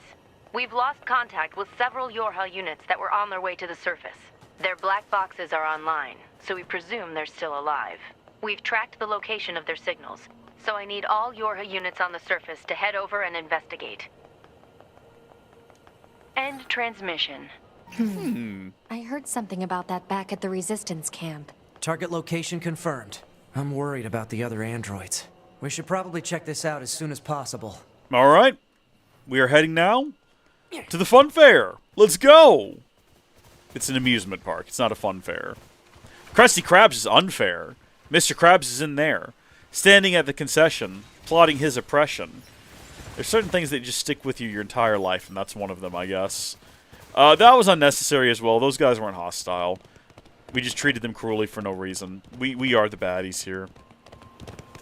We've lost contact with several Yorha units that were on their way to the surface. Their black boxes are online, so we presume they're still alive. We've tracked the location of their signals, so I need all Yorha units on the surface to head over and investigate. End transmission. I heard something about that back at the Resistance camp. Target location confirmed. I'm worried about the other androids. We should probably check this out as soon as possible. Alright. We are heading now to the fun fair. Let's go! It's an amusement park. It's not a fun fair. Krusty Krabs is unfair. Mr. Krabs is in there, standing at the concession, plotting his oppression. There's certain things that just stick with you your entire life, and that's one of them, I guess. That was unnecessary as well. Those guys weren't hostile. We just treated them cruelly for no reason. We are the baddies here.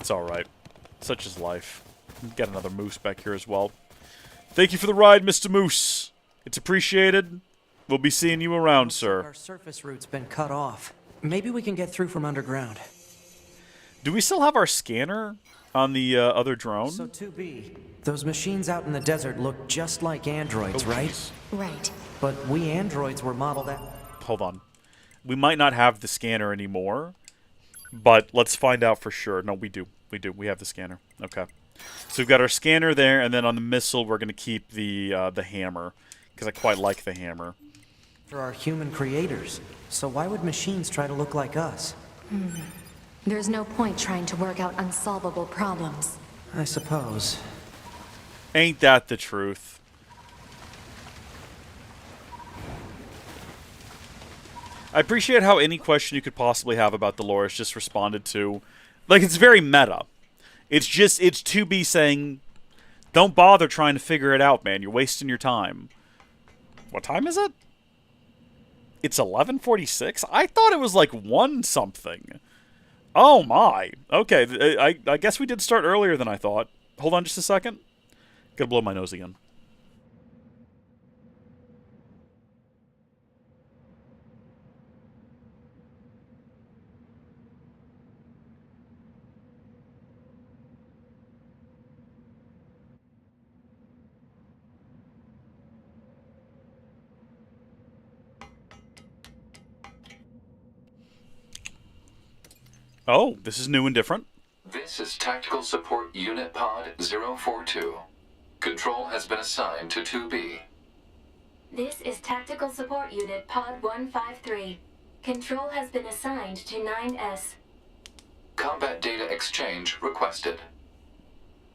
It's alright. Such is life. Got another moose back here as well. Thank you for the ride, Mr. Moose. It's appreciated. We'll be seeing you around, sir. Our surface route's been cut off. Maybe we can get through from underground. Do we still have our scanner on the other drone? So 2B, those machines out in the desert look just like androids, right? Right. But we androids were modeled after... Hold on. We might not have the scanner anymore, but let's find out for sure. No, we do. We do. We have the scanner. Okay. So we've got our scanner there, and then on the missile, we're going to keep the hammer, because I quite like the hammer. For our human creators. So why would machines try to look like us? There's no point trying to work out unsolvable problems. I suppose. Ain't that the truth? I appreciate how any question you could possibly have about the lore is just responded to. Like, it's very meta. It's 2B saying, don't bother trying to figure it out, man. You're wasting your time. What time is it? It's 11:46? I thought it was like 1 something. Oh my. Okay, I guess we did start earlier than I thought. Hold on just a second. Gotta blow my nose again. Oh, this is new and different. This is Tactical Support Unit Pod 042. Control has been assigned to 2B. This is Tactical Support Unit Pod 153. Control has been assigned to 9S. Combat data exchange requested.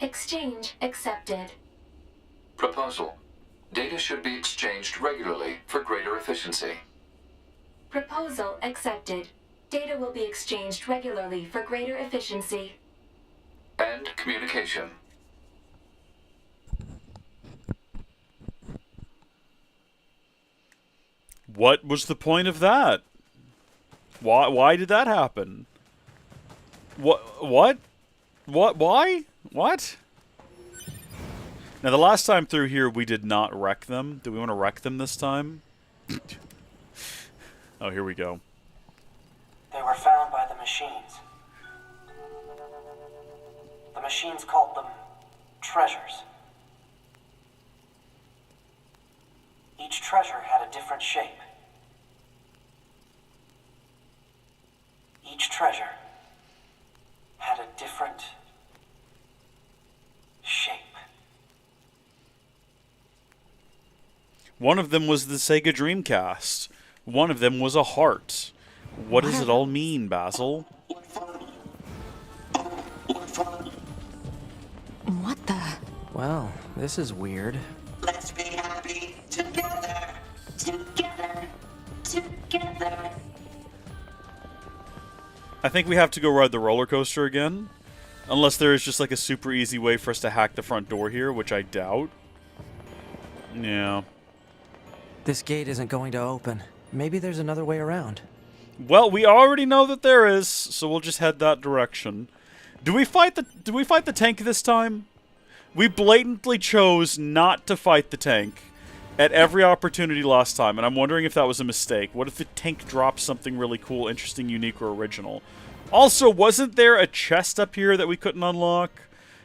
Exchange accepted. Proposal. Data should be exchanged regularly for greater efficiency. Proposal accepted. Data will be exchanged regularly for greater efficiency. End communication. What was the point of that? Why did that happen? What? Why? What? Now, the last time through here, we did not wreck them. Do we want to wreck them this time? Oh, here we go. They were found by the machines. The machines called them treasures. Each treasure had a different shape. Each treasure had a different shape. One of them was the Sega Dreamcast. One of them was a heart. What does it all mean, Basil? What the? Well, this is weird. Let's be happy together. Together. Together. I think we have to go ride the roller coaster again. Unless there is just like a super easy way for us to hack the front door here, which I doubt. Yeah. This gate isn't going to open. Maybe there's another way around. Well, we already know that there is, so we'll just head that direction. Do we fight the tank this time? We blatantly chose not to fight the tank at every opportunity last time, and I'm wondering if that was a mistake. What if the tank dropped something really cool, interesting, unique, or original? Also, wasn't there a chest up here that we couldn't unlock?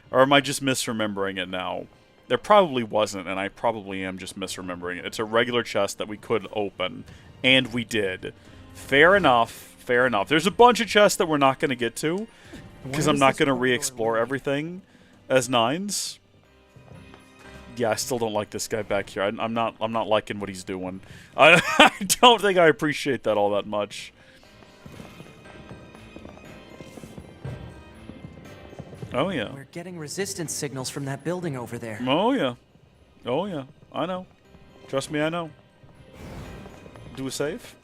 Or am I just misremembering it now? There probably wasn't, and I probably am just misremembering it. It's a regular chest that we could open, and we did. Fair enough, fair enough. There's a bunch of chests that we're not going to get to, because I'm not going to re-explore everything as Nines. Yeah, I still don't like this guy back here. I'm not liking what he's doing. I don't think I appreciate that all that much. Oh yeah. We're getting resistance signals from that building over there. Oh yeah. Oh yeah. I know. Trust me, I know. Do a save.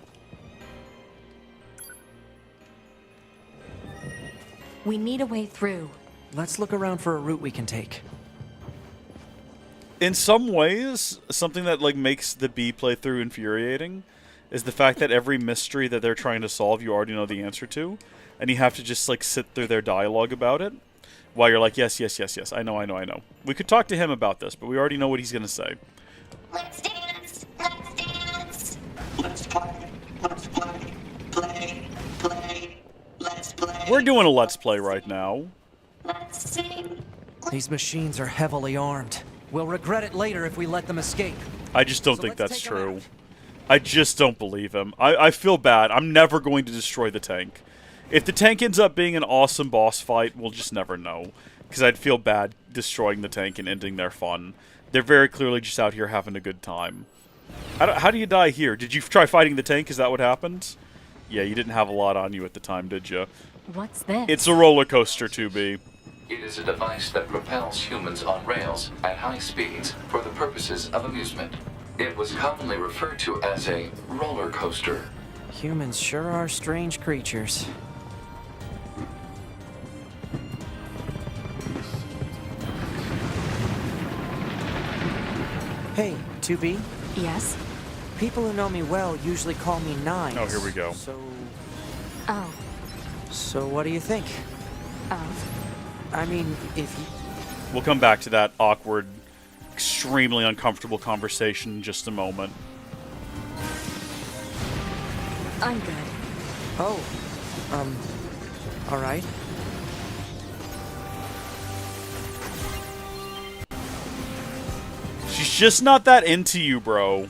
We need a way through. Let's look around for a route we can take. In some ways, something that like makes the B playthrough infuriating is the fact that every mystery that they're trying to solve, you already know the answer to, and you have to just like sit through their dialogue about it, while you're like, yes, yes, yes, yes, I know, I know, I know. We could talk to him about this, but we already know what he's gonna say. Let's dance! Let's dance! Let's play! Let's play! Play! Play! Let's play! We're doing a Let's Play right now. Let's sing. These machines are heavily armed. We'll regret it later if we let them escape. I just don't think that's true. I just don't believe him. I feel bad. I'm never going to destroy the tank. If the tank ends up being an awesome boss fight, we'll just never know. Because I'd feel bad destroying the tank and ending their fun. They're very clearly just out here having a good time. How do you die here? Did you try fighting the tank? Is that what happened? Yeah, you didn't have a lot on you at the time, did you? What's this? It's a roller coaster, 2B. It is a device that propels humans on rails at high speeds for the purposes of amusement. It was commonly referred to as a roller coaster. Humans sure are strange creatures. Hey, 2B? Yes? People who know me well usually call me Nines. Oh, here we go. So what do you think? I mean, if you... We'll come back to that awkward, extremely uncomfortable conversation in just a moment. I'm good. Oh, alright. She's just not that into you, bro.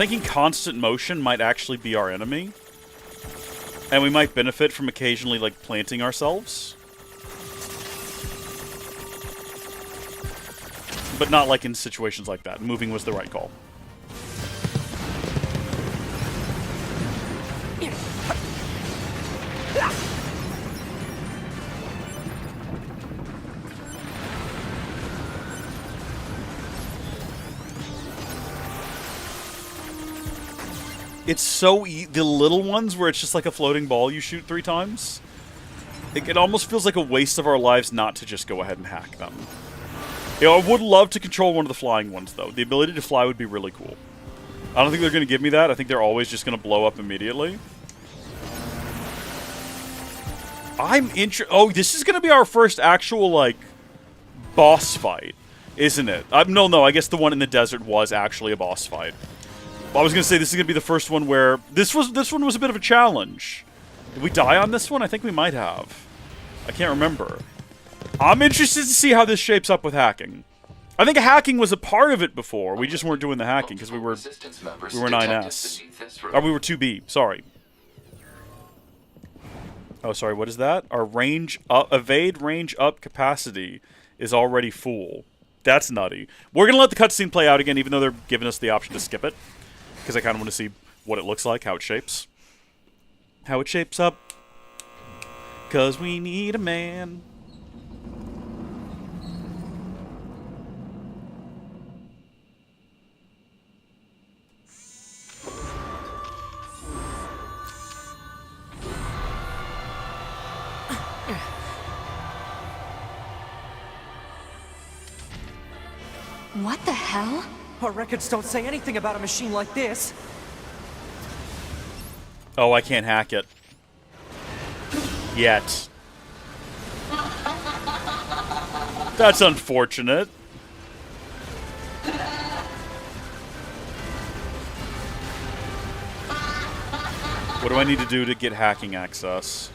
I'm thinking constant motion might actually be our enemy. And we might benefit from occasionally, like, planting ourselves. But not, like, in situations like that. Moving was the right call. It's so the little ones where it's just like a floating ball you shoot 3 times. It almost feels like a waste of our lives not to just go ahead and hack them. You know, I would love to control one of the flying ones, though. The ability to fly would be really cool. I don't think they're going to give me that. I think they're always just going to blow up immediately. Oh, this is going to be our first actual, like, boss fight, isn't it? No, I guess the one in the desert was actually a boss fight. I was going to say this is going to be the first one where... This one was a bit of a challenge. Did we die on this one? I think we might have. I can't remember. I'm interested to see how this shapes up with hacking. I think hacking was a part of it before. We just weren't doing the hacking because we were 9S. Oh, we were 2B. Sorry. Oh, sorry. What is that? Our evade range up capacity is already full. That's nutty. We're going to let the cutscene play out again, even though they're giving us the option to skip it. Because I kind of want to see what it looks like, how it shapes. How it shapes up. Because we need a man. What the hell? Our records don't say anything about a machine like this. Oh, I can't hack it. Yet. That's unfortunate. What do I need to do to get hacking access?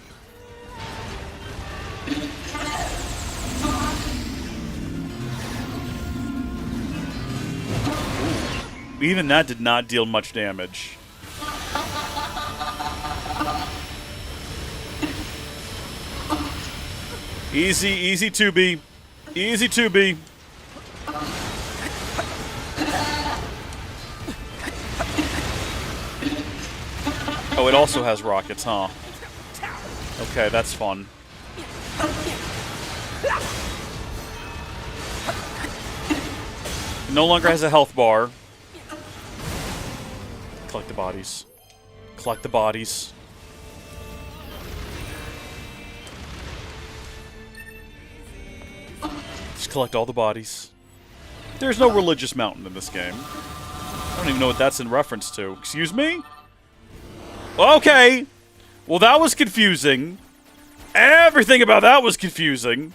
Even that did not deal much damage. Easy 2B. Easy 2B. Oh, it also has rockets, huh? Okay, that's fun. No longer has a health bar. Collect the bodies. Collect the bodies. Just collect all the bodies. There's no religious mountain in this game. I don't even know what that's in reference to. Excuse me? Okay. Well, that was confusing. Everything about that was confusing.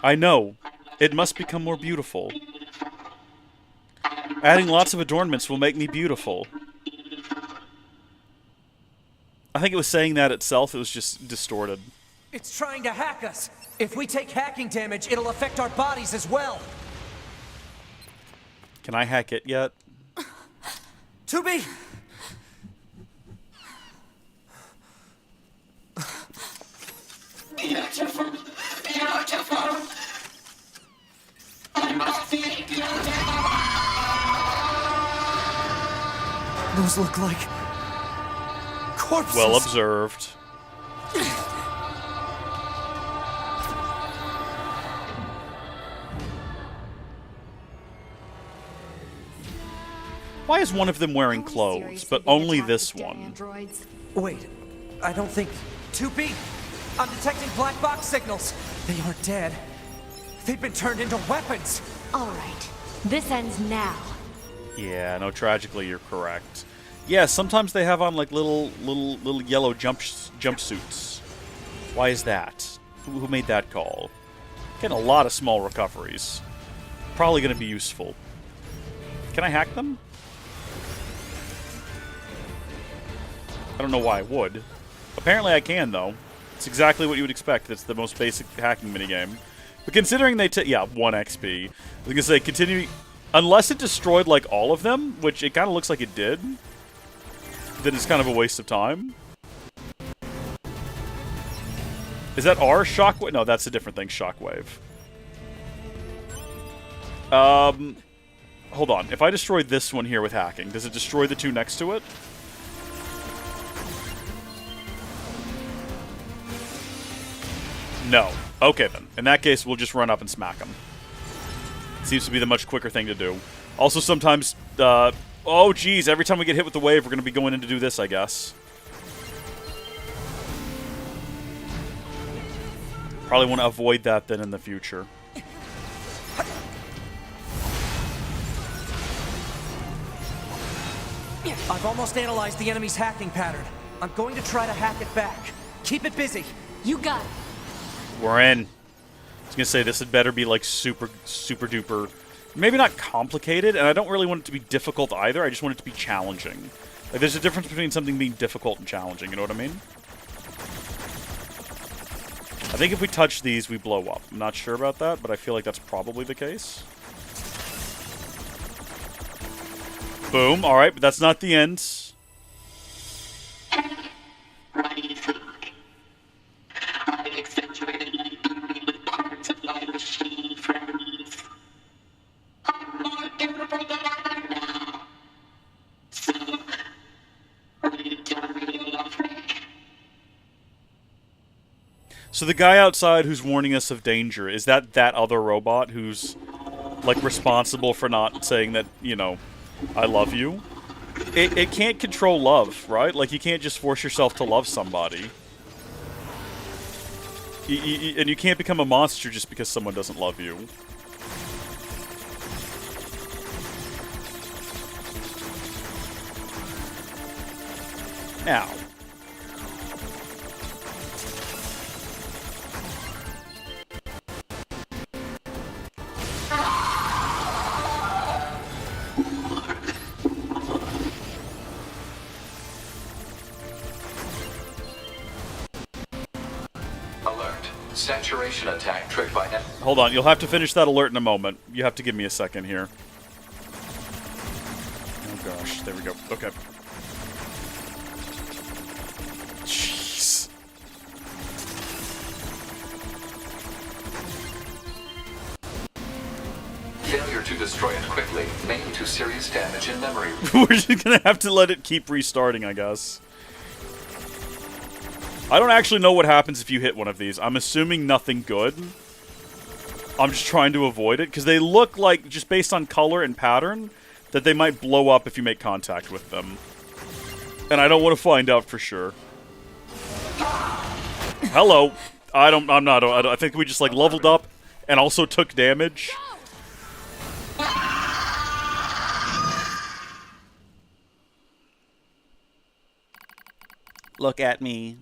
I know. It must become more beautiful. Adding lots of adornments will make me beautiful. I think it was saying that itself. It was just distorted. It's trying to hack us. If we take hacking damage, it'll affect our bodies as well. Can I hack it yet? 2B! Beautiful. Beautiful. I must be beautiful. Those look like corpses. Well observed. Why is one of them wearing clothes, but only this one? Wait, I don't think... 2B! I'm detecting black box signals. They aren't dead. They've been turned into weapons. All right. This ends now. Yeah, no, tragically you're correct. Yeah, sometimes they have on like little yellow jumpsuits. Why is that? Who made that call? Getting a lot of small recoveries. Probably going to be useful. Can I hack them? I don't know why I would. Apparently I can, though. It's exactly what you would expect. It's the most basic hacking minigame. But considering they yeah, 1 XP. I was going to say, continue... Unless it destroyed, like, all of them, which it kind of looks like it did, then it's kind of a waste of time. Is that our Shockwave? No, that's a different thing, Shockwave. Hold on. If I destroy this one here with hacking, does it destroy the two next to it? No. Okay, then. In that case, we'll just run up and smack them. Seems to be the much quicker thing to do. Also, sometimes, oh, geez, every time we get hit with the wave, we're going to be going in to do this, I guess. Probably want to avoid that, then, in the future. I've almost analyzed the enemy's hacking pattern. I'm going to try to hack it back. Keep it busy. You got it. We're in. I was going to say, this had better be, like, super duper... Maybe not complicated, and I don't really want it to be difficult either. I just want it to be challenging. Like, there's a difference between something being difficult and challenging, you know what I mean? I think if we touch these, we blow up. I'm not sure about that, but I feel like that's probably the case. Boom. Alright, but that's not the end. I've accentuated my beauty with parts of my machine friends. I'm more durable than ever now. So, are you done reading my freak? So the guy outside who's warning us of danger, is that other robot who's, like, responsible for not saying that, you know, I love you? It can't control love, right? Like, you can't just force yourself to love somebody. And you can't become a monster just because someone doesn't love you. Now. Saturation attack tricked by... Hold on, you'll have to finish that alert in a moment. You have to give me a second here. Oh gosh, there we go. Okay. Jeez. Failure to destroy it quickly may lead to serious damage in memory. We're just gonna have to let it keep restarting, I guess. I don't actually know what happens if you hit one of these. I'm assuming nothing good. I'm just trying to avoid it, because they look like, just based on color and pattern, that they might blow up if you make contact with them. And I don't want to find out for sure. Hello. I think we just, like, leveled up and also took damage. Look at me.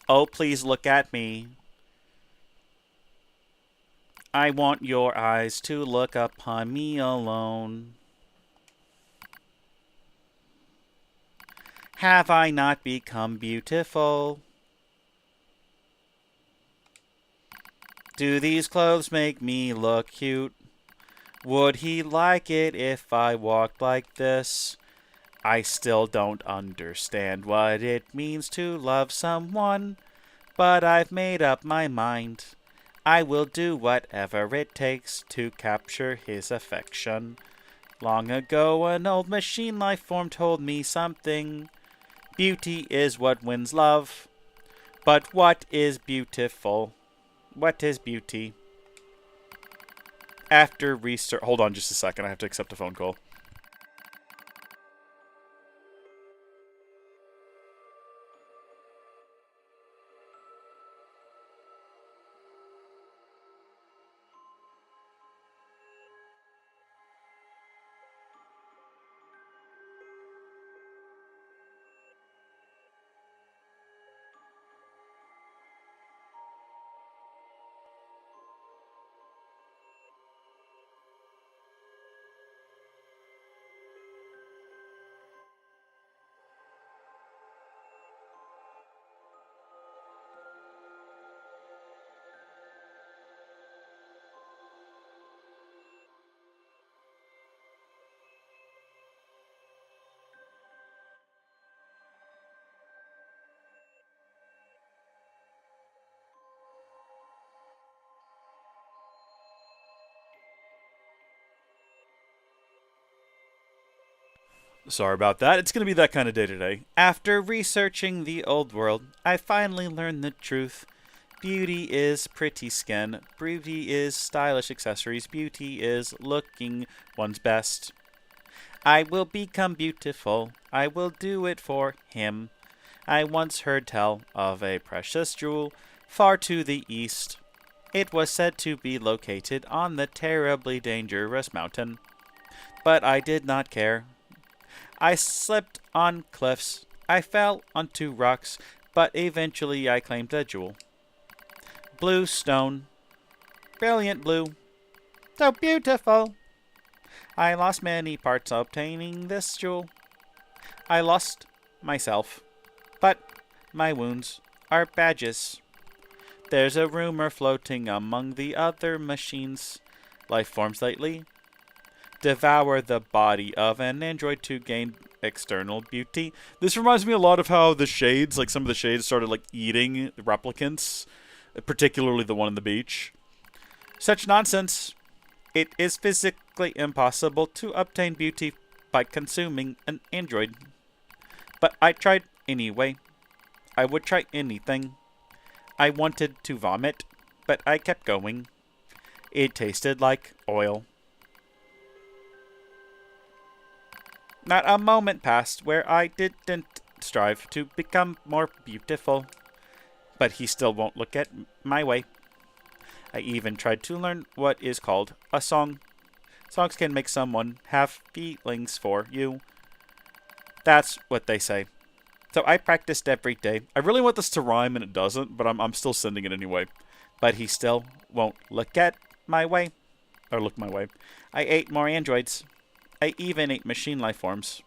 Oh, please look at me. I want your eyes to look upon me alone. Have I not become beautiful? Do these clothes make me look cute? Would he like it if I walked like this? I still don't understand what it means to love someone, but I've made up my mind. I will do whatever it takes to capture his affection. Long ago, an old machine life form told me something. Beauty is what wins love. But what is beautiful? What is beauty? After research... Hold on just a second. I have to accept a phone call. Sorry about that. It's going to be that kind of day today. After researching the old world, I finally learned the truth. Beauty is pretty skin. Beauty is stylish accessories. Beauty is looking one's best. I will become beautiful. I will do it for him. I once heard tell of a precious jewel far to the east. It was said to be located on the terribly dangerous mountain. But I did not care. I slipped on cliffs. I fell onto rocks, but eventually I claimed the jewel. Blue stone. Brilliant blue. So beautiful. I lost many parts obtaining this jewel. I lost myself, but my wounds are badges. There's a rumor floating among the other machines. Life forms lately devour the body of an android to gain external beauty. This reminds me a lot of how the shades, like some of the shades started like eating replicants, particularly the one on the beach. Such nonsense. It is physically impossible to obtain beauty by consuming an android. But I tried anyway. I would try anything. I wanted to vomit, but I kept going. It tasted like oil. Not a moment passed where I didn't strive to become more beautiful. But he still won't look at my way. I even tried to learn what is called a song. Songs can make someone have feelings for you. That's what they say. So I practiced every day. I really want this to rhyme and it doesn't, but I'm still sending it anyway. But he still won't look at my way. Or look my way. I ate more androids. I even ate machine life forms.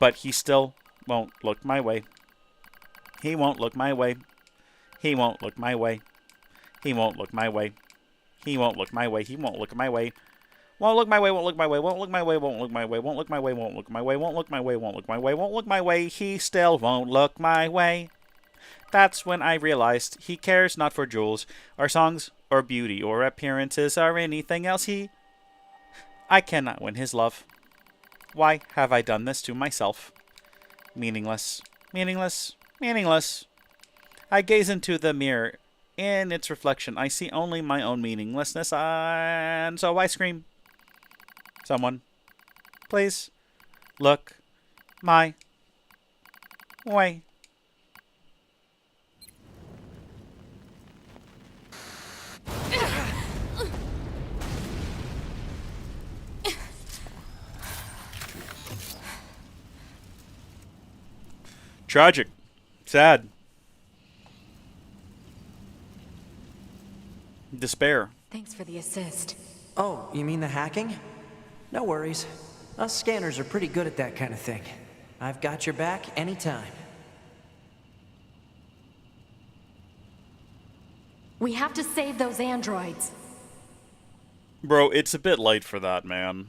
But he still won't look my way. He won't look my way. He won't look my way. He won't look my way. He won't look my way. He won't look my way. Won't look my way, won't look my way, won't look my way, won't look my way, won't look my way, won't look my way, won't look my way, won't look my way, won't look my way, he still won't look my way. That's when I realized he cares not for jewels, or songs, or beauty, or appearances, or anything else. I cannot win his love. Why have I done this to myself? Meaningless, meaningless, meaningless. I gaze into the mirror. In its reflection, I see only my own meaninglessness, and so I scream. Someone, please, look my way. Tragic. Sad. Despair. Thanks for the assist. Oh, you mean the hacking? No worries. Us scanners are pretty good at that kind of thing. I've got your back anytime. We have to save those androids. Bro, it's a bit late for that, man.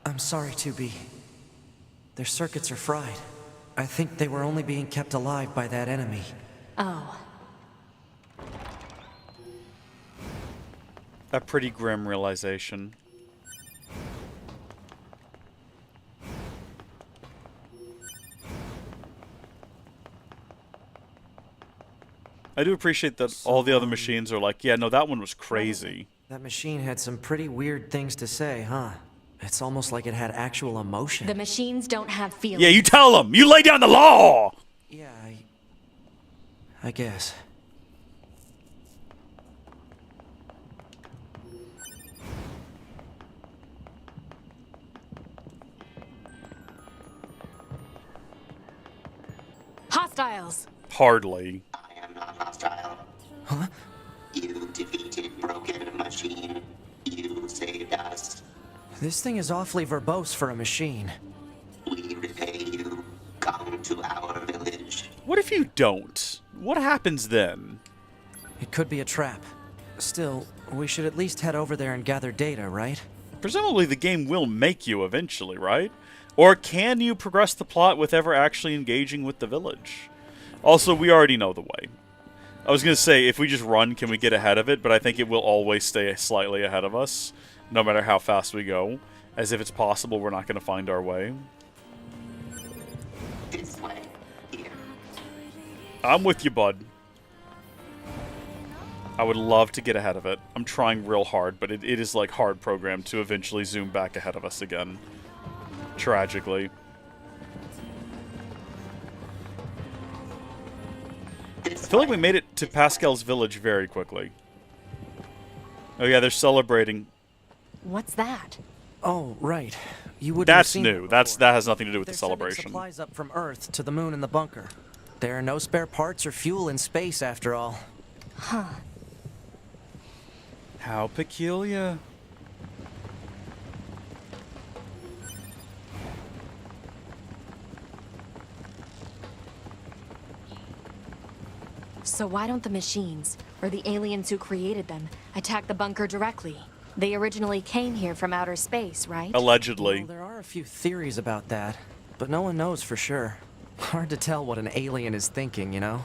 I'm sorry, 2B. Their circuits are fried. I think they were only being kept alive by that enemy. Oh. A pretty grim realization. I do appreciate that all the other machines are like, yeah, no, that one was crazy. That machine had some pretty weird things to say, huh? It's almost like it had actual emotion. The machines don't have feelings. Yeah, you tell them! You lay down the law! Yeah, I guess. Hostiles! Hardly. I am not hostile. Huh? You defeated Broken Machine. You saved us. This thing is awfully verbose for a machine. We repay you. Come to our village. What if you don't? What happens then? It could be a trap. Still, we should at least head over there and gather data, right? Presumably the game will make you eventually, right? Or can you progress the plot with ever actually engaging with the village? Also, we already know the way. I was going to say, if we just run, can we get ahead of it? But I think it will always stay slightly ahead of us, no matter how fast we go. As if it's possible we're not going to find our way. This way. Here. I'm with you, bud. I would love to get ahead of it. I'm trying real hard, but it is like hard programmed to eventually zoom back ahead of us again. Tragically. I feel like we made it to Pascal's village very quickly. Oh yeah, they're celebrating. What's that? Oh, right. You wouldn't That's have seen new. That has nothing to do with They're the sending celebration. supplies up from Earth to the moon and the bunker. There are no spare parts or fuel in space, after all. Huh. How peculiar. So why don't the machines, or the aliens who created them, attack the bunker directly? They originally came here from outer space, right? Allegedly. Well, there are a few theories about that, but no one knows for sure. Hard to tell what an alien is thinking, you know?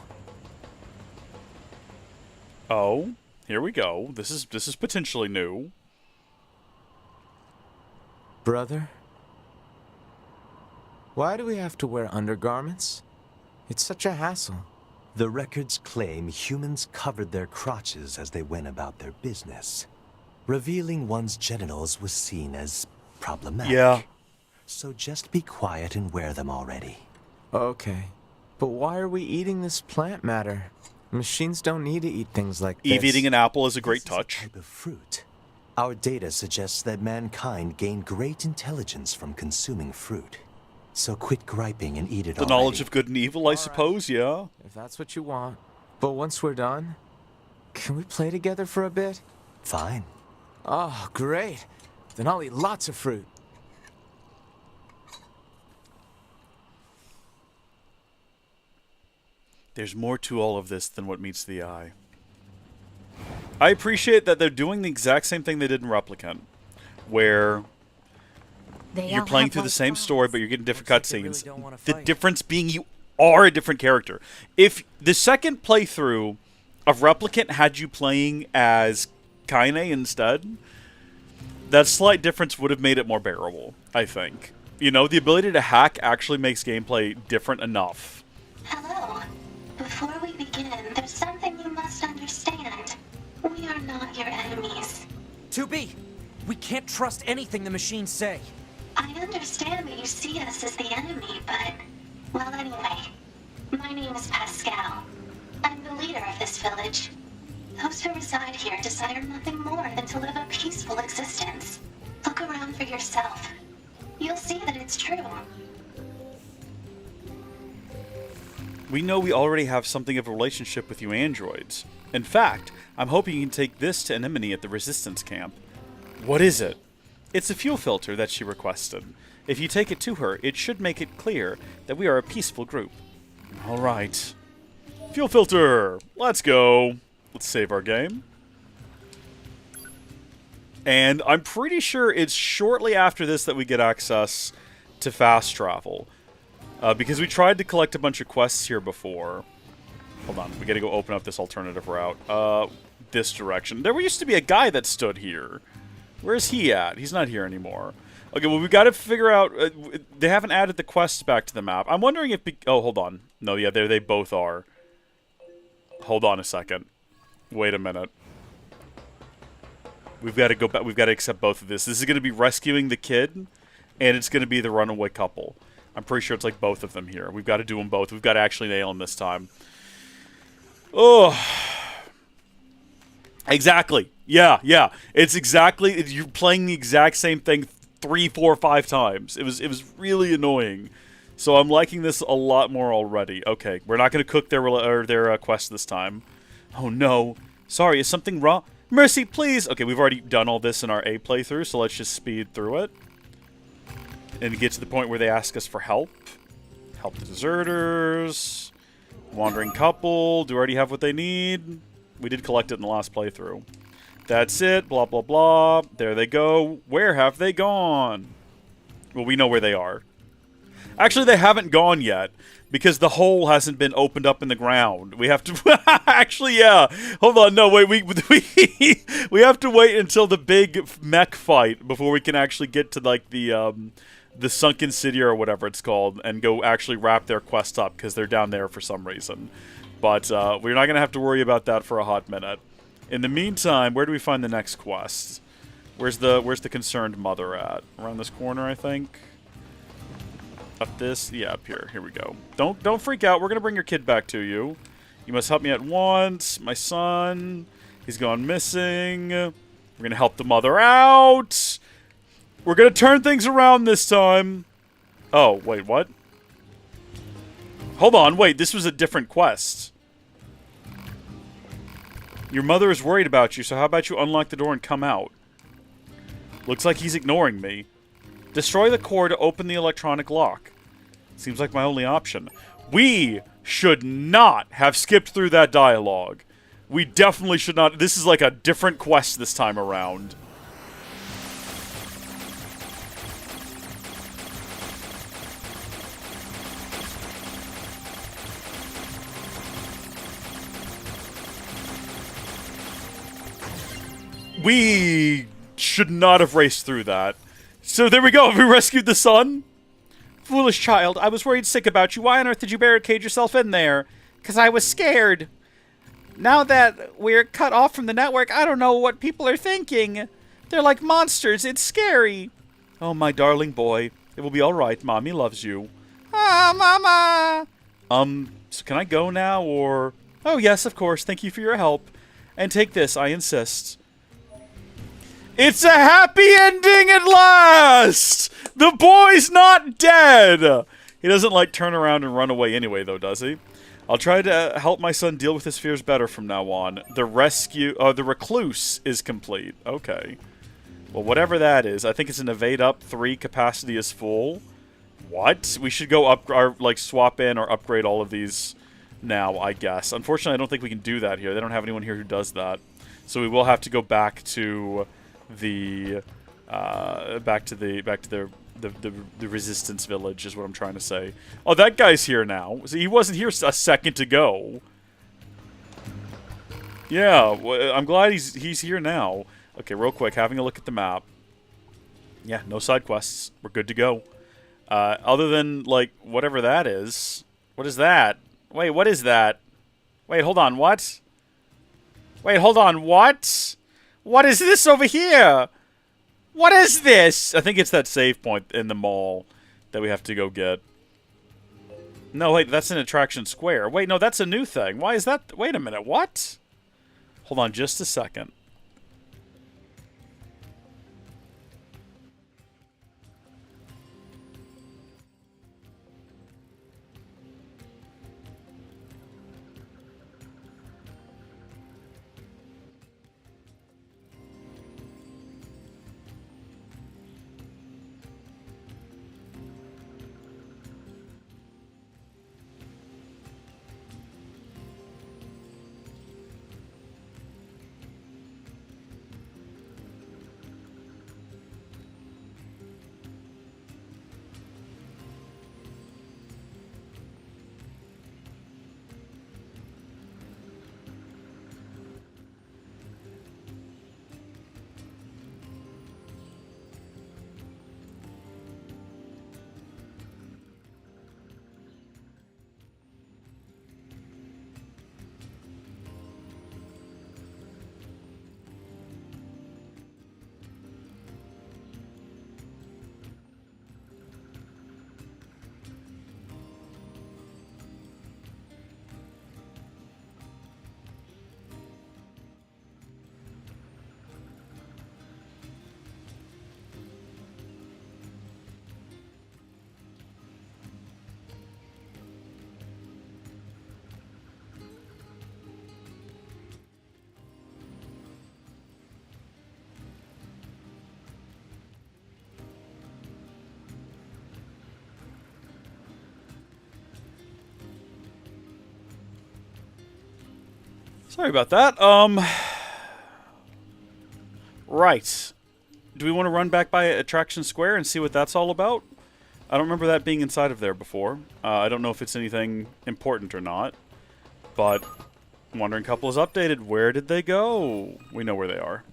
Oh, here we go. This is potentially new. Brother? Why do we have to wear undergarments? It's such a hassle. The records claim humans covered their crotches as they went about their business. Revealing one's genitals was seen as problematic. Yeah. So just be quiet and wear them already. Okay. But why are we eating this plant matter? Machines don't need to eat things like this. Eve eating an apple is a great touch. This is a type of fruit. Our data suggests that mankind gained great intelligence from consuming fruit. So quit griping and eat it The knowledge of good and evil, I suppose, yeah. If that's what you want. But once we're done, can we play together for a bit? Fine. Oh, great. Then I'll eat lots of fruit. There's more to all of this than what meets the eye. I appreciate that they're doing the exact same thing they did in Replicant, where you're playing through the same story, but you're getting different cutscenes. The difference being you are a different character. If the second playthrough of Replicant had you playing as Kaine instead, that slight difference would have made it more bearable, I think. You know, the ability to hack actually makes gameplay different enough. Hello. Before we begin, there's something you must understand. We are not your enemies. 2B, we can't trust anything the machines say. I understand that you see us as the enemy, but... Well, anyway. My name is Pascal. I'm the leader of this village. Those who reside here desire nothing more than to live a peaceful existence. Look around for yourself. You'll see that it's true. We know we already have something of a relationship with you androids. In fact, I'm hoping you can take this to Anemone at the Resistance camp. What is it? It's a fuel filter that she requested. If you take it to her, it should make it clear that we are a peaceful group. All right. Fuel filter! Let's go. Let's save our game. And I'm pretty sure it's shortly after this that we get access to fast travel. Because we tried to collect a bunch of quests here before. Hold on, we gotta go open up this alternative route. This direction. There used to be a guy that stood here. Where's he at? He's not here anymore. Okay, well, we gotta figure out... they haven't added the quests back to the map. I'm wondering if... oh, hold on. No, yeah, there they both are. Hold on a second. Wait a minute. We've got to go back. We've got to accept both of this. This is going to be rescuing the kid, and it's going to be the runaway couple. I'm pretty sure it's like both of them here. We've got to do them both. We've got to actually nail them this time. Oh. Exactly. Yeah, yeah. It's exactly... you're playing the exact same thing 3, 4, 5 times. It was really annoying. So I'm liking this a lot more already. Okay, we're not going to cook their quest this time. Oh, no. Sorry, is something wrong? Mercy, please! Okay, we've already done all this in our A playthrough, so let's just speed through it. And get to the point where they ask us for help. Help the deserters. Wandering couple. Do we already have what they need? We did collect it in the last playthrough. That's it. Blah, blah, blah. There they go. Where have they gone? Well, we know where they are. Actually, they haven't gone yet. Because the hole hasn't been opened up in the ground. We have to... actually, yeah. Hold on. No, wait. We have to wait until the big mech fight before we can actually get to, like, the sunken city or whatever it's called and go actually wrap their quest up because they're down there for some reason. But we're not going to have to worry about that for a hot minute. In the meantime, where do we find the next quest? Where's the concerned mother at? Around this corner, I think. Up this? Yeah, up here. Here we go. Don't freak out. We're going to bring your kid back to you. You must help me at once. My son. He's gone missing. We're going to help the mother out. We're going to turn things around this time. Oh, wait, what? Hold on. Wait, this was a different quest. Your mother is worried about you, so how about you unlock the door and come out? Looks like he's ignoring me. Destroy the core to open the electronic lock. Seems like my only option. We should not have skipped through that dialogue. We definitely should not. This is like a different quest this time around. We should not have raced through that. So there we go. We rescued the son. Foolish child. I was worried sick about you. Why on earth did you barricade yourself in there? 'Cause I was scared. Now that we're cut off from the network, I don't know what people are thinking. They're like monsters. It's scary. Oh, my darling boy. It will be all right. Mommy loves you. Ah, Mama. So can I go now, or... Oh, yes, of course. Thank you for your help. And take this. I insist. It's a happy ending at last! The boy's not dead! He doesn't, like, turn around and run away anyway, though, does he? I'll try to help my son deal with his fears better from now on. The recluse is complete. Okay. Well, whatever that is. I think it's an evade up 3, capacity is full. What? We should go swap in or upgrade all of these now, I guess. Unfortunately, I don't think we can do that here. They don't have anyone here who does that. So we will have to go back to the resistance village is what I'm trying to say. Oh, that guy's here now. See, he wasn't here a second ago. Yeah, I'm glad he's here now. Okay, real quick, having a look at the map. Yeah, no side quests. We're good to go. Other than, like, whatever that is. What is that? Wait, what is that? Wait, hold on, what? Wait, hold on, what? What is this over here? What is this? I think it's that save point in the mall that we have to go get. No, wait, that's an attraction square. Wait, no, that's a new thing. Why is that? Wait a minute, what? Hold on just a second. Sorry about that. Right. Do we want to run back by Attraction Square and see what that's all about? I don't remember that being inside of there before. I don't know if it's anything important or not. But Wandering Couple is updated. Where did they go? We know where they are.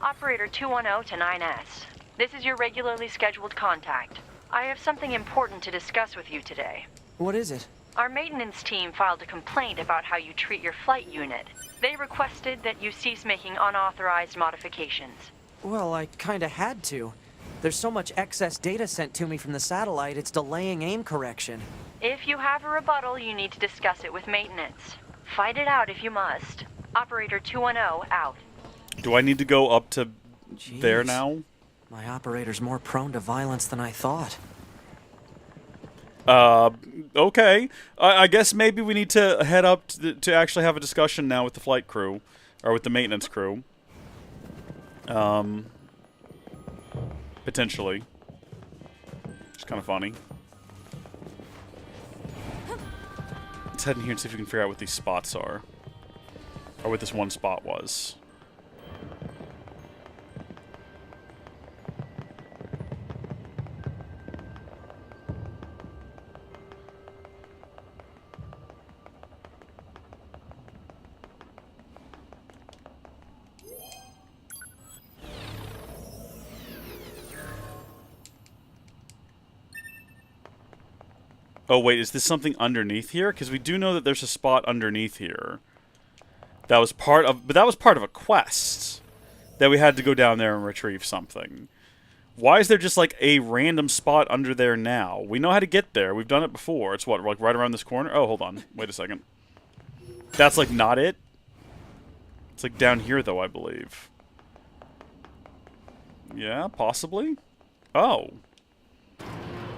Operator 210 to 9S. This is your regularly scheduled contact. I have something important to discuss with you today. What is it? Our maintenance team filed a complaint about how you treat your flight unit. They requested that you cease making unauthorized modifications. Well, I kinda had to. There's so much excess data sent to me from the satellite, it's delaying aim correction. If you have a rebuttal, you need to discuss it with maintenance. Fight it out if you must. Operator 210 out. Do I need to go up to there now? My operator's more prone to violence than I thought. Okay. I guess maybe we need to head up to actually have a discussion now with the flight crew. Or with the maintenance crew. Potentially. It's kind of funny. Let's head in here and see if we can figure out what these spots are. Or what this one spot was. Oh, wait, is this something underneath here? Because we do know that there's a spot underneath here. That was part of... But that was part of a quest. That we had to go down there and retrieve something. Why is there just, like, a random spot under there now? We know how to get there. We've done it before. It's what, like, right around this corner? Oh, hold on. Wait a second. That's, like, not it? It's, like, down here, though, I believe. Yeah, possibly? Oh.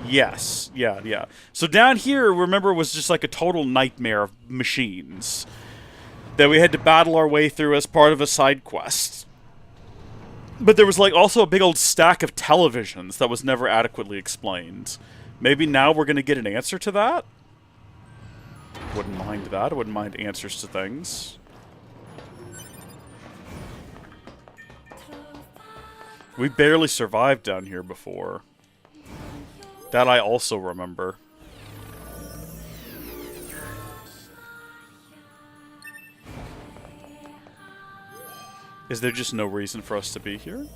Yes. Yeah. So down here, remember, was just like a total nightmare of machines that we had to battle our way through as part of a side quest. But there was like also a big old stack of televisions that was never adequately explained. Maybe now we're going to get an answer to that? Wouldn't mind that. I wouldn't mind answers to things. We barely survived down here before. That I also remember. Is there just no reason for us to be here?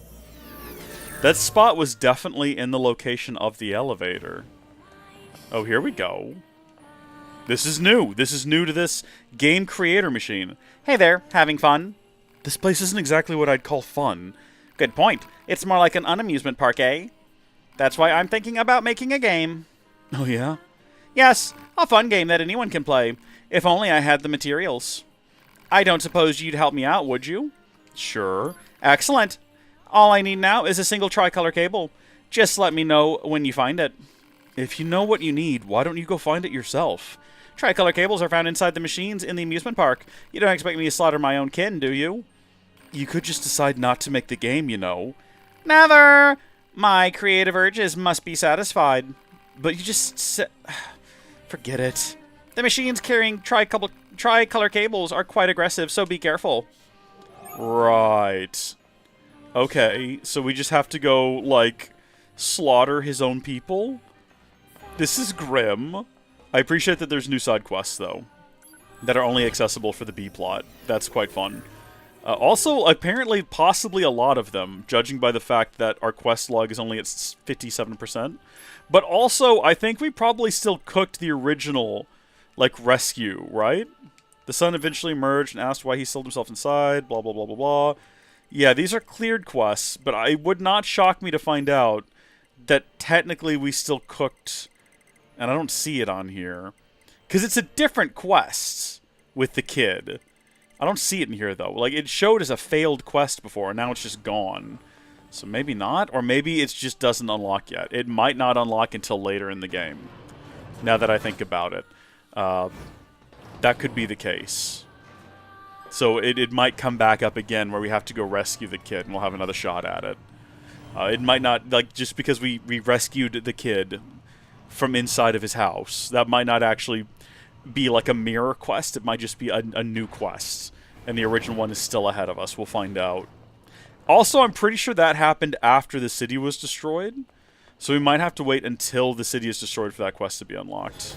That spot was definitely in the location of the elevator. Oh, here we go. This is new. This is new to this game creator machine. Hey there, having fun? This place isn't exactly what I'd call fun. Good point. It's more like an unamusement park, eh? That's why I'm thinking about making a game. Oh, yeah? Yes, a fun game that anyone can play. If only I had the materials. I don't suppose you'd help me out, would you? Sure. Excellent. All I need now is a single tricolor cable. Just let me know when you find it. If you know what you need, why don't you go find it yourself? Tricolor cables are found inside the machines in the amusement park. You don't expect me to slaughter my own kin, do you? You could just decide not to make the game, you know. Never! My creative urges must be satisfied. But you just forget it. The machines carrying tricolor cables are quite aggressive, so be careful. Right. Okay, so we just have to go, like, slaughter his own people? This is grim. I appreciate that there's new side quests, though, that are only accessible for the B-plot. That's quite fun. Also, apparently, possibly a lot of them, judging by the fact that our quest log is only at 57%. But also, I think we probably still cooked the original, like, rescue, right? The son eventually emerged and asked why he sealed himself inside, blah, blah, blah, blah, blah. Yeah, these are cleared quests, but it would not shock me to find out that technically we still cooked, and I don't see it on here, because it's a different quest with the kid. I don't see it in here, though. Like, it showed as a failed quest before, and now it's just gone. So maybe not, or maybe it just doesn't unlock yet. It might not unlock until later in the game, now that I think about it. That could be the case. So it might come back up again where we have to go rescue the kid, and we'll have another shot at it. It might not, like, just because we rescued the kid from inside of his house, that might not actually be like a mirror quest. It might just be a new quest and the original one is still ahead of us. We'll find out. Also, I'm pretty sure that happened after the city was destroyed, so we might have to wait until the city is destroyed for that quest to be unlocked.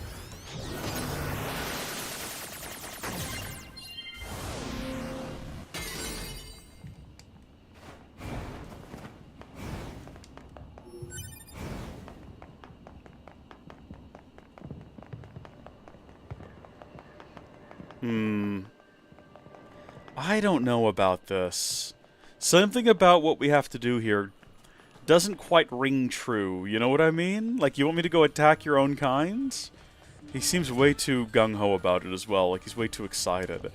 I don't know about this. Something about what we have to do here doesn't quite ring true. You know what I mean? Like, you want me to go attack your own kind? He seems way too gung-ho about it as well. Like, he's way too excited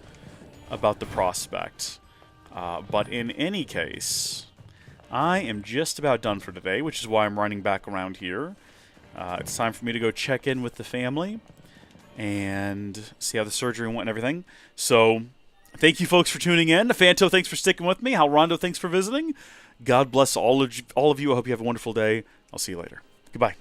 about the prospect. But in any case, I am just about done for today, which is why I'm running back around here. It's time for me to go check in with the family and see how the surgery went and everything. So, thank you folks for tuning in. Fanto, thanks for sticking with me. Halrondo, thanks for visiting. God bless all of you. I hope you have a wonderful day. I'll see you later. Goodbye.